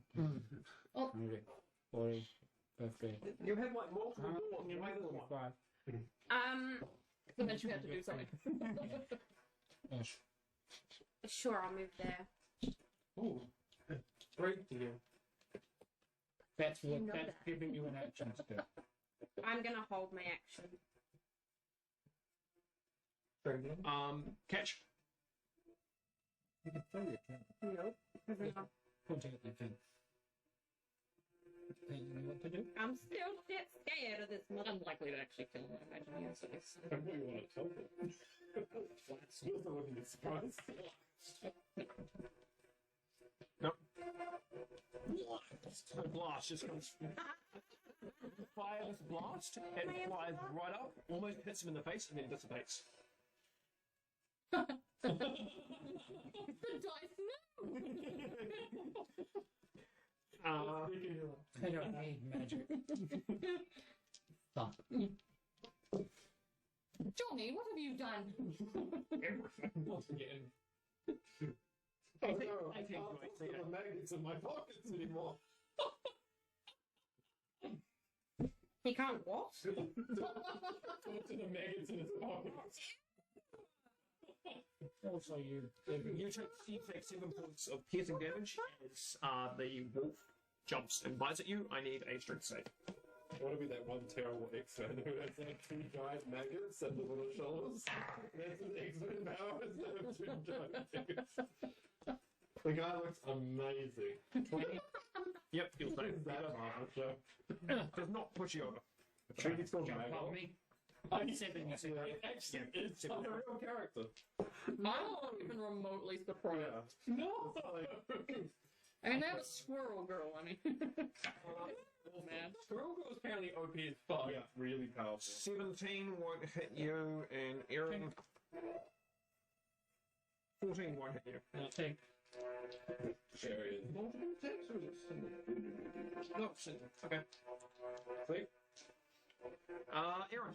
Oh. Okay. 40, 50. You have like multiple doors. You might as well. 5. So then you had to do something. Ish. Sure, I'll move there. Ooh. Great deal. That's what. You know That's that. giving you an action to do. I'm gonna hold my action. Very good. Catch. You can throw your cat. Nope. Pointing at the thing. You know what to do? I'm still shit scared of this mother. Unlikely to actually kill him, I imagine. Yes, it is. I really want to tell them. You're the one who's surprised. Nope. The blast just comes. Fire this blast, it flies right up, almost hits him in the face, and then dissipates. The dice, no! I don't need magic. Stop. Johnny, what have you done? Once again. Oh I think no, I right, can't so yeah. put the magnets in my pockets anymore. He can't what? Put the maggots in his pockets. Also, you. You take 7 points of piercing damage as the wolf jumps and bites at you. I need a strength save. I want to be that one terrible X-Men who has like 2 giant maggots and the little shoulders. That's an X-Men power instead of 2 giant maggots. The guy looks amazing. 20. Yep, you'll save. Is that Marvel show? Does not push you over. I think it's called Jump Maggot. on me. I'm 7, you said. Yeah, actually, it's a real character. I'm not even remotely surprised. Yeah. No! It's like, I mean, they have a squirrel girl, I mean. Oh, man. Squirrel Girl is apparently OP as fuck. yeah, really powerful. 17 won't hit you, and Aaron. 14 won't hit you. I'll take. There he is. Multiple attacks or just single? No, single. Okay. Clear. Aaron.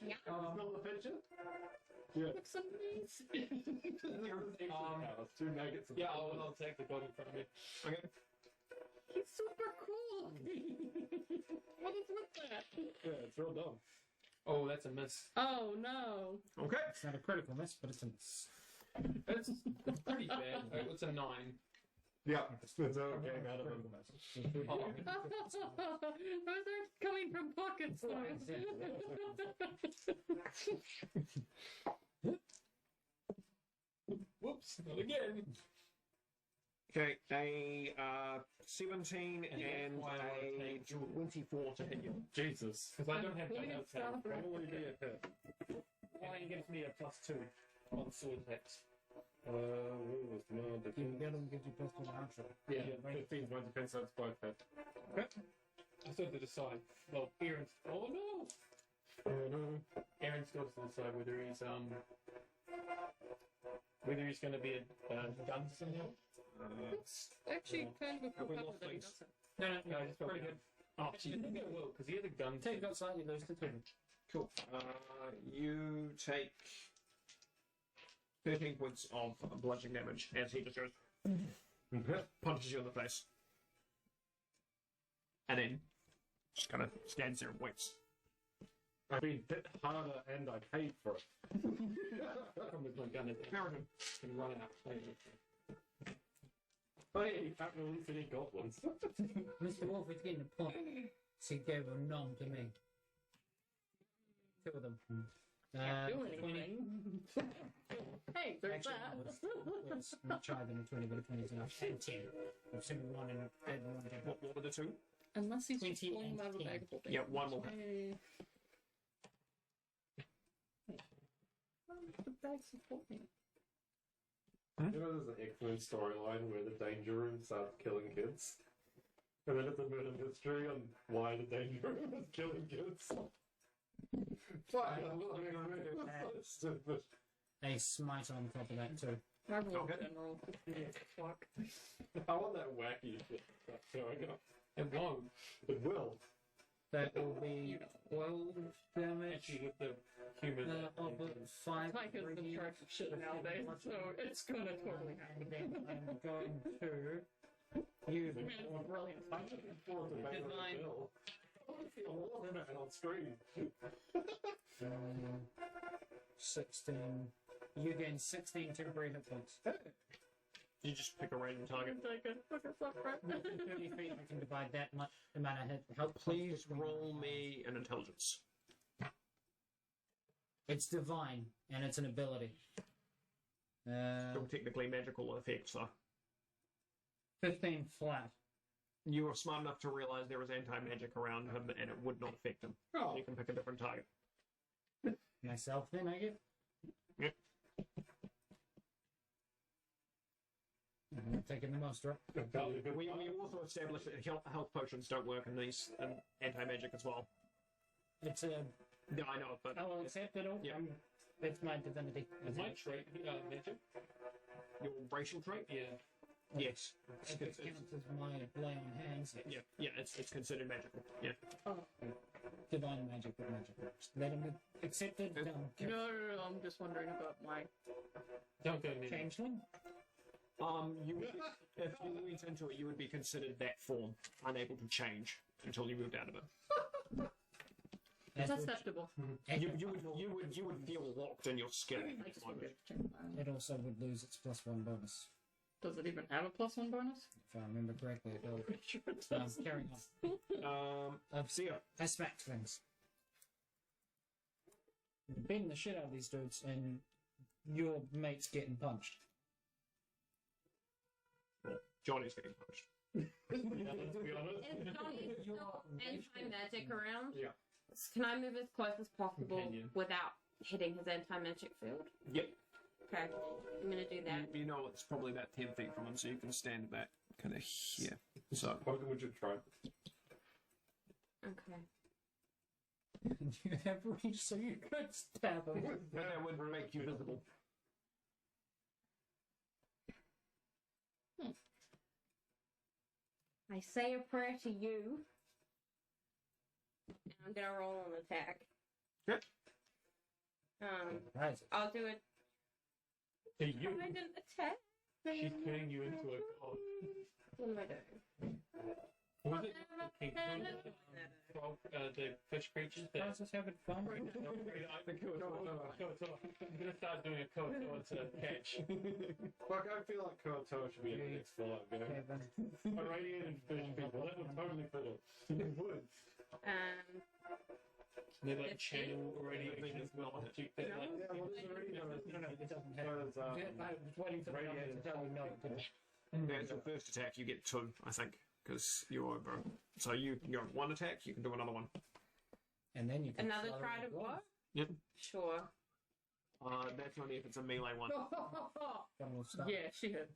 Yeah. Smell the picture? Yeah. Looks amazing. Powers, 2 maggots. and- Yeah, I'll take the god in front of me. Okay. He's super cool. What is with that? Yeah, it's real dumb. Oh, that's a miss. Oh, no. Okay. It's not a critical miss, but it's a miss. That's pretty bad. It's a 9. Yeah, it's okay out of him. Oh. Those are coming from pockets, though. Whoops, not again. Okay, a 17 and a 24 to hit you. Jesus. Because I don't have Pulling that it down. Probably be a hit. Flying gives me a +2 on sword attacks. What was the You can get them, gives you plus 2 natural. Yeah. 15 my defense, so it's both hit. I still have to decide. Well, Aaron's. Oh no! Aaron still has to decide whether he's going to be a gun somehow. It's actually kind of a Have we cool lost that he things? does it. No, No, he's pretty good. Oh, Actually, I think it will because he had a gun. Take got slightly loose to 2. cool. You take 13 points of bludgeoning damage as he just goes, punches you in the face. And then just kind of stands there and waits. I've been hit harder and I paid for it. Come with my gun and Faridrin. can run out. Hey, you can't release any goblins. Mr. Wolf is getting a point. So he gave a nom to me. 2 of them. Can't do 20. anything. Hey, there's Actually, that. it's much higher than a 20, but a 20 is enough. And 10. I've seen 1 and 1 10. What were the 2? Unless he's just 20 pulling them out of a and bag of holding. Yeah, 1 will hit. Hey. The bags of holding. You know, there's an X-Men storyline where the Danger Room starts killing kids. And then it's a murder mystery on why the Danger Room is killing kids. Fuck, I'm so stupid. a smite on top of that too. I rolled Okay. general. Fuck. I want that wacky shit that's showing up. It won't. It will. That will be 12 damage. Actually, with the human. Of 5 Tyke is the radiant. track of shit nowadays, so it's gonna totally And happen. then I'm going to use Man, it's brilliant. I'm looking forward to making Divine. a bill. I want to see a Warman on screen. 16. You gain 16 temporary hit points. You just pick a random target. Take it. Fuck us up, right? 30 feet, I can divide that much amount of hit help. Please roll me an intelligence. It's divine, and it's an ability. Still technically magical effect, so. 15 flat. You were smart enough to realize there was anti-magic around him and it would not affect him. Oh, You can pick a different target. Myself, then, I get. Yep. I'm taking the most, right? We also established that health potions don't work in these anti-magic as well. It's a. No, I know, but I will accept it all. Yeah. It's my divinity. Is my trait magic? your racial trait? Yeah. Yes. If it counts as my lay on hands, Yeah, it's considered magical. Yeah. divine magic, but magic works. Let him be accepted. No, I'm just wondering about my. Don't go near. Changeling. You would, if you went into it, you would be considered that form, unable to change until you moved out of it. It's As would- acceptable. You would feel locked in your skin. I just wanted to check mine. It also would lose its +1 bonus. Does it even have a +1 bonus? If I remember correctly, it does. Pretty sure it does. Carrying on. See ya. I smacked things. Beating the shit out of these dudes, and your mate's getting punched. Johnny's getting punched. Yeah, let's be honest. Is Johnny still anti-magic around? Yeah. Can I move as close as possible Companion. without hitting his anti-magic field? Yep. Okay, I'm gonna do that. You know it's probably about 10 feet from him, so you can stand that kind of here. So, What would you try? Okay. You have reach, so you could stab him. that would make you visible. I say a prayer to you. And I'm gonna roll an attack. Yep. Right. I'll do it. To you. I didn't attack. She's turning you into a god. What am I doing? Was it the pink one? The fish creatures that. How's this having fun? I'm gonna start doing a koto to catch. Fuck, I feel like Koto should be in the next Fallout game. Kevin. A radiated fish people, that would totally fit it. It would. They're like channel already. Everything is not. Yeah, well, there's already No, it doesn't have. There's, I was waiting for the number to tell me no, it didn't. That's your first attack, you get 2, I think, because you're over. So you can go 1 attack, you can do another one. And then you can Another fly try to around. what? Yep. Sure. That's only if it's a melee one. Then we'll start. Yeah, she hit.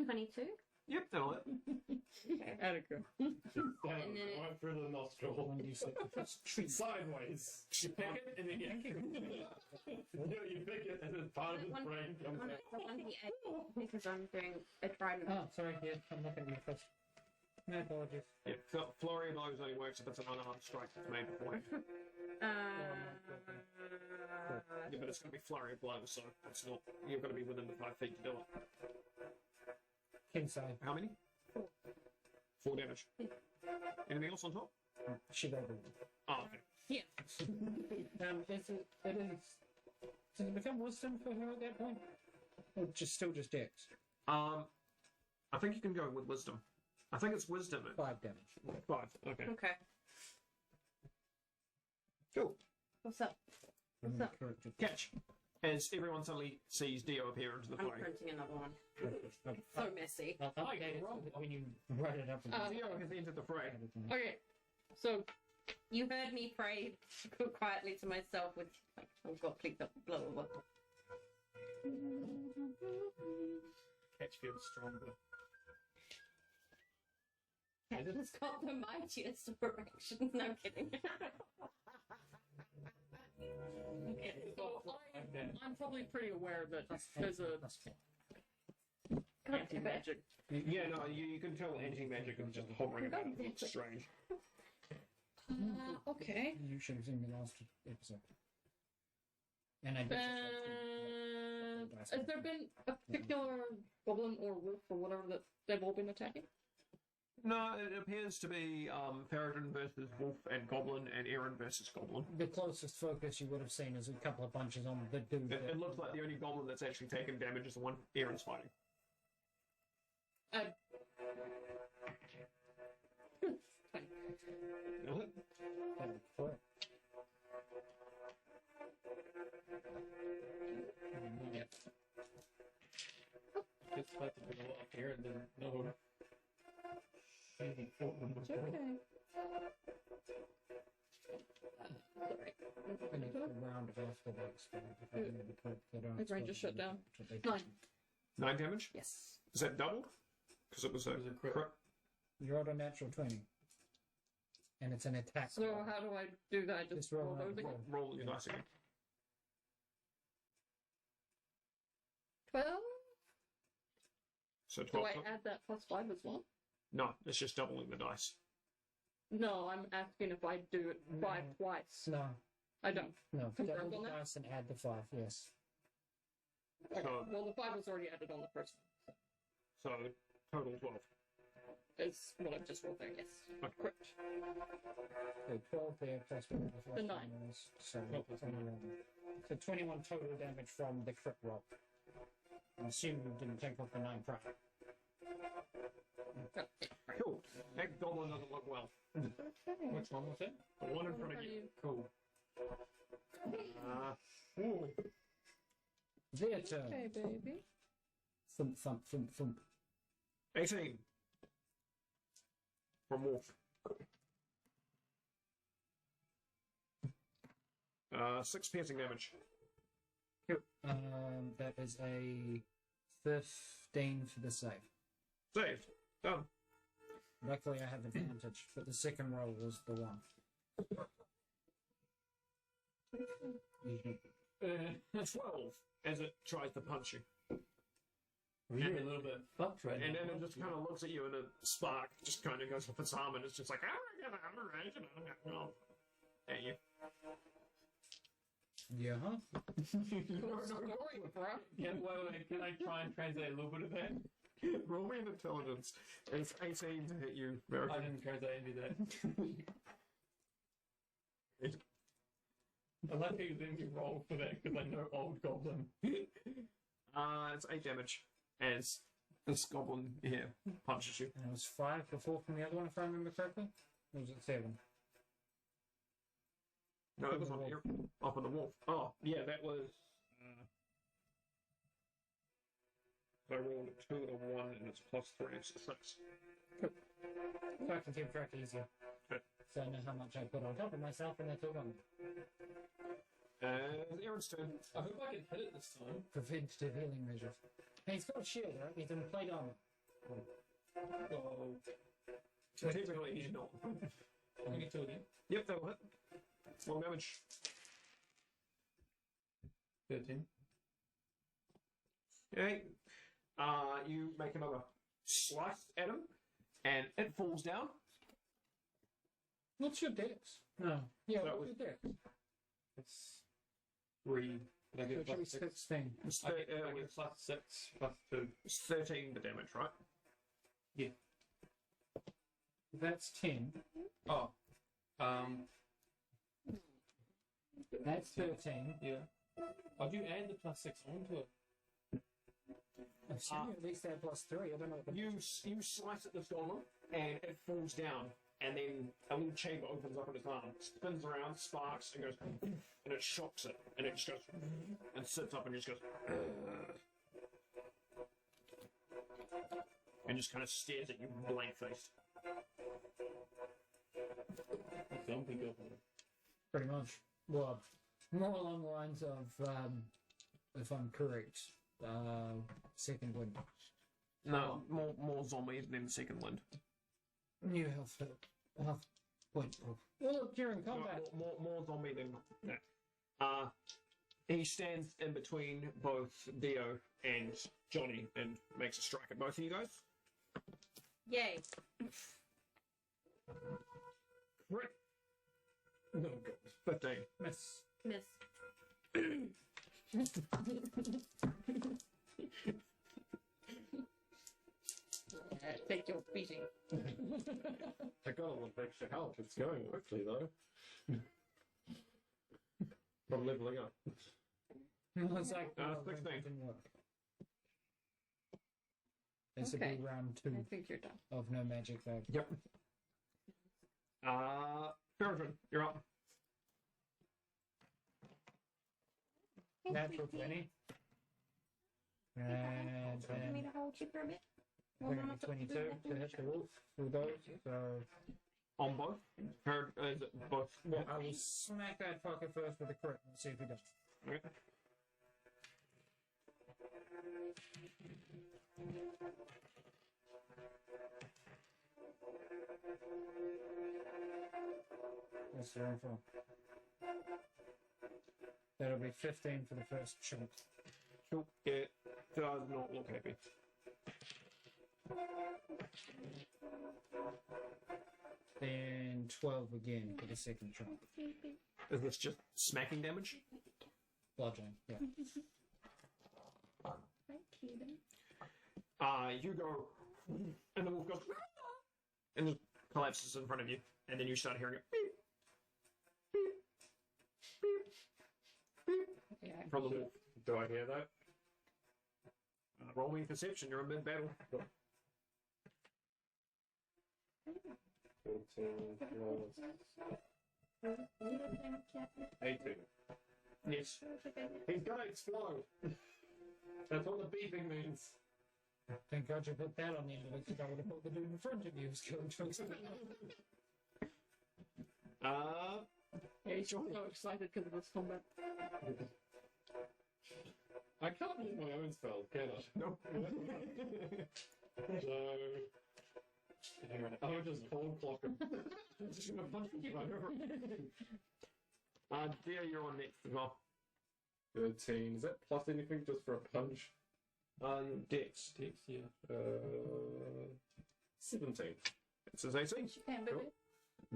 22? Yep, that'll hit. Adequate. And then it- went through the nostril. 1d6. Sideways. You pick it and then you pick it and then part of his brain comes out. It's a 1d8 because I'm doing a trident. Oh, sorry, yeah, I'm looking at my first. My apologies. Yeah, flurry of blows only works if it's an unarmed strike that's made before. Yeah, but it's going to be flurry of blows, so it's not. You've got to be within the 5 feet to do it. King side. How many? 4 damage. Anything else on top? Should over. Oh, okay. Yeah. Is it is. Does it become wisdom for her at that point? Or still just dex? I think you can go with wisdom. I think it's wisdom. 5 damage. 5. Okay. Okay. Cool. What's up? What's up? Catch. As everyone suddenly sees Dio appear into the I'm fray. printing another one. So messy. I'll update it when you write it up. Dio has entered the fray. Okay, so You heard me pray quietly to myself with, oh god, please don't blow over. Catch feels stronger. Captain's got the mightiest of erections, no kidding. okay, so down. I'm probably pretty aware that there's a Plus 10. anti-magic. Yeah, no, you can tell anti-magic is just hovering about. It's strange. Okay. You should have seen the last episode. And I did. Has there been a particular goblin or wolf or whatever that they've all been attacking? No, it appears to be faridrin versus wolf and goblin, and Aaron versus goblin. The closest focus you would have seen is a couple of punches on the dude. It looks like the only goblin that's actually taken damage is the one Aaron's fighting. Yeah. Just like to go up here and then no. It's okay. And it's a round of aspects. My brain just shut down. 9. 9 damage? Yes. Is that doubled? Because it was a crit. crit. You rolled a natural 20. And it's an attack. So how do I do that? Just roll those again? Roll your dice again. 12? So Do 12. I add that plus 5 as well? No, it's just doubling the dice. No, I'm asking if I do it 5 twice. No, I don't. no. Confirmed Double on the that? dice and add the 5, yes. Okay. So- Well, the 5 was already added on the first one. So total 12. Is what I've just rolled there, yes. Correct. So 12 there plus 1 plus The 1 9. is- So 21. So 21 total damage from the crit roll. I assume you didn't take off the 9 prior. Cool. That goblin doesn't look well. Which one was it? The one in front of you. Cool. Ooh. Their turn. Okay, baby. Thump, thump, thump, thump. 18. From wolf. 6 piercing damage. That is a 15 for the save. Saved. Done. Luckily, I have advantage, but the second roll was the one. 12 as it tries to punch you. Really a little bit fucked right And now. then it just kind of looks at you and a spark just kind of goes off its arm and it's just like, at you. Yeah, huh? Cool story, bro. Yeah, wait, can I try and translate a little bit of that? Roll me an intelligence. It's 18 to hit you, I American. didn't translate any of that. I like how you let me roll for that because I know old goblin. It's 8 damage as this goblin here punches you. And it was 5 before from the other one, if I remember correctly? Or was it 7? No, it was on here, up on the wolf. Oh, yeah, that was. So I rolled a 2 and a 1, and it's plus 3, so 6. So I can keep track easier. Okay. So I know how much I put on top of myself, and that's all gone. Aaron's turn. I hope I can hit it this time. Preventative healing measures. Hey, he's got a shield, right? He's in plate armor. Oh, Technically, he's not. I get 2 again. Yep, that'll hit. 1 damage. 13. Okay. You make another slice at him, and it falls down. What's your dex? No. Yeah, That what's your dex? It's 3. Did I get Actually, plus 6? 16. It's, I get plus 6 plus 2. it's 13 the damage, right? That's 10. Oh. That's 13. Yeah. Oh, do you add the plus 6 onto it? I'm assuming at least add plus 3. I don't know what the... You slice at this golem, and it falls down, and then a little chamber opens up in its arm, spins around, sparks, and goes, and it shocks it, and it just goes, and sits up and just goes, and just kind of stares at you blank-faced. Zombie goblin. Pretty much. Well, more along the lines of, if I'm correct, second wind. No, more zombies than second wind. New health point. Well, during combat. More zombie than that. He stands in between both Dio and Johnny and makes a strike at both of you guys. Yay. Crit. No, God. 15. Miss. Miss. Take your beating. I got a lot of extra health. It's going quickly though. I'm leveling up. It's like, 16. didn't work. This will Okay. be round I 2 think you're done. of no magic though. Yep. Faridrin, you're up. Natural 20. And Do you want me then to hold you for a bit? I think it'll be 22 to hit the wolf through those. So On both? Is it both? What? I will smack that fucker first with a crit and see if he does. Okay. What's the roll for? That'll be 15 for the first chunk. Cool. It does not look happy. Then 12 again for the second chunk. Is this just smacking damage? Bludgeoning, yeah. You go, and the wolf goes, and just collapses in front of you, and then you start hearing it beep, beep, beep, beep Yeah. from the wolf. Do I hear that? Roll me perception, you're in mid-battle. 14 plus 18. Yes. He's gonna explode. That's what the beeping means. Thank God you put that on the end of it because I would have thought the dude in front of you was going to explode. Yeah, he's so excited because of this combat. I can't use my own spells, can I? No. So I'll just cold clock him. Just gonna punch you over. Dear, you're on next as well. 13. Is that plus anything just for a punch? Dex. Dex, yeah. 17. It says 18. Can, baby.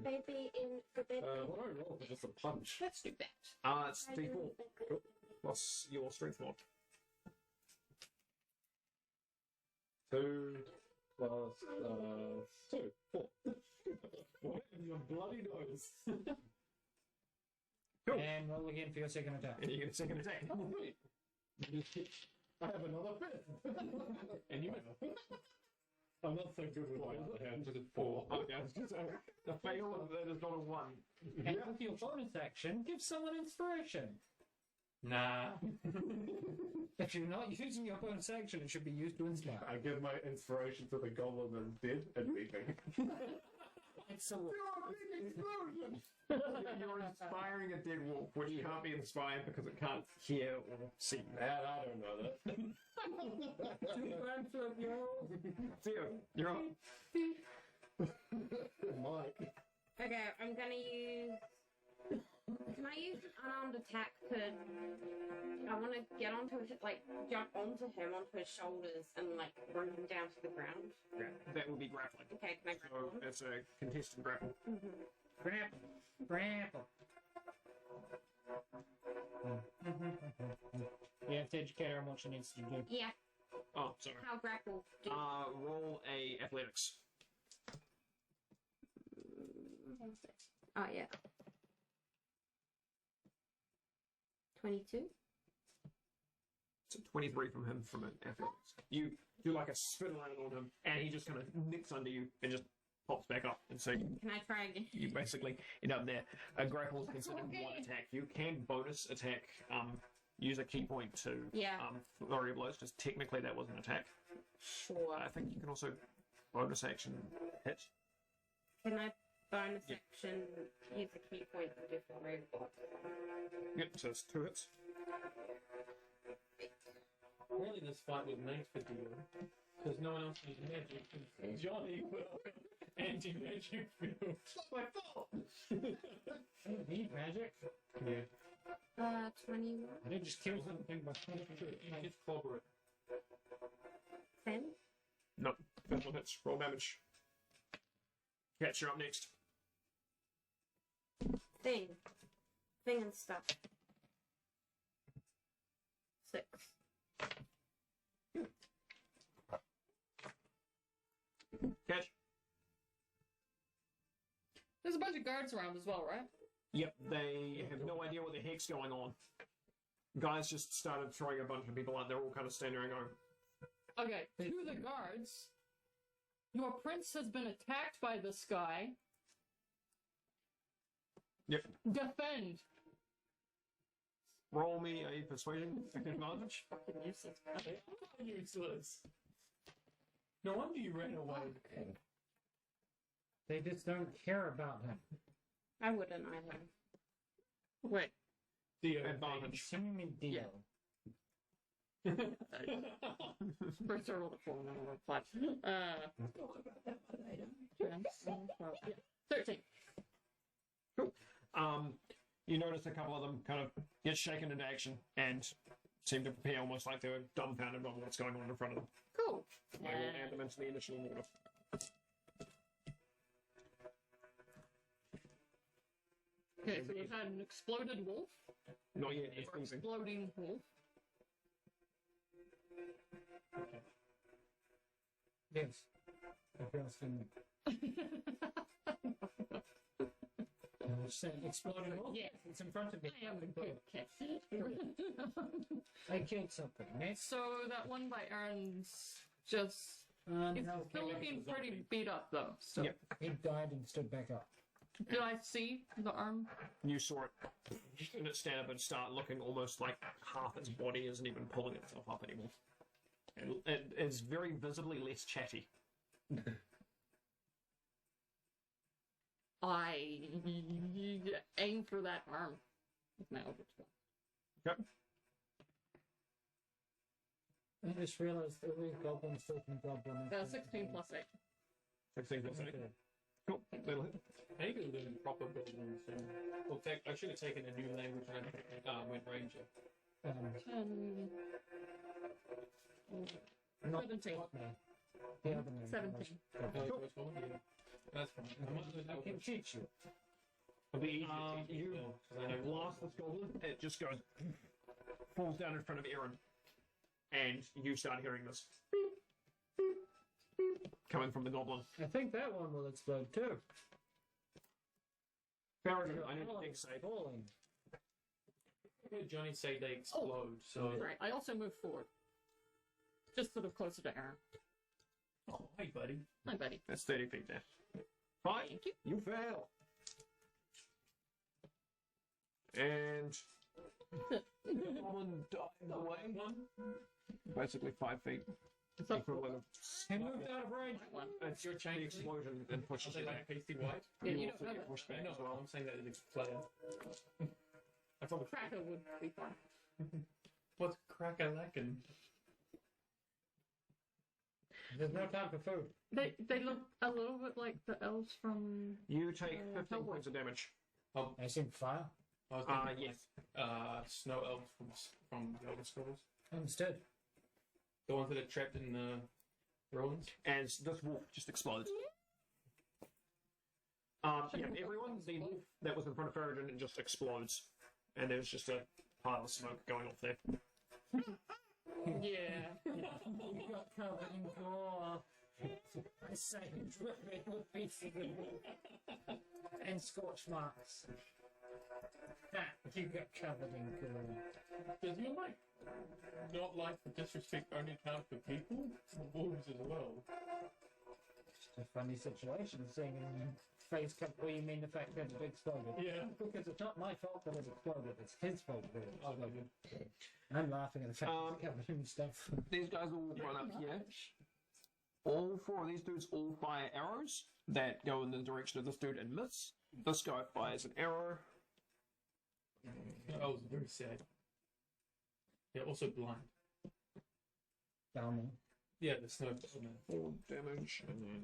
Baby in the bed. What do I roll for just a punch? Let's do that. It's D4 plus your strength mod. 2 plus 2. 4. What in your bloody nose? Cool. And roll again for your second attack. And you get a second attack. I have another fifth. And you I'm not so good with my other hand. Was it 4? Okay, the fail that is not a 1. And with your bonus action, give someone inspiration. Nah. If you're not using your bonus action, it should be used to inspire. I give my inspiration to the goblin that's dead and beeping. Excellent. You're inspiring a dead wolf, which can't be inspired because it can't hear or see. And I don't know that. Theo, you're up. Mike. Okay, I'm gonna use. Can I use an unarmed attack to? I want to get onto his, like, jump onto him, onto his shoulders, and like bring him down to the ground. That would be grappling. Okay, can I grapple So him? it's a contested grapple. Grapple. Grapple. You have to educate her on what she needs to do. Yeah. Oh, sorry. How grapple? Do? Roll a athletics. Oh yeah. 22. So 23 from him from an athletics. You do like a spin around on him, and he just kind of nicks under you and just pops back up. And so Can I try again? you basically end up there. A grapple is considered one attack. You can bonus attack, use a key point to Yeah. flurry of blows, because technically that was an attack. Sure. I think you can also bonus action hit. Can I bonus action use a key point to do flurry of blows? Yep, so it's 2 hits. Really, this fight was made for Dio. Because no one else needs magic. And Johnny will anti-magic field. My fault! Need magic? Yeah. 21. I didn't just kill something by Just clobber it. 10. No, first one hits. Roll damage. Catch, you're up next. Thing and stuff. 6. Catch. There's a bunch of guards around as well, right? Yep, they have no idea what the heck's going on. Guys just started throwing a bunch of people out. They're all kind of standing around going, Okay, to the guards. Your prince has been attacked by this guy. yep, Defend. roll me a persuasion advantage. Fucking useless. Useless. No wonder you ran away. They just don't care about him. I wouldn't either. Wait. The Advantage. Yeah. First I rolled a 4 and then I rolled 5. 13. You notice a couple of them kind of get shaken into action and seem to prepare almost like they were dumbfounded by what's going on in front of them. Cool. I will add them into the initial order. Okay, so we've had an exploded wolf. Not yet, it's freezing. Exploding wolf. Yes. Exploding wolf? Yes. It's in front of me. I am a good cat. I killed something, yes? So that one by Aaron's just... It's No, still looking pretty beat up though. So Yep. he died and stood back up. did I see the arm? You saw it, and it stand up and start looking almost like half its body isn't even pulling itself up anymore. It is very visibly less chatty. I aim for that arm. Now it's gone. Yep. I just realised that we've goblins talking goblin. 16 plus 8. 16 plus 8. Cool. That'll hit. I need to learn proper buildings. Well, I should have taken a new language and went ranger. 10. Not 17. what now? The other name. 17. Oh, first one? Yeah. That's fine. I might learn I that can one. teach you. It'll be easier to teach You me now, 'cause I know blast this goblin, it just goes, falls down in front of Aaron, and you start hearing this coming from the goblin. I think that one will explode too. Faridrin, I need to think save. Falling. I heard Johnny say they explode, so... Right. I also move forward. Just sort of closer to Aaron. Oh, hey, buddy. Hi, buddy. That's 30 feet there. Right, Thank you. you fail. And the goblin died in the way. Basically 5 feet. So, Equivalent of He moved out of range. one. it's Your the change. explosion and I'll pushes say you like back. pasty white. Yeah, You you also don't get have pushed I back know, as well. I'm saying that it's player. I probably... Cracker would be fine. What's crack-a-lackin'? There's no time for food. They look a little bit like the elves from... You take 15 Hellboy. points of damage. I see fire. I was thinking, Yes. snow elves from the Elder Scrolls. Understood. The ones that are trapped in the ruins. And this wolf just explodes. Yeah, everyone, the wolf that was in front of Faridrin, it just explodes. And there's just a pile of smoke going off there. Yeah. You got covered in gore. I say, dripping with pieces of wood. And scorch marks. You got covered in gore. Does your not like the disrespect only count for people? Wolves as well. Just a funny situation, seeing face cut. Well, you mean the fact that it exploded? Yeah. Because it's not my fault that it exploded, it's his fault that it exploded. I'm laughing at the fact that it's covered in stuff. These guys all run up here. All 4 of these dudes all fire arrows that go in the direction of this dude and miss. This guy fires an arrow. I was very sad. They're also blind. Down there. Yeah, the snow man. 4 damage. And then...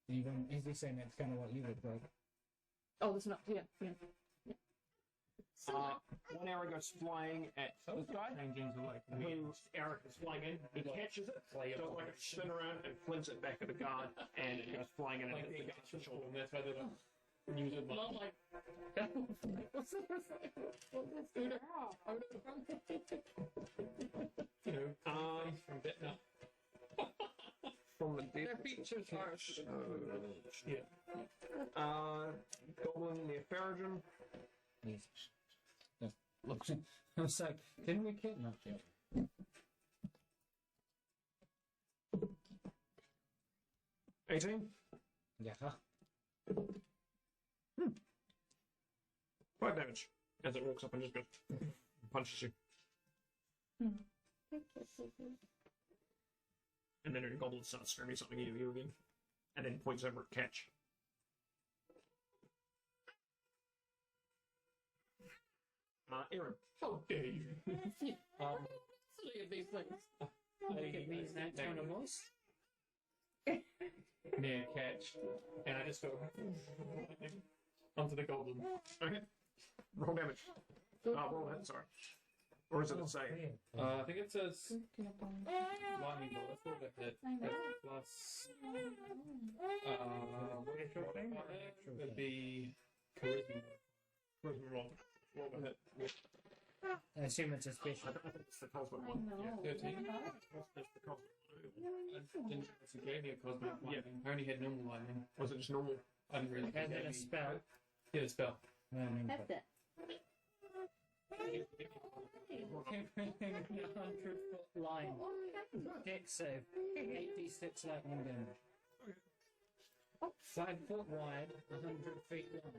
Even, is he saying that's kind of what you would like? Oh, there's not... Yeah. One arrow goes flying at this guy. Changing to like Who Eric is flying in, he catches it, does like a spin around and flings it back at the guard, and it goes flying in and hits the guard's shoulder. and that's why they don't use it much. Not like. What's this? What's this dude? You know, from Vietnam. From the Their dead. features are. Yeah. Goblin near faridrin. Looks. I was like, didn't we kidnap you? 18. Yeah. 5 damage. As it walks up and just goes, punches you. And then the goblin starts screaming something at you again. And then points over at Catch. Aaron. How dare you? Silly of these things. Look at these animals. Near catch. And I just go onto the goblin. Okay. Roll damage. Roll hit, sorry. Or is it a save? I think it says lightning bolt. That's what it hit. That's plus. Would be charisma. Charisma roll. Roll the hit. I assume it's a special. I think it's the cosmic one. Yeah, 13. It's the cosmic I didn't actually gave me a cosmic lightning. I only had normal lightning. one. Was it just normal? I didn't really. And then a spell. Yeah, a spell. That's it. 100-foot line. Deck save. 86 lightning damage. 5 foot wide, 100 feet long.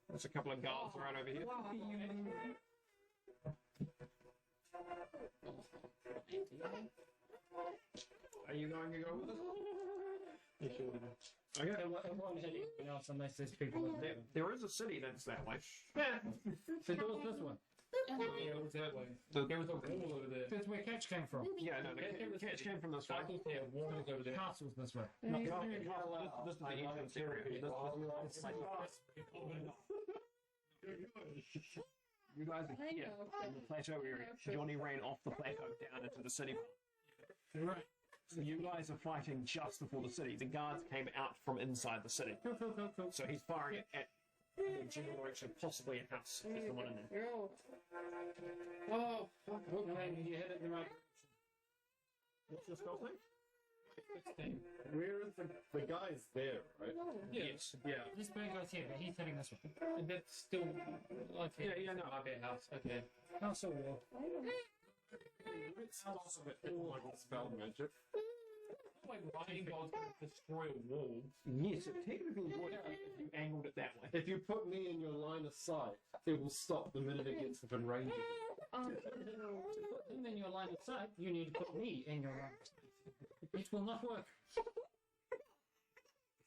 There's a couple of guards right over here. Are you going to go with us? You sure? Okay. It won't hit anything else unless there's people in there. There is a city that's that way. The door's this one. Yeah, it was that way. There was a wall over there. That's where Catch came from. Yeah, no, the catch came from this way. Yeah, wall was over there. Castle's this way. No, this is the entrance area. You guys are here in the plateau area. Johnny ran off the plateau down into the city. Right. So you guys are fighting just before the city. The guards came out from inside the city. So he's firing it at the general direction, possibly a house. There's the one in there. Oh, fuck. And you hit it in the right What's your spell thing? 16. Where is the guy's there, right? Yes. Yeah. This bird goes here, but he's hitting this one. And that's still like Yeah, no. my bed house. Okay. Castle wall. It's all spell magic. Like lightning bolt's gonna destroy a wall. Yes, it technically would if you angled it that way. If you put me in your line of sight, it will stop the minute it gets within range. To put him in your line of sight, you need to put me in your line of sight. It will not work.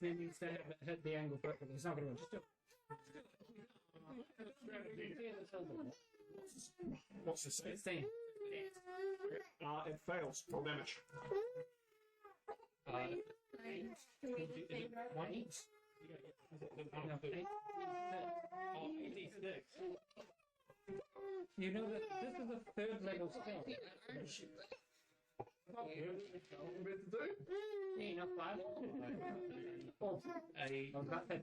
He needs to have it hit the angle perfectly. It's not going to work. Just do it. What's the save? 16. It fails. Roll damage. One each. No, 8. Oh, 86. You know that this is a third level spell. Yeah, not 5. Oh, A I've got that.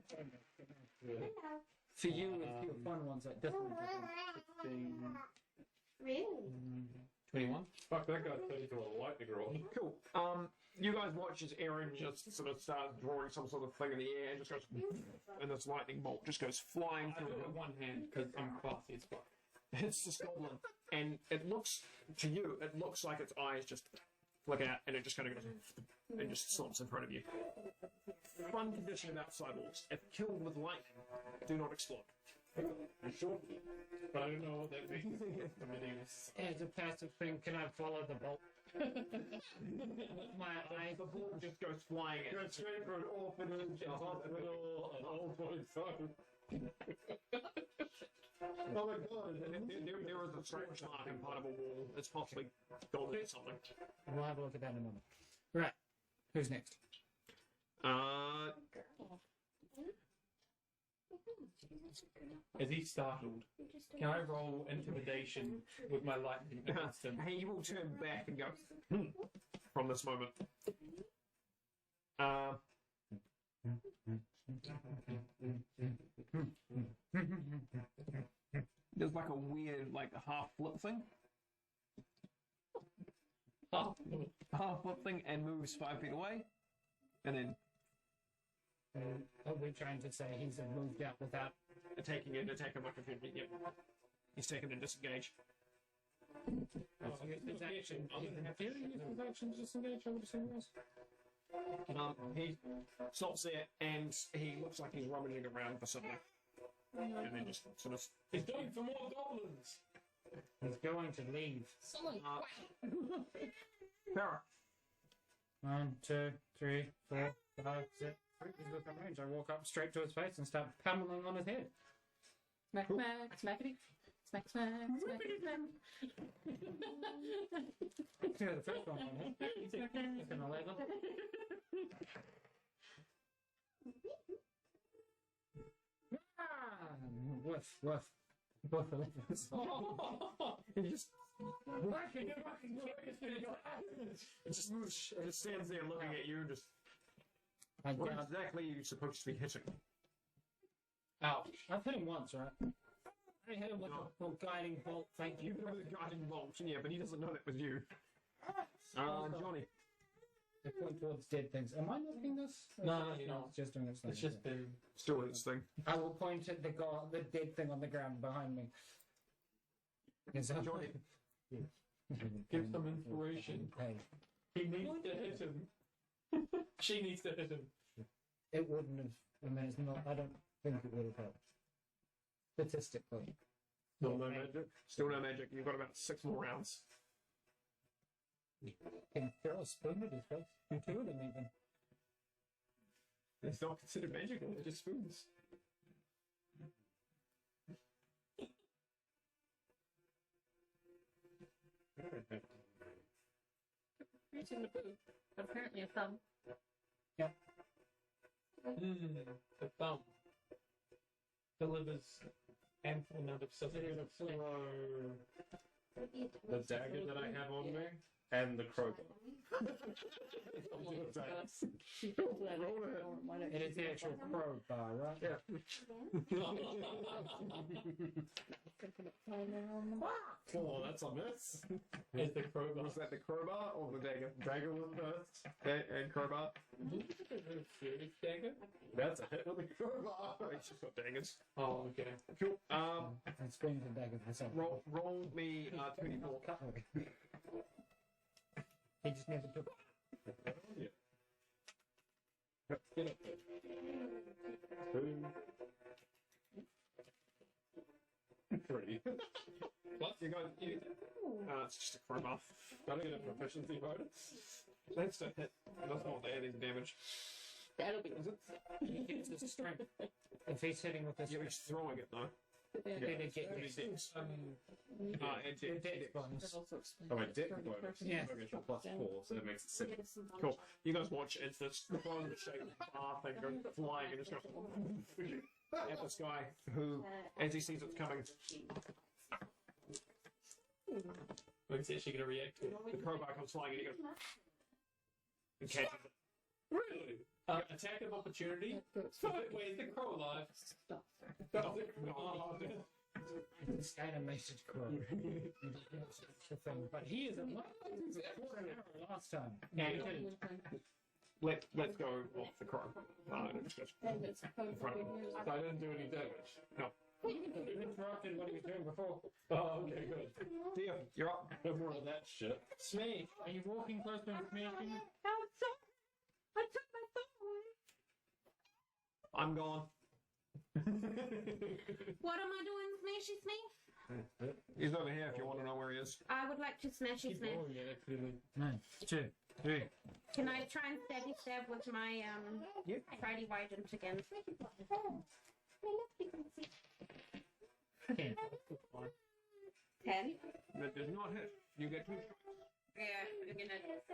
For you, if you're fun ones like this one. Really? 21. Fuck, that guy turned into a lightning rod. Cool. You guys watch as Aaron just sort of starts drawing some sort of thing in the air and just goes, and this lightning bolt just goes flying I do through it him. with one hand because I'm classy as fuck. It's this goblin, and it looks to you, it looks like its eyes just flick out, and it just kind of goes and just stops in front of you. Fun condition about sidewalks: if killed with lightning, do not explode. Sure. But I don't know what that means. As a passive thing, can I follow the bolt? My eye. The ball just goes flying. Go straight for an orphanage, a hospital, an old boy's home. Oh my god. There is a scratch mark in part of a wall. It's possibly golden or something. We'll have a look at that in a moment. Right. Who's next? Is he startled? Can I roll intimidation with my lightning against him? He will turn back and go from this moment. There's like a weird, like half flip thing. Half flip thing and moves 5 feet away. And then Are we trying to say he's moved out without? attacking an attack of opportunity. Yep. He's taken a disengage. His action. Have you used his action to disengage? I would assume it was. He stops there and he looks like he's rummaging around for something. And then just sort of. He's going for more goblins! He's going to leave. Someone Farah. 1, 2, 3, 4, 5, 6. He's within range. I walk up straight to his face and start pummeling on his head. Smack, smack, smackety. Smack, smack, smackety, smack. Yeah, the first one on him. It's an 11. Ah, woof, woof. Both 11s. He just. It just moves. It just stands there looking at you and just. I What doubt- exactly are you supposed to be hitting? Ouch. I've hit him once, right? I hit him with a guiding bolt, thank You you. hit him with a guiding bolt, yeah, but he doesn't know that was you. Johnny. I point towards dead things. Am I knocking this? No, you're not. It's just doing its thing. It's just been. Still his thing. I will point at the dead thing on the ground behind me. Is that Johnny. Give some inspiration. Hey, He needs to hit him. She needs to hit him. it wouldn't have. I mean, it's not. I don't think it would have helped. Statistically. Still no magic. Still no magic. You've got about 6 more rounds. Can throw a spoon at his face. Two of them even. It's not considered magic, they're just spoons. Using the boot. Apparently a thumb. The thumb delivers ample amount of I'm substance. gonna throw the dagger that I have on me and the crowbar. It is the actual crowbar, right? Yeah. Oh, that's a miss. Is the crowbar. Was that the crowbar or the dagger? Dagger was first. And crowbar. Dagger? That's a hit with the crowbar. He's just got daggers. Oh, okay. Cool. And swings the dagger myself. Roll me 2d4. Cutlery. He just never took. Yeah. Get it. 2, 3. Plus, you guys. It's just a crowbar. Gotta get a proficiency bonus. That's a hit. It doesn't want to add any damage. That'll be. He gets his strength. If he's hitting with this, Yeah, he's throwing it though. it'd get It'd be his dex. your And dex bonus. That also explains Oh, I the did third bonus. person. Yeah. Okay, so +4, so that makes it 6. Cool. You guys watch as this phone shape bar thing goes flying and just goes at this guy who, as he sees it's coming, When's he actually going to react to it? the crowbar comes flying and he goes and catches it. Really? Attack of opportunity? Wait, is the crow alive? Stop. This animated crow. The thing, but he is a last time. And let's go off the crow. It just goes in front of him. So I didn't do any damage. No. You interrupted what he was doing before. Oh, okay, good. Theo, you're up. No more of that shit. Smee, are you walking close to him? I took my thumb away. I'm gone. What am I doing, Smashy Smee? He's over here if you want to know where he is. I would like to smashy Keep smash. rolling it, actually. 1, 2, 3. Can I try and stabby stab with my Yeah. Friday Wydent again? 10. 10? That does not hit. You get 2. Yeah, I'm gonna try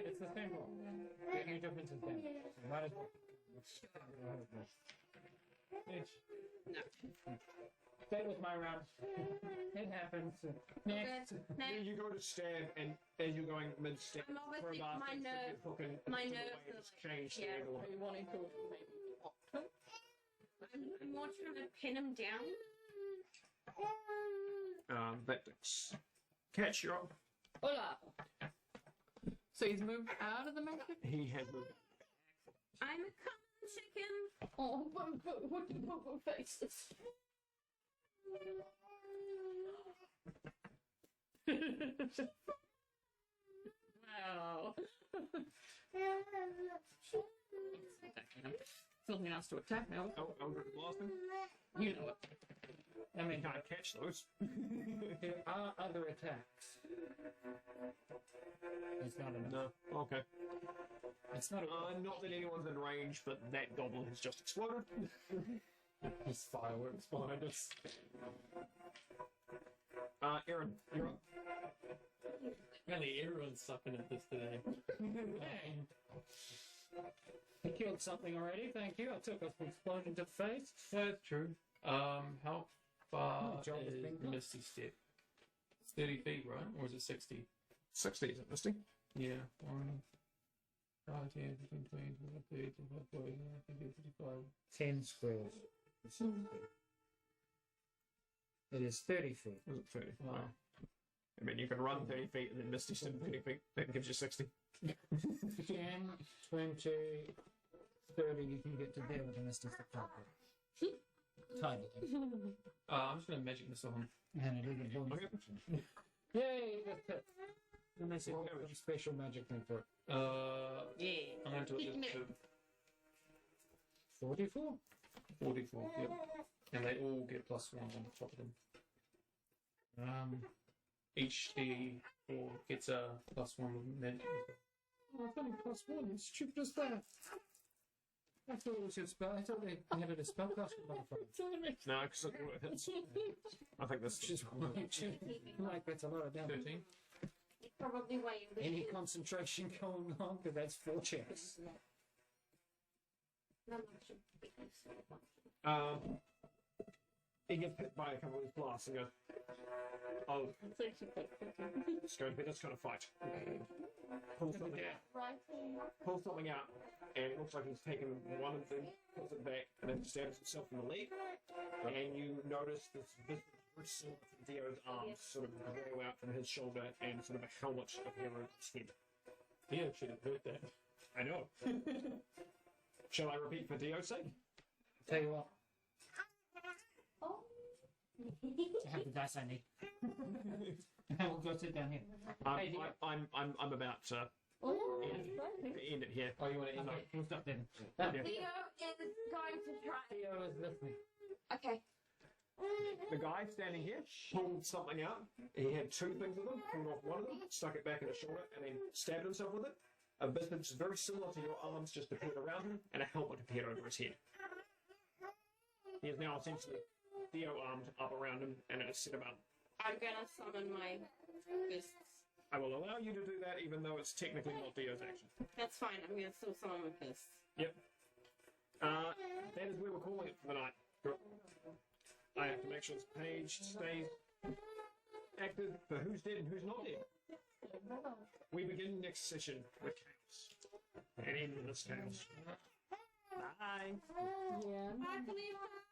It's the same roll. The only difference is damage. So might as well That was my round. It happens. Next. Next. You go to stab, and as you're going mid-step, I'm obviously my nerves are changed. yeah. Are you wanting to maybe opt him? I'm more trying to pin him down. That catch you up. Hola! So he's moved out of the magic? He had moved. I'm a common chicken. Oh, what the faces? Wow. Something else to attack now. Oh, blasting. You know it. I mean, Can't catch those. there are other attacks. It's not enough. No. Okay. It's not a Not that anyone's in range, but that goblin has just exploded. There's fireworks behind us. Aaron, you're up. Really, everyone's sucking at this today. He killed something already, thank you. I took an explosion to the face. That's true. How far Oh, John was is being good. Misty Step? It's 30 feet, right? Or is it 60? 60, is it, Misty? Yeah. 1, 5, 10, 15, 20, 25, 30, 25, 40, 55. 10 squares. It is 30 feet. Was it 30? Wow. Right. I mean, you can run 30 feet and then Misty step 30 feet. That gives you 60. 10, 20, 30, you can get to there with a Misty Step target. Tiny. I'm just going to magic missile him. And it is a bonus. Okay. Yay, that's it. Unless you Roll got some damage. special magic thing for it. Yeah. I'm going to do it to 44? 44, yep. And they all get +1 on top of them. Each D4 gets a +1 with magic missile. Oh, I've only +1. It's stupid as that. I thought it was your spell. I thought they added a spell cost modifier. No, because it hits. I think this is Like, that's a lot of damage. 13. Probably why you Any concentration going on? Because that's 4 checks. He gets hit by a couple of these blasts and goes, oh, it's going to be this kind of fight. Pulls something out, and it looks like he's taken one of them, puts it back, and then stabs himself in the leg. And you notice this very similar to Dio's arms sort of grow out from his shoulder and sort of a helmet appear on his head. Dio should have heard that. I know. Shall I repeat for Dio's sake? Tell you what, Oh. I have the dice I need. We'll go sit down here. Hey, Dio. I'm about to end it here. Oh, you want to end Okay, it? we'll stop then. Yeah. Theo is going to try. Theo is listening. Okay. The guy standing here pulled something out. He had 2 things with him, pulled off one of them, stuck it back in his shoulder, and then stabbed himself with it. A bit that's very similar to your arms just appeared around him, and a helmet appeared over his head. He is now essentially Theo-armed up around him, and it's set about. I'm gonna summon my fists. I will allow you to do that, even though it's technically not Theo's action. That's fine. I'm gonna still summon my fists. Yep. That is where we're calling it for the night. I have to make sure this page stays active for who's dead and who's not dead. We begin next session with chaos. And end with this chaos. Bye. Yeah. Bye, Khalifa.